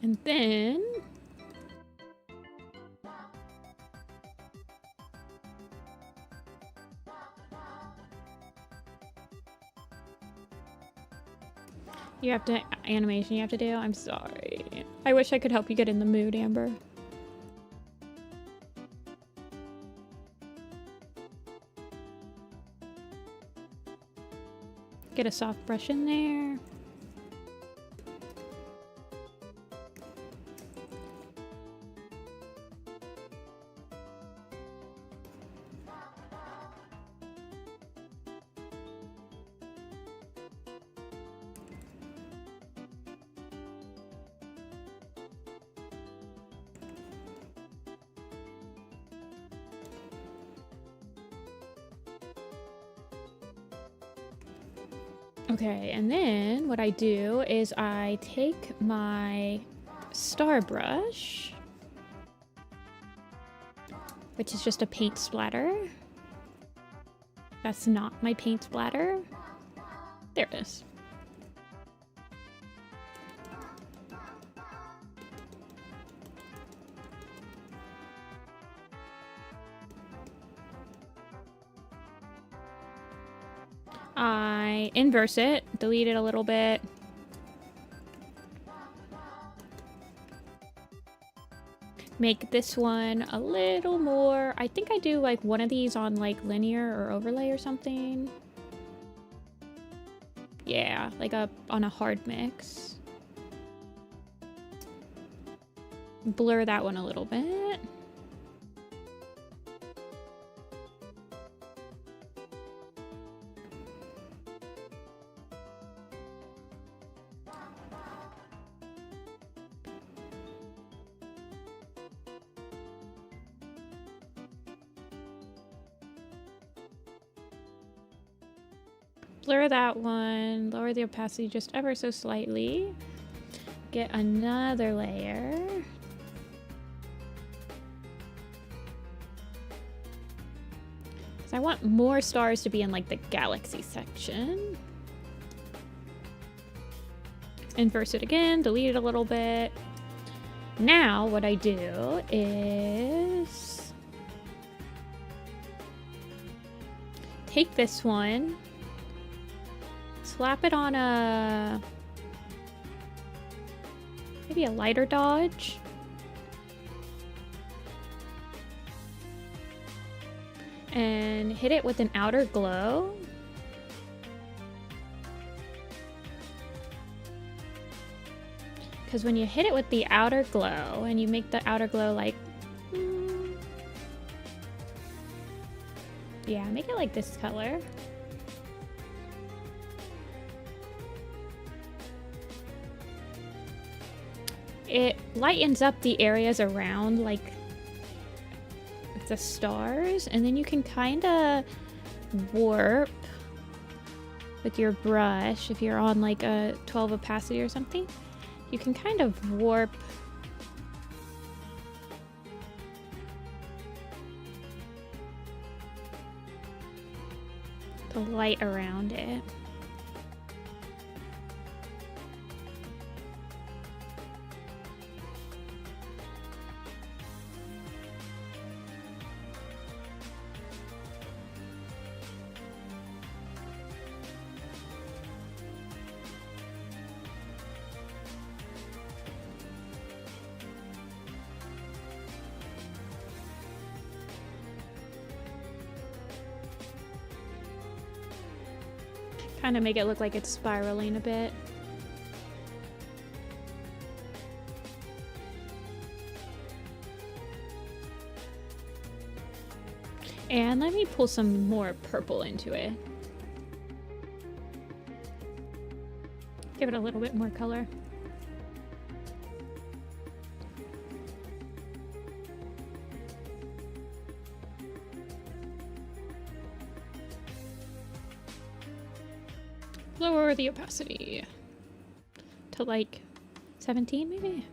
And then you have to animation you have to do? I'm sorry. I wish I could help you get in the mood, Amber. Get a soft brush in there. Okay, and then what I do is I take my star brush which is just a paint splatter. That's not my paint splatter. There it is. I inverse it, delete it a little bit. Make this one a little more. I think I do like one of these on like linear or overlay or something. Yeah, like on a hard mix. Blur that one a little bit. Blur that one, lower the opacity just ever so slightly. Get another layer. Because I want more stars to be in like the galaxy section. Inverse it again, delete it a little bit. Now what I do is take this one, slap it on maybe a lighter dodge. And hit it with an outer glow. Because when you hit it with the outer glow and you make the outer glow like, yeah, make it like this color. It lightens up the areas around like the stars, and then you can kind of warp with your brush. If you're on like a 12 opacity or something, you can kind of warp the light around it. Kind of make it look like it's spiraling a bit. And let me pull some more purple into it. Give it a little bit more color. Lower the opacity to like 17 maybe.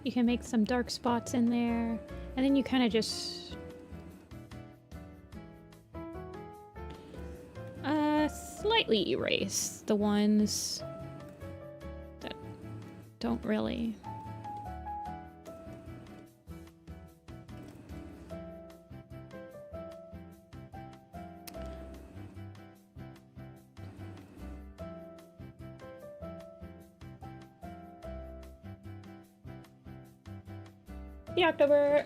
You can make some dark spots in there, and then you kind of just slightly erase the ones that don't really. The October.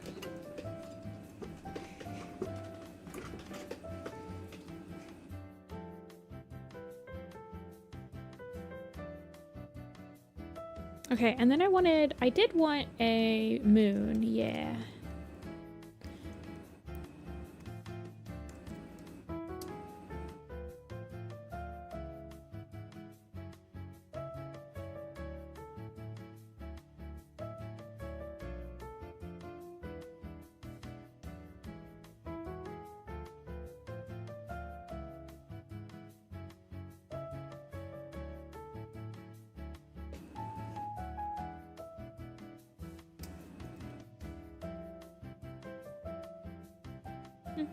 Okay, and then I did want a moon, yeah. I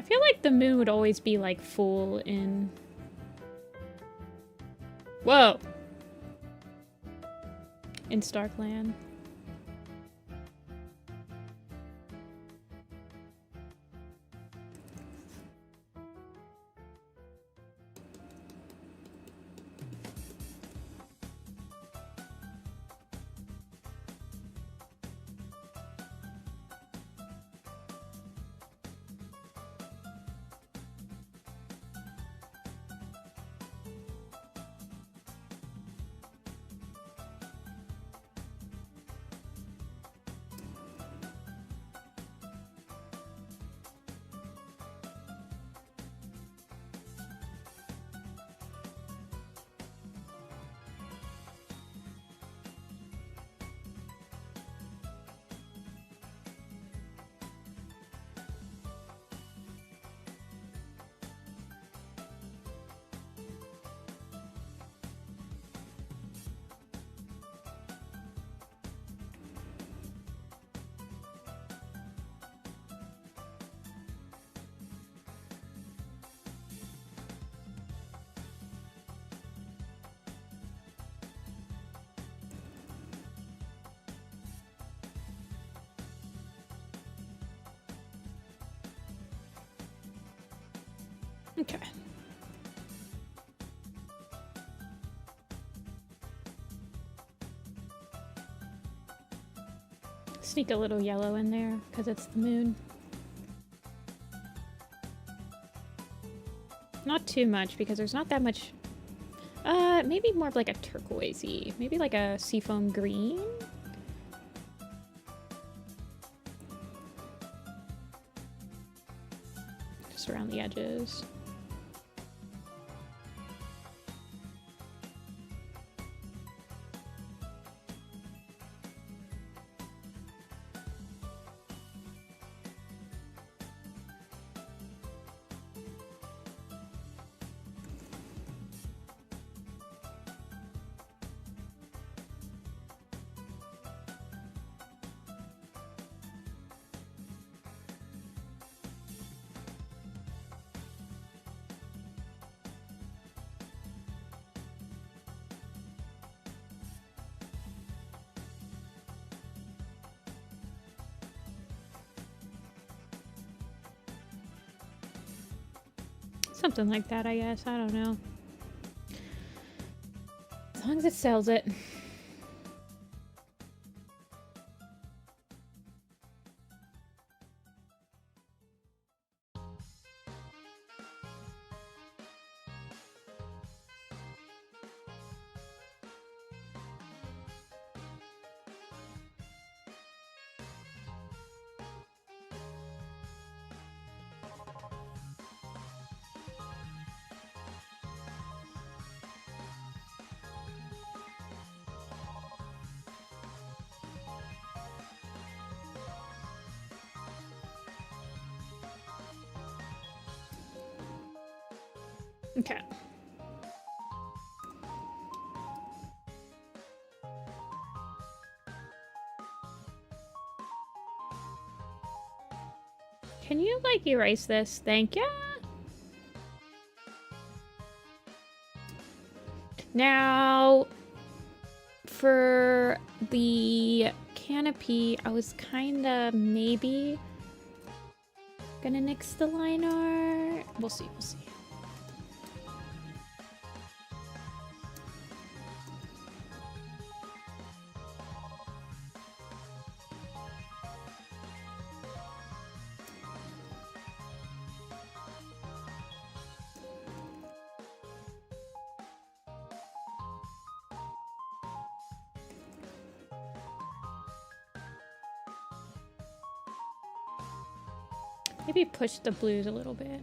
feel like the moon would always be like full in... Whoa! In Starkland. Okay. Sneak a little yellow in there because it's the moon. Not too much because there's not that much. Maybe more of like a turquoisey. Maybe like a seafoam green. Just around the edges. Something like that, I guess. I don't know. As long as it sells it. Okay. Can you, like, erase this? Thank you. Now, for the canopy, I was kind of maybe gonna nix the line art. We'll see, we'll see. Maybe push the blues a little bit.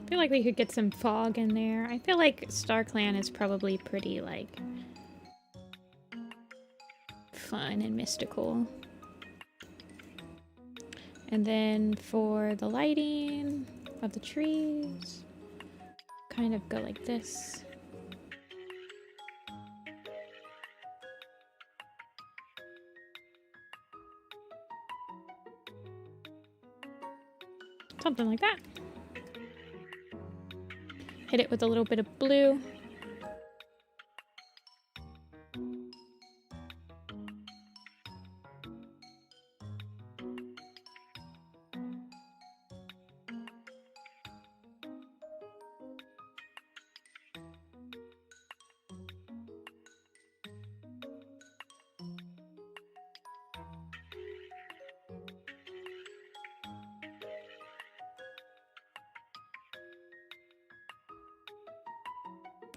I feel like we could get some fog in there. I feel like StarClan is probably pretty, like, fun and mystical. And then for the lighting of the trees, kind of go like this. Something like that. Hit it with a little bit of blue.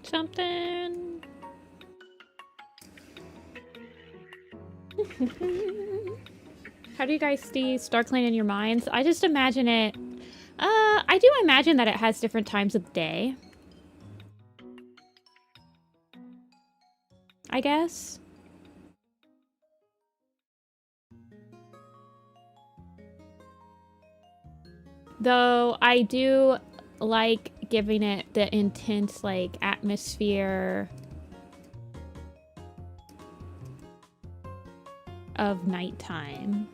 Something. How do you guys see StarClan in your minds? I just imagine it. I do imagine that it has different times of day. I guess. Though I do like giving it the intense, like, atmosphere of nighttime.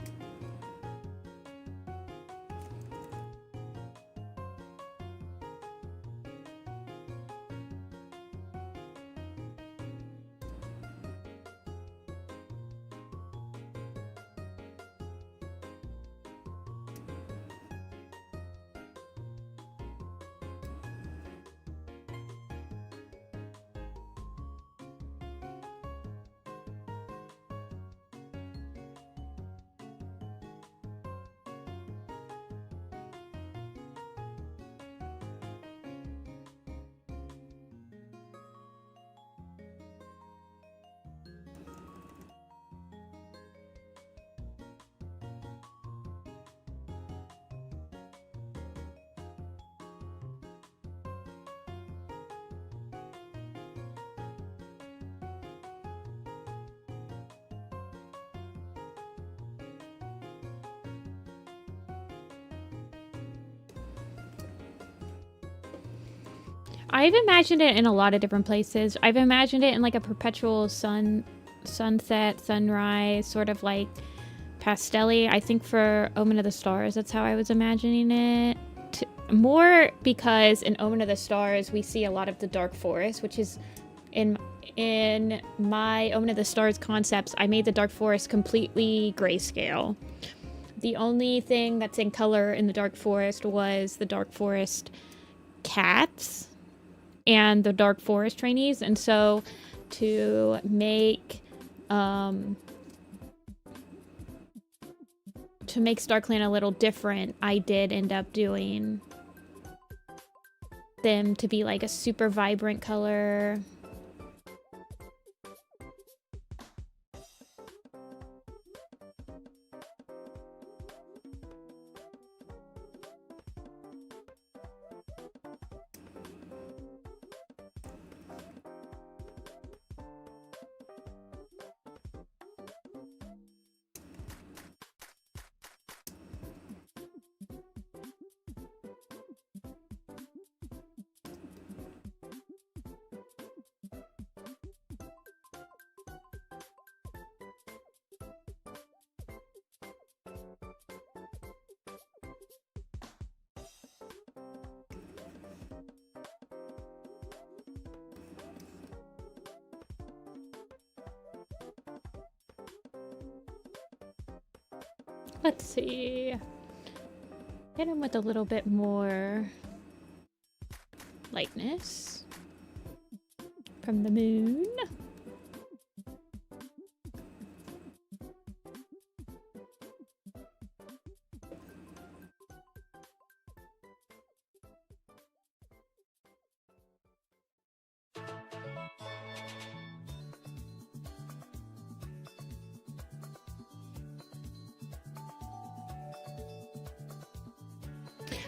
I've imagined it in a lot of different places. I've imagined it in like a perpetual sunset, sunrise, sort of like pastel-y. I think for Omen of the Stars, that's how I was imagining it. More because in Omen of the Stars, we see a lot of the dark forest, which is in my Omen of the Stars concepts, I made the dark forest completely grayscale. The only thing that's in color in the dark forest was the dark forest cats and the dark forest trainees. And so to make StarClan a little different, I did end up doing them to be like a super vibrant color. Let's see. Hit him with a little bit more lightness from the moon.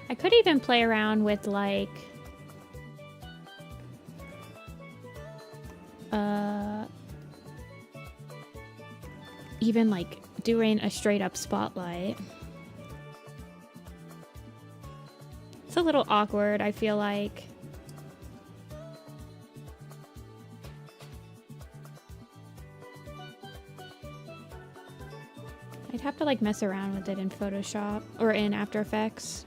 I could even play around with like even like doing a straight up spotlight. It's a little awkward, I feel like. I'd have to like mess around with it in Photoshop or in After Effects.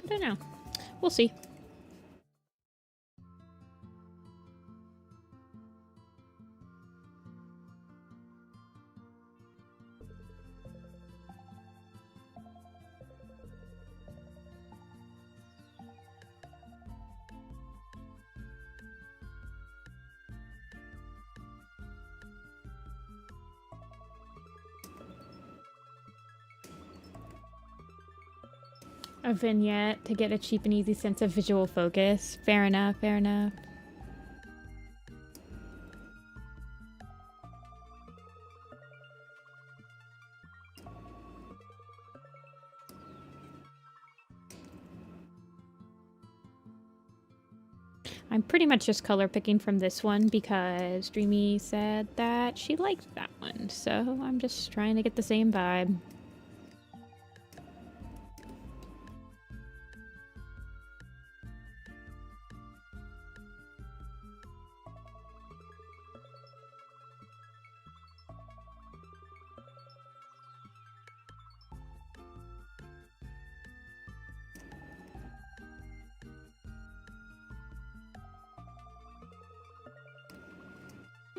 I don't know. We'll see. A vignette to get a cheap and easy sense of visual focus. Fair enough, fair enough. I'm pretty much just color picking from this one because Dreamy said that she liked that one, so I'm just trying to get the same vibe.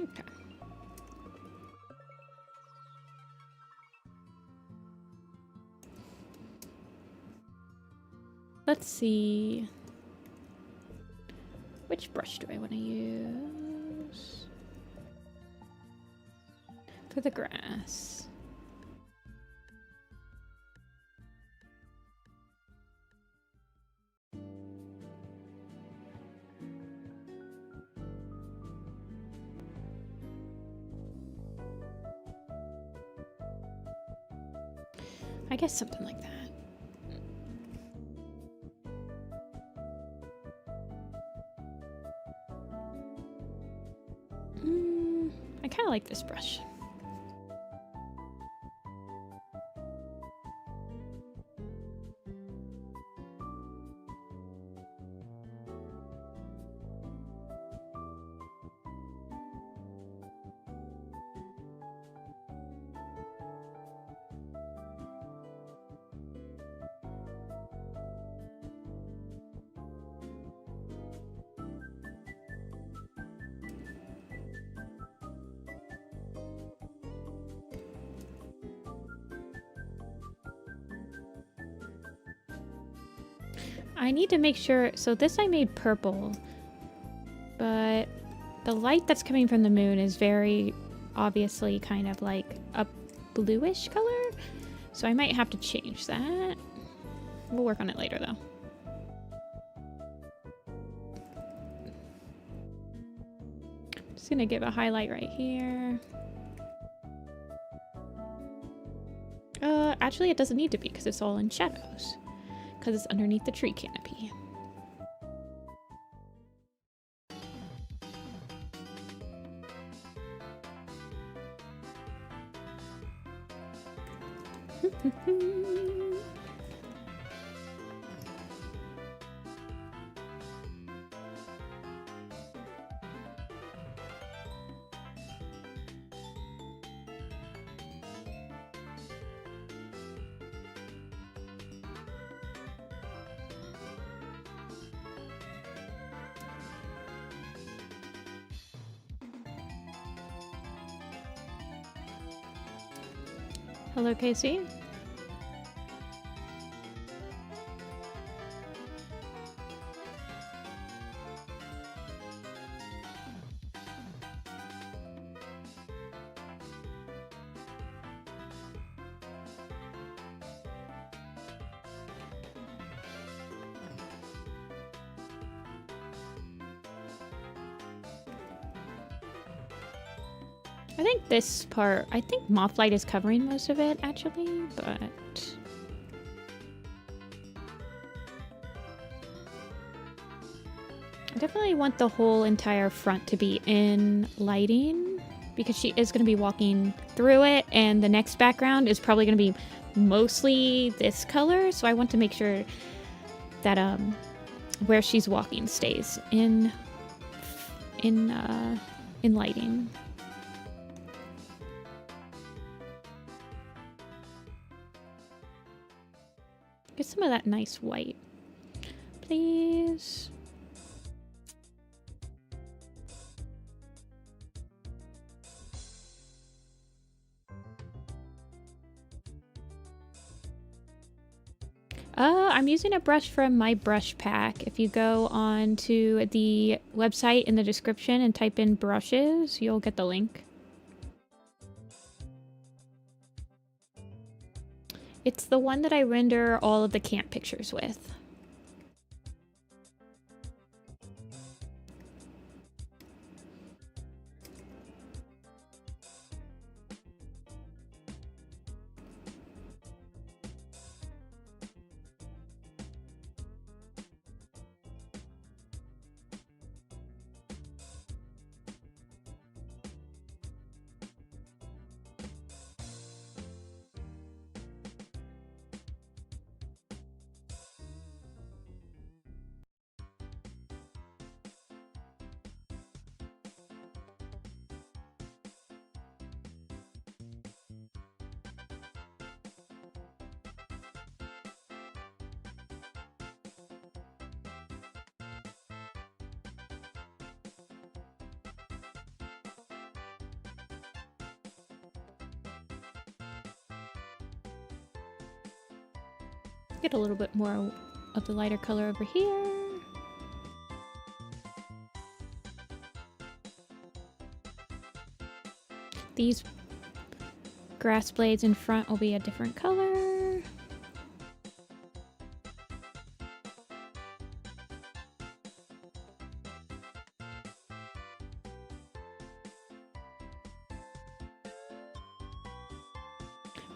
Okay. Let's see. Which brush do I want to use for the grass? I guess something like that. I kind of like this brush. I need to make sure, so this I made purple, but the light that's coming from the moon is very obviously kind of like a bluish color, so I might have to change that. We'll work on it later though. Just gonna give a highlight right here. Actually it doesn't need to be because it's all in shadows. Because it's underneath the tree canopy. Hello, Casey. I think this part, I think Moth Light is covering most of it actually, but I definitely want the whole entire front to be in lighting because she is going to be walking through it, and the next background is probably going to be mostly this color, so I want to make sure that where she's walking stays in lighting. Get some of that nice white, please. I'm using a brush from my brush pack. If you go on to the website in the description and type in brushes, you'll get the link. It's the one that I render all of the camp pictures with. Get a little bit more of the lighter color over here. These grass blades in front will be a different color.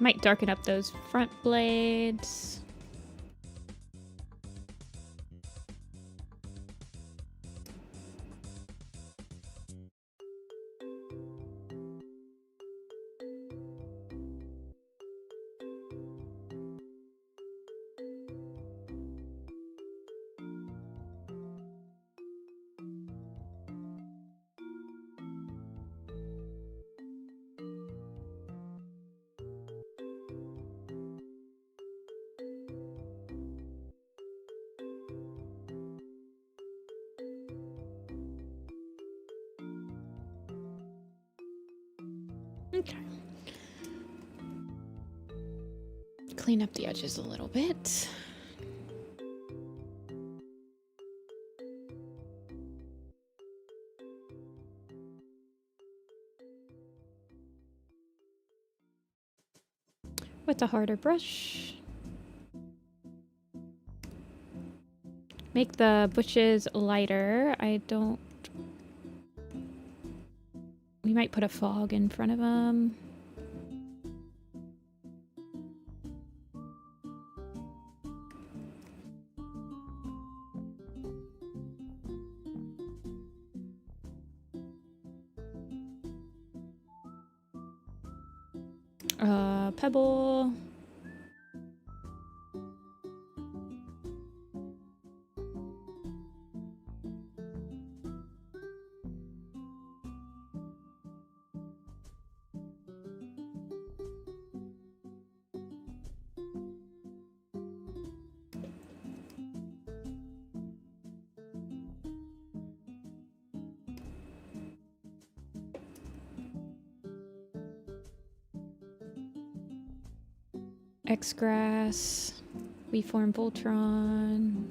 Might darken up those front blades. Okay. Clean up the edges a little bit. With a harder brush. Make the bushes lighter. We might put a fog in front of them. Pebble. X-Grass. We form Voltron.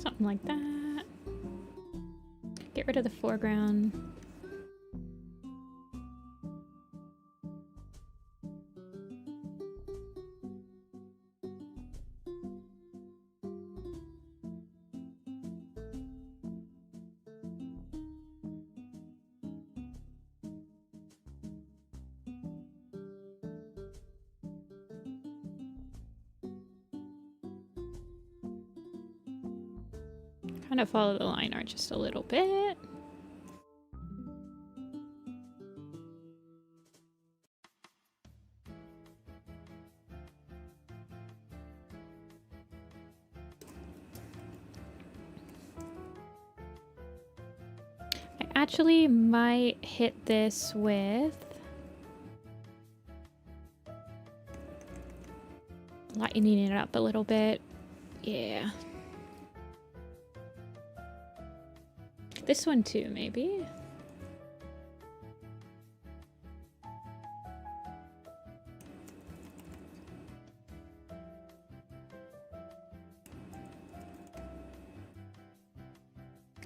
Something like that. Get rid of the foreground. Kind of follow the line art just a little bit. I actually might hit this with lightening it up a little bit. Yeah. This one too, maybe?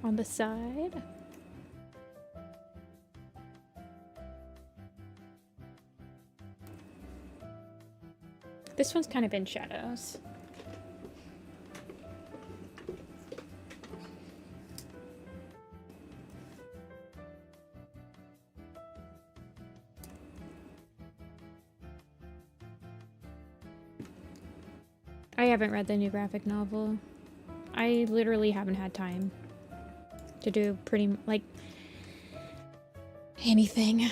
On the side. This one's kind of in shadows. I haven't read the new graphic novel. I literally haven't had time to do like anything.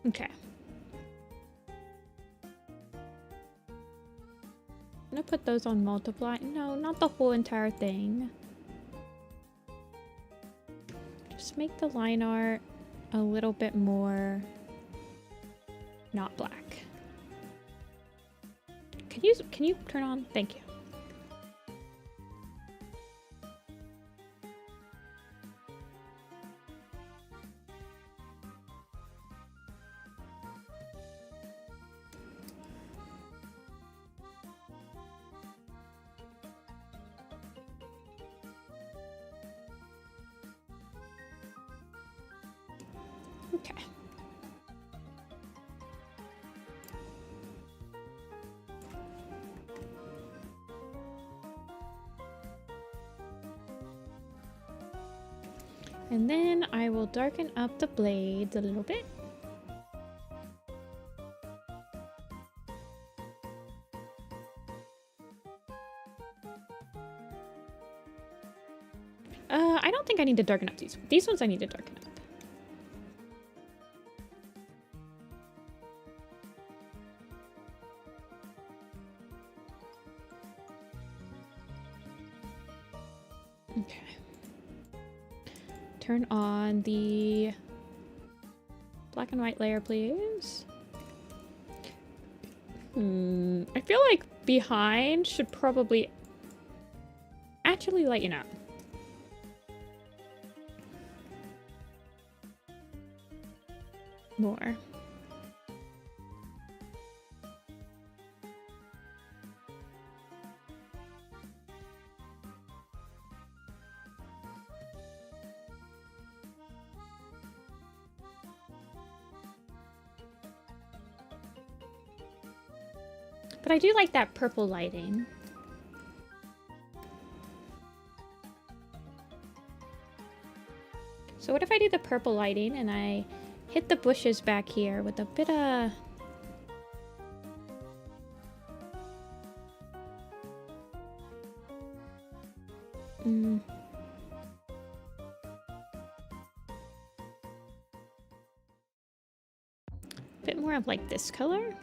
Okay. I'm gonna put those on multiply. No, not the whole entire thing. Just make the line art a little bit more not black. Can you turn on? Thank you. Okay. And then I will darken up the blades a little bit. I don't think I need to darken up these. These ones I need to darken up. Okay. Turn on the black and white layer, please. I feel like behind should probably actually lighten up. More. But I do like that purple lighting. So what if I do the purple lighting and I hit the bushes back here with a bit of... bit more of like this color.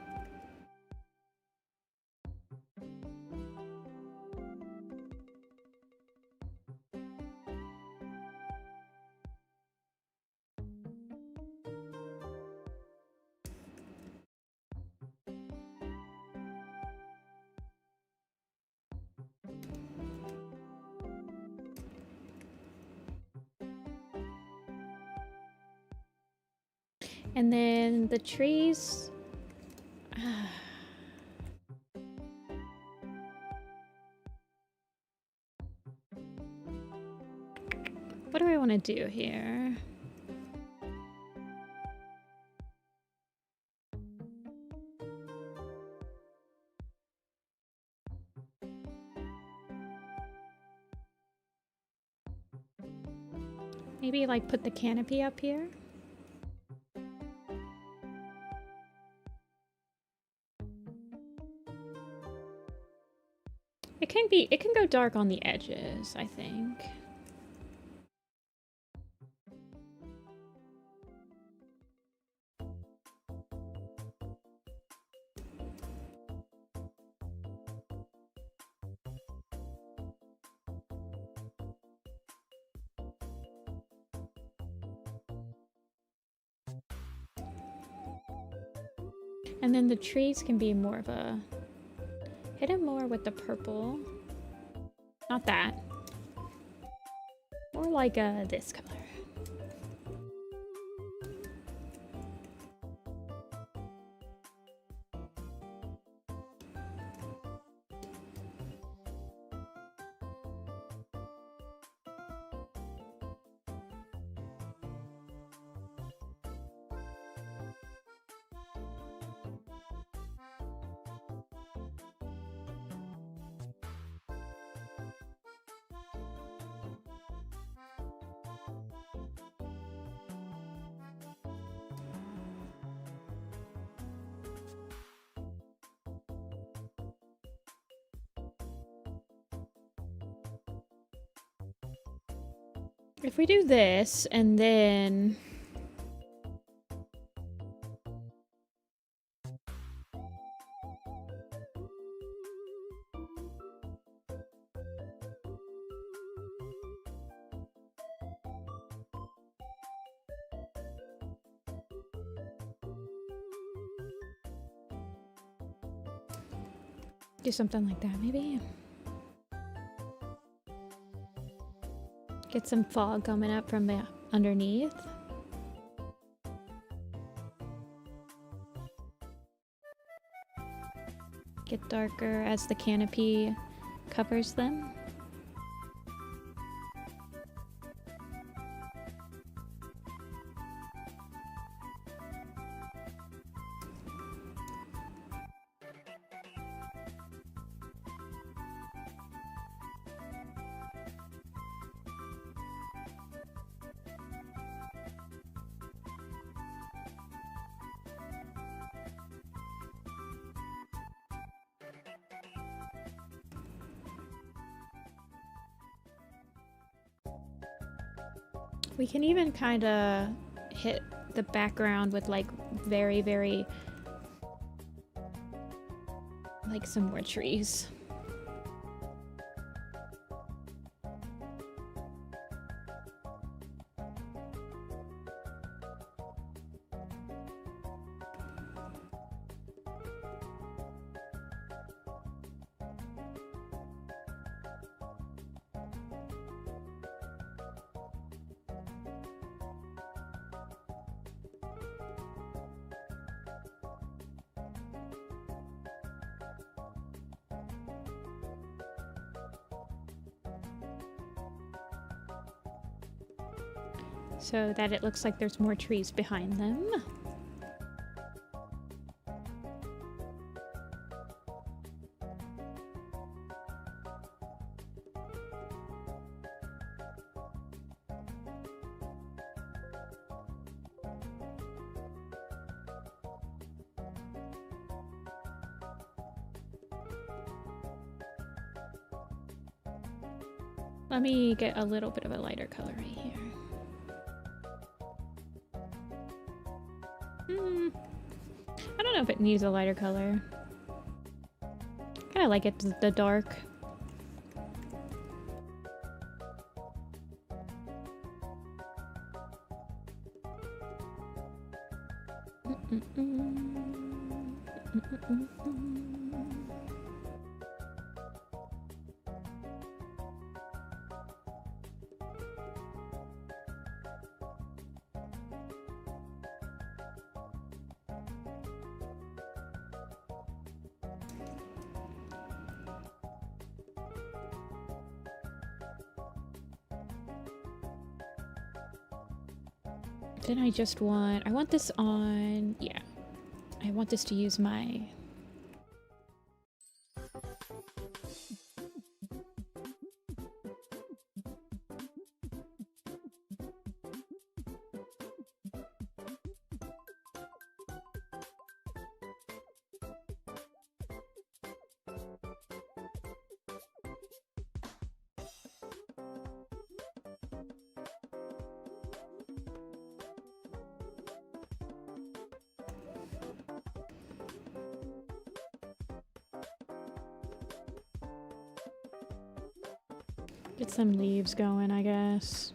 And then the trees... what do I want to do here? Maybe like put the canopy up here? It can go dark on the edges, I think. And then the trees can be more of a... hit it more with the purple. Not that. More like this color. If we do this, and then... do something like that, maybe? Get some fog coming up from the underneath. Get darker as the canopy covers them. We can even kind of hit the background with like very, very, like some more trees. So that it looks like there's more trees behind them. Let me get a little bit of a lighter color right here. I don't know if it needs a lighter color. Kind of like it the dark. Then I want this on, yeah. I want this to use my... Get some leaves going, I guess.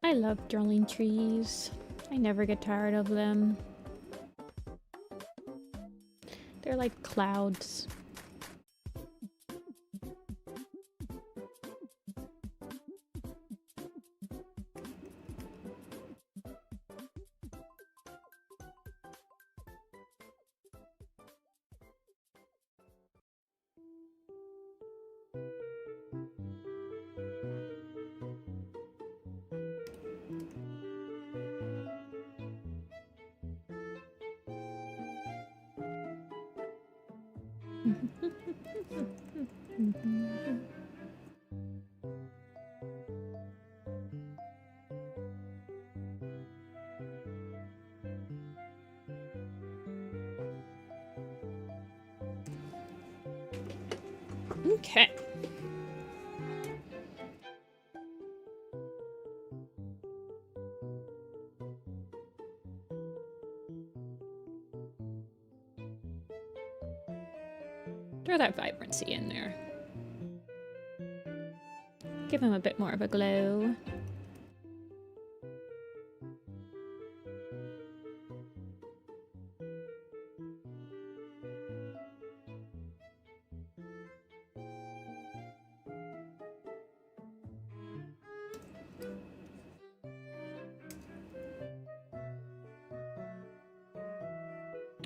I love drawing trees. I never get tired of them. They're like clouds. Okay. Throw that vibrancy in there. Give him a bit more of a glow.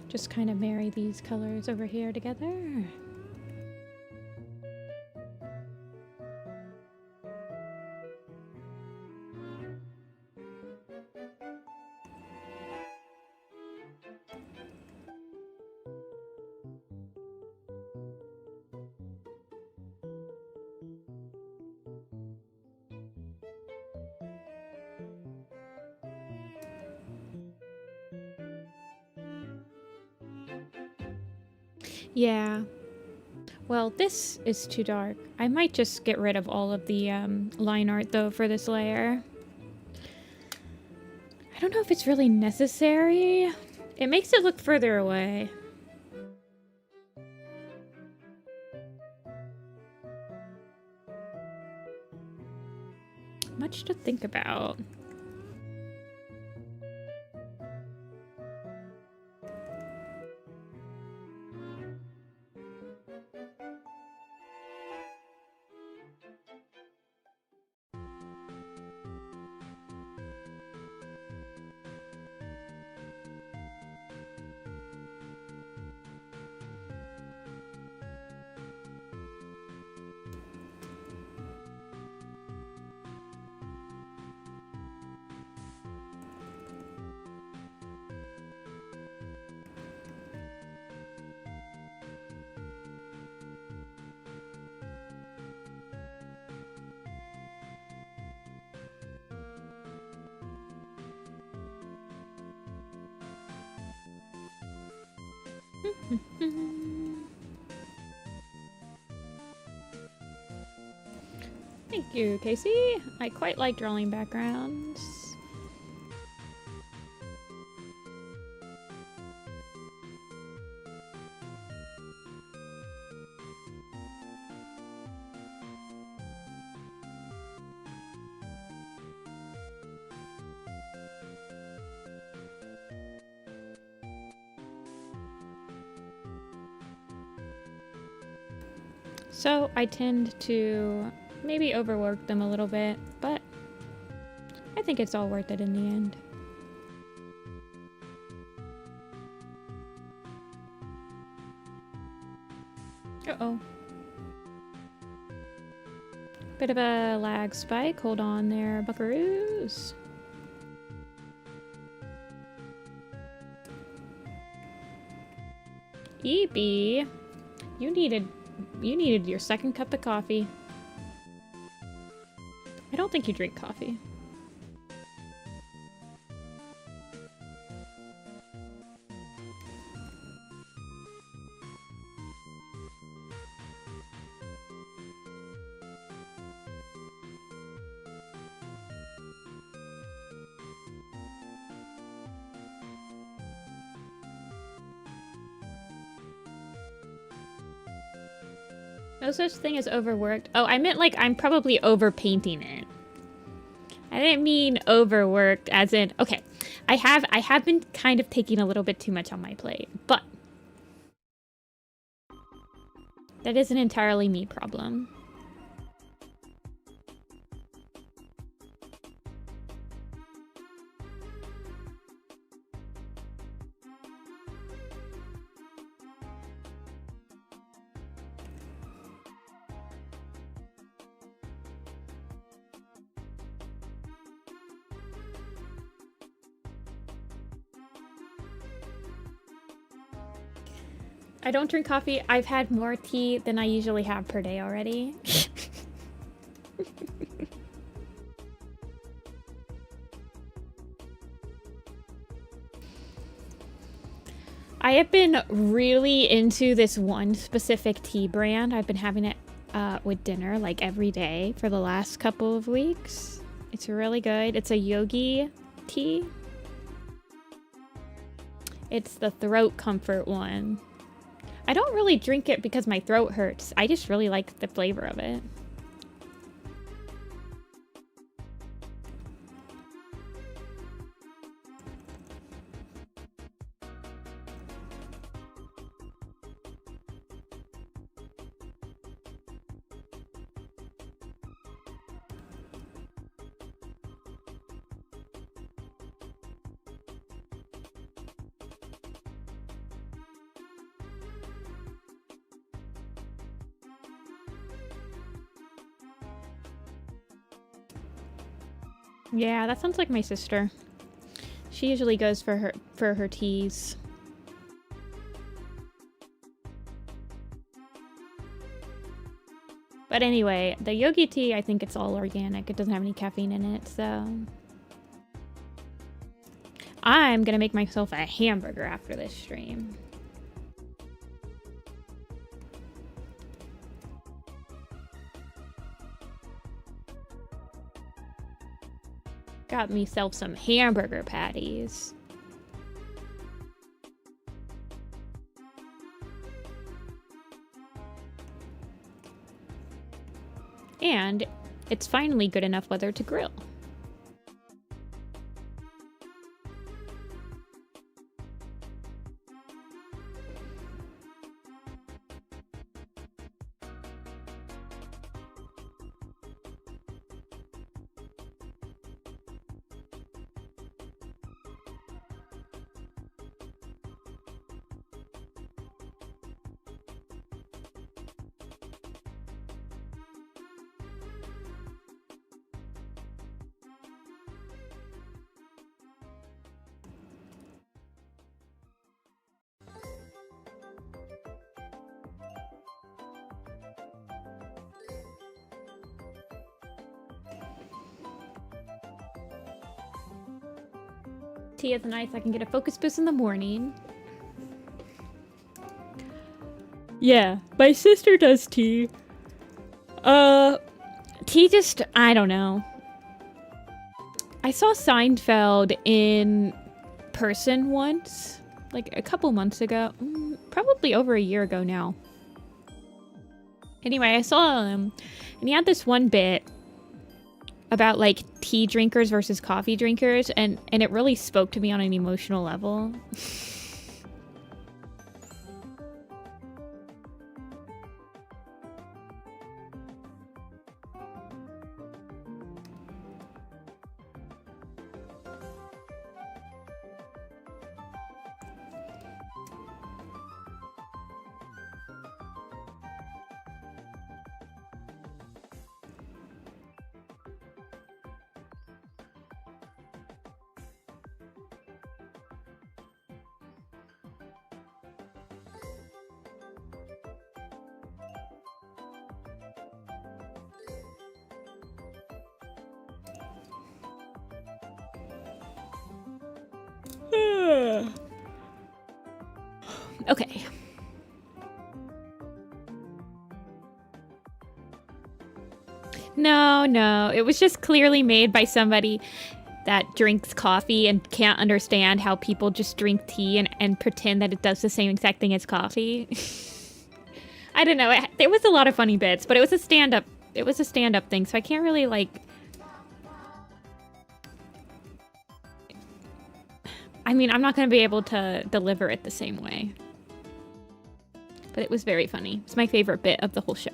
Just kind of marry these colors over here together. Yeah. Well, this is too dark. I might just get rid of all of the line art, though, for this layer. I don't know if it's really necessary. It makes it look further away. Much to think about. Thank you, Casey. I quite like drawing backgrounds. So I tend to maybe overwork them a little bit, but I think it's all worth it in the end. Uh-oh. Bit of a lag spike. Hold on there, buckaroos. Eepy, you needed your second cup of coffee. I don't think you drink coffee. No such thing as overworked. Oh, I meant like I'm probably overpainting it. I didn't mean overworked as in, okay, I have been kind of taking a little bit too much on my plate, but that is an entirely me problem. I don't drink coffee. I've had more tea than I usually have per day already. I have been really into this one specific tea brand. I've been having it with dinner like every day for the last couple of weeks. It's really good. It's a yogi tea. It's the throat comfort one. I don't really drink it because my throat hurts. I just really like the flavor of it. Yeah, that sounds like my sister. She usually goes for her teas. But anyway, the yogi tea, I think it's all organic. It doesn't have any caffeine in it, so I'm gonna make myself a hamburger after this stream. Got myself some hamburger patties. And it's finally good enough weather to grill. Tea is nice. I can get a focus boost in the morning. Yeah, my sister does tea. Tea just, I don't know. I saw Seinfeld in person once, like a couple months ago, probably over a year ago now. Anyway, I saw him, and he had this one bit about like tea drinkers versus coffee drinkers, and it really spoke to me on an emotional level. Okay. No. It was just clearly made by somebody that drinks coffee and can't understand how people just drink tea and pretend that it does the same exact thing as coffee. I don't know. There was a lot of funny bits, but it was a stand-up. It was a stand-up thing, so I can't really, like... I mean, I'm not going to be able to deliver it the same way. But it was very funny. It's my favorite bit of the whole show.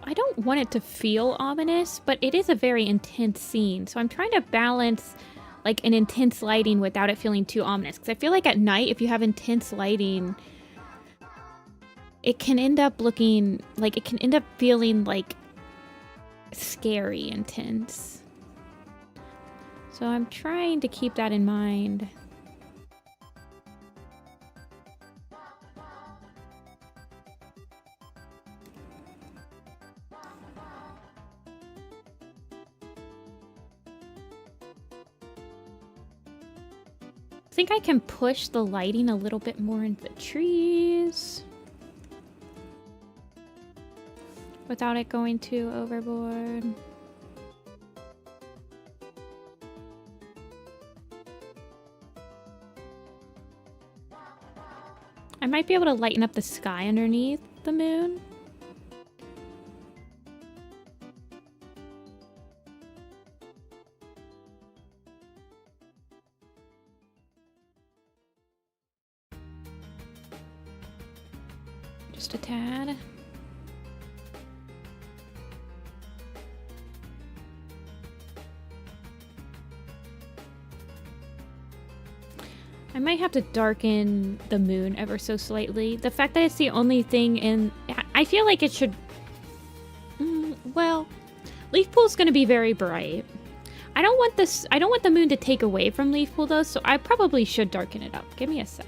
I don't want it to feel ominous, but it is a very intense scene. So I'm trying to balance like an intense lighting without it feeling too ominous. Because I feel like at night, if you have intense lighting, it can end up looking like, it can end up feeling like scary intense. So I'm trying to keep that in mind. I think I can push the lighting a little bit more into the trees without it going too overboard. I might be able to lighten up the sky underneath the moon. Just a tad. I might have to darken the moon ever so slightly. The fact that it's the only thing in... I feel like it should... well, Leafpool's going to be very bright. I don't want the moon to take away from Leafpool though, so I probably should darken it up. Give me a sec.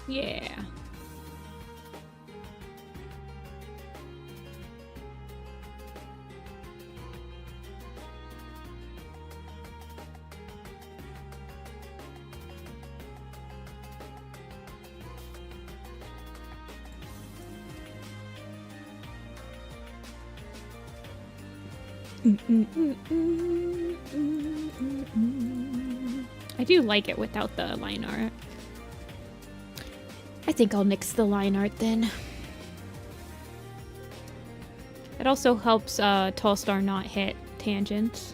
Yeah. I do like it without the line art. I think I'll nix the line art then. It also helps Tallstar not hit tangents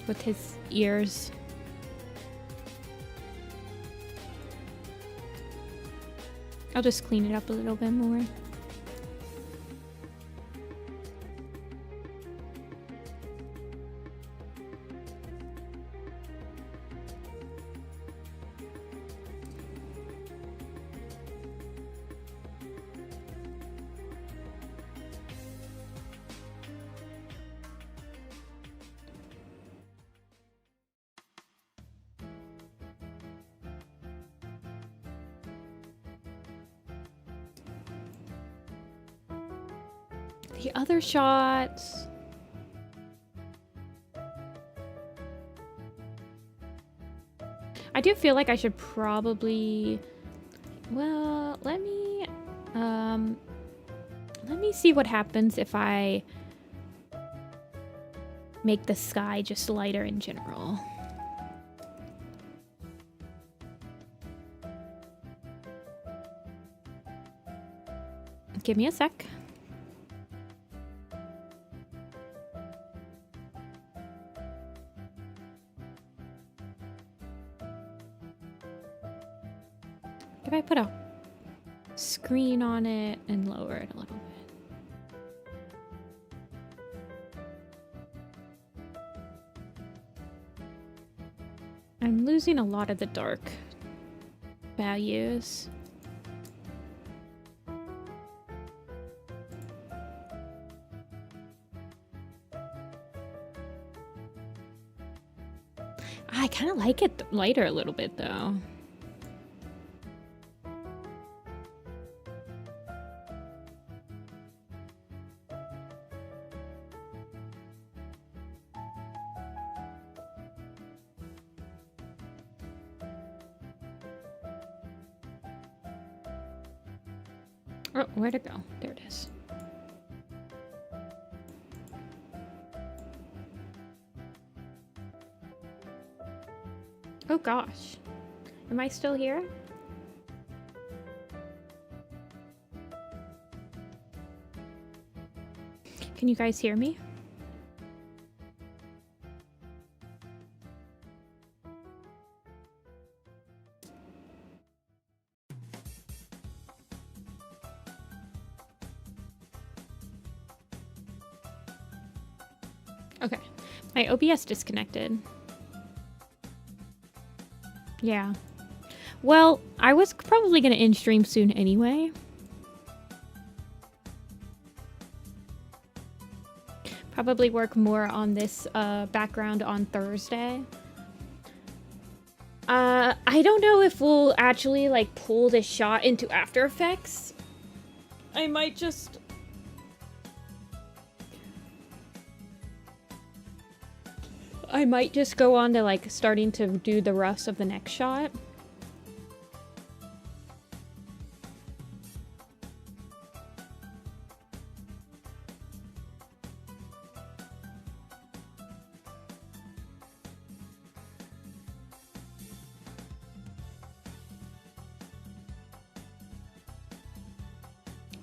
with his ears. I'll just clean it up a little bit more. The other shots. I do feel like I should probably, well, let me see what happens if I make the sky just lighter in general. Give me a sec. If I put a screen on it and lower it a little bit. I'm losing a lot of the dark values. I kind of like it lighter a little bit though. Oh, where'd it go? There it is. Oh gosh. Am I still here? Can you guys hear me? Okay, my OBS disconnected. Yeah. Well, I was probably gonna end stream soon anyway. Probably work more on this background on Thursday. I don't know if we'll actually like pull this shot into After Effects. I might just... go on to like starting to do the rest of the next shot.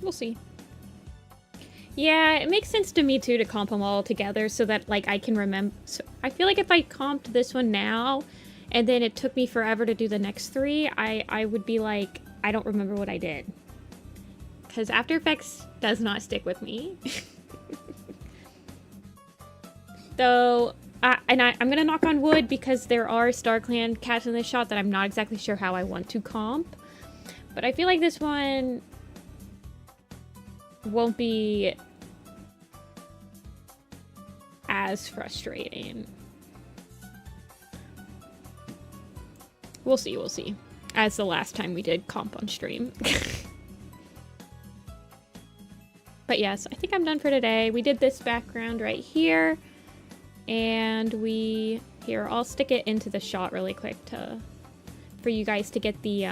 We'll see. Yeah, it makes sense to me too to comp them all together so that like I can remember. So I feel like if I comped this one now and then it took me forever to do the next three, I would be like, I don't remember what I did. Because After Effects does not stick with me. Though, I'm going to knock on wood because there are StarClan cats in this shot that I'm not exactly sure how I want to comp. But I feel like this one won't be as frustrating. We'll see, we'll see. As the last time we did comp on stream. But yes, I think I'm done for today. We did this background right here. And here, I'll stick it into the shot really quick for you guys to get the,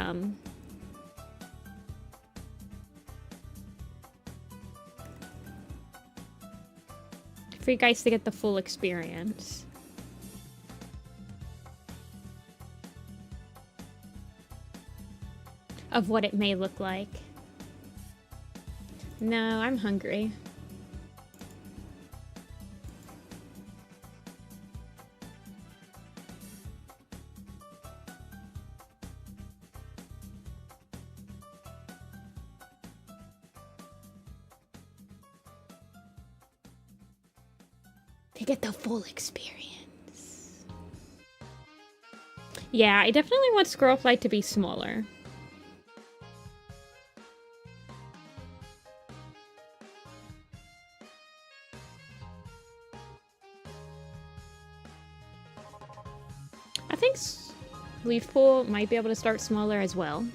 for you guys to get the full experience of what it may look like. No, I'm hungry. To get the full experience. Yeah, I definitely want Squirrel Flight to be smaller. I think Leafpool might be able to start smaller as well.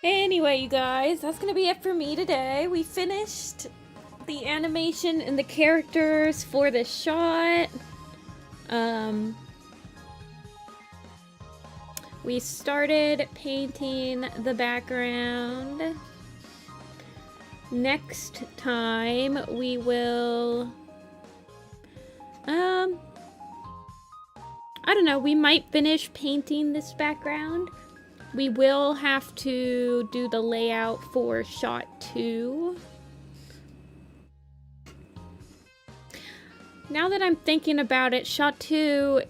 Anyway, you guys, that's gonna be it for me today. We finished the animation and the characters for the shot. We started painting the background. Next time we will I don't know, we might finish painting this background. We will have to do the layout for shot 2. Now that I'm thinking about it, shot 2...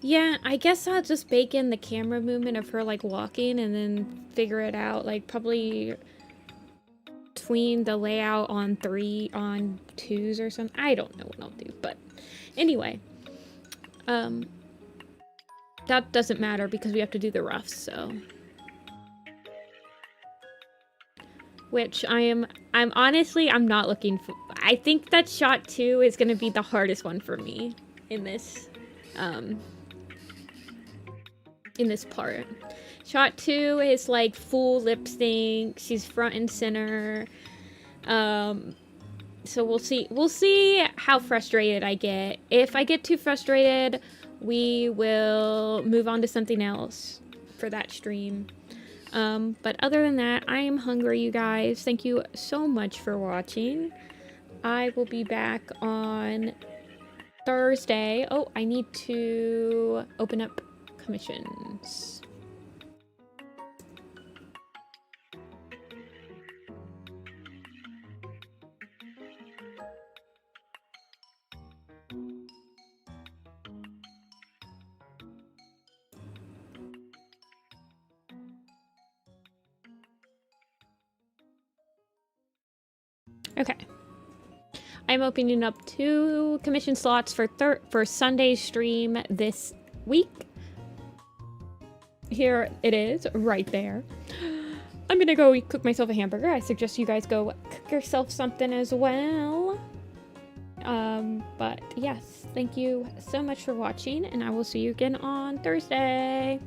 Yeah, I guess I'll just bake in the camera movement of her, like, walking and then figure it out, like, probably between the layout on 2s or something. I don't know what I'll do, but anyway. That doesn't matter because we have to do the roughs, so. Which I'm honestly, I'm not looking for. I think that shot 2 is gonna be the hardest one for me in this part. Shot 2 is like full lip sync. She's front and center. So we'll see how frustrated I get. If I get too frustrated, we will move on to something else for that stream. But other than that, I am hungry, you guys. Thank you so much for watching. I will be back on Thursday. Oh, I need to open up commissions. Okay. I'm opening up 2 commission slots for Sunday's stream this week. Here it is, right there. I'm gonna go cook myself a hamburger. I suggest you guys go cook yourself something as well. But yes, thank you so much for watching, and I will see you again on Thursday.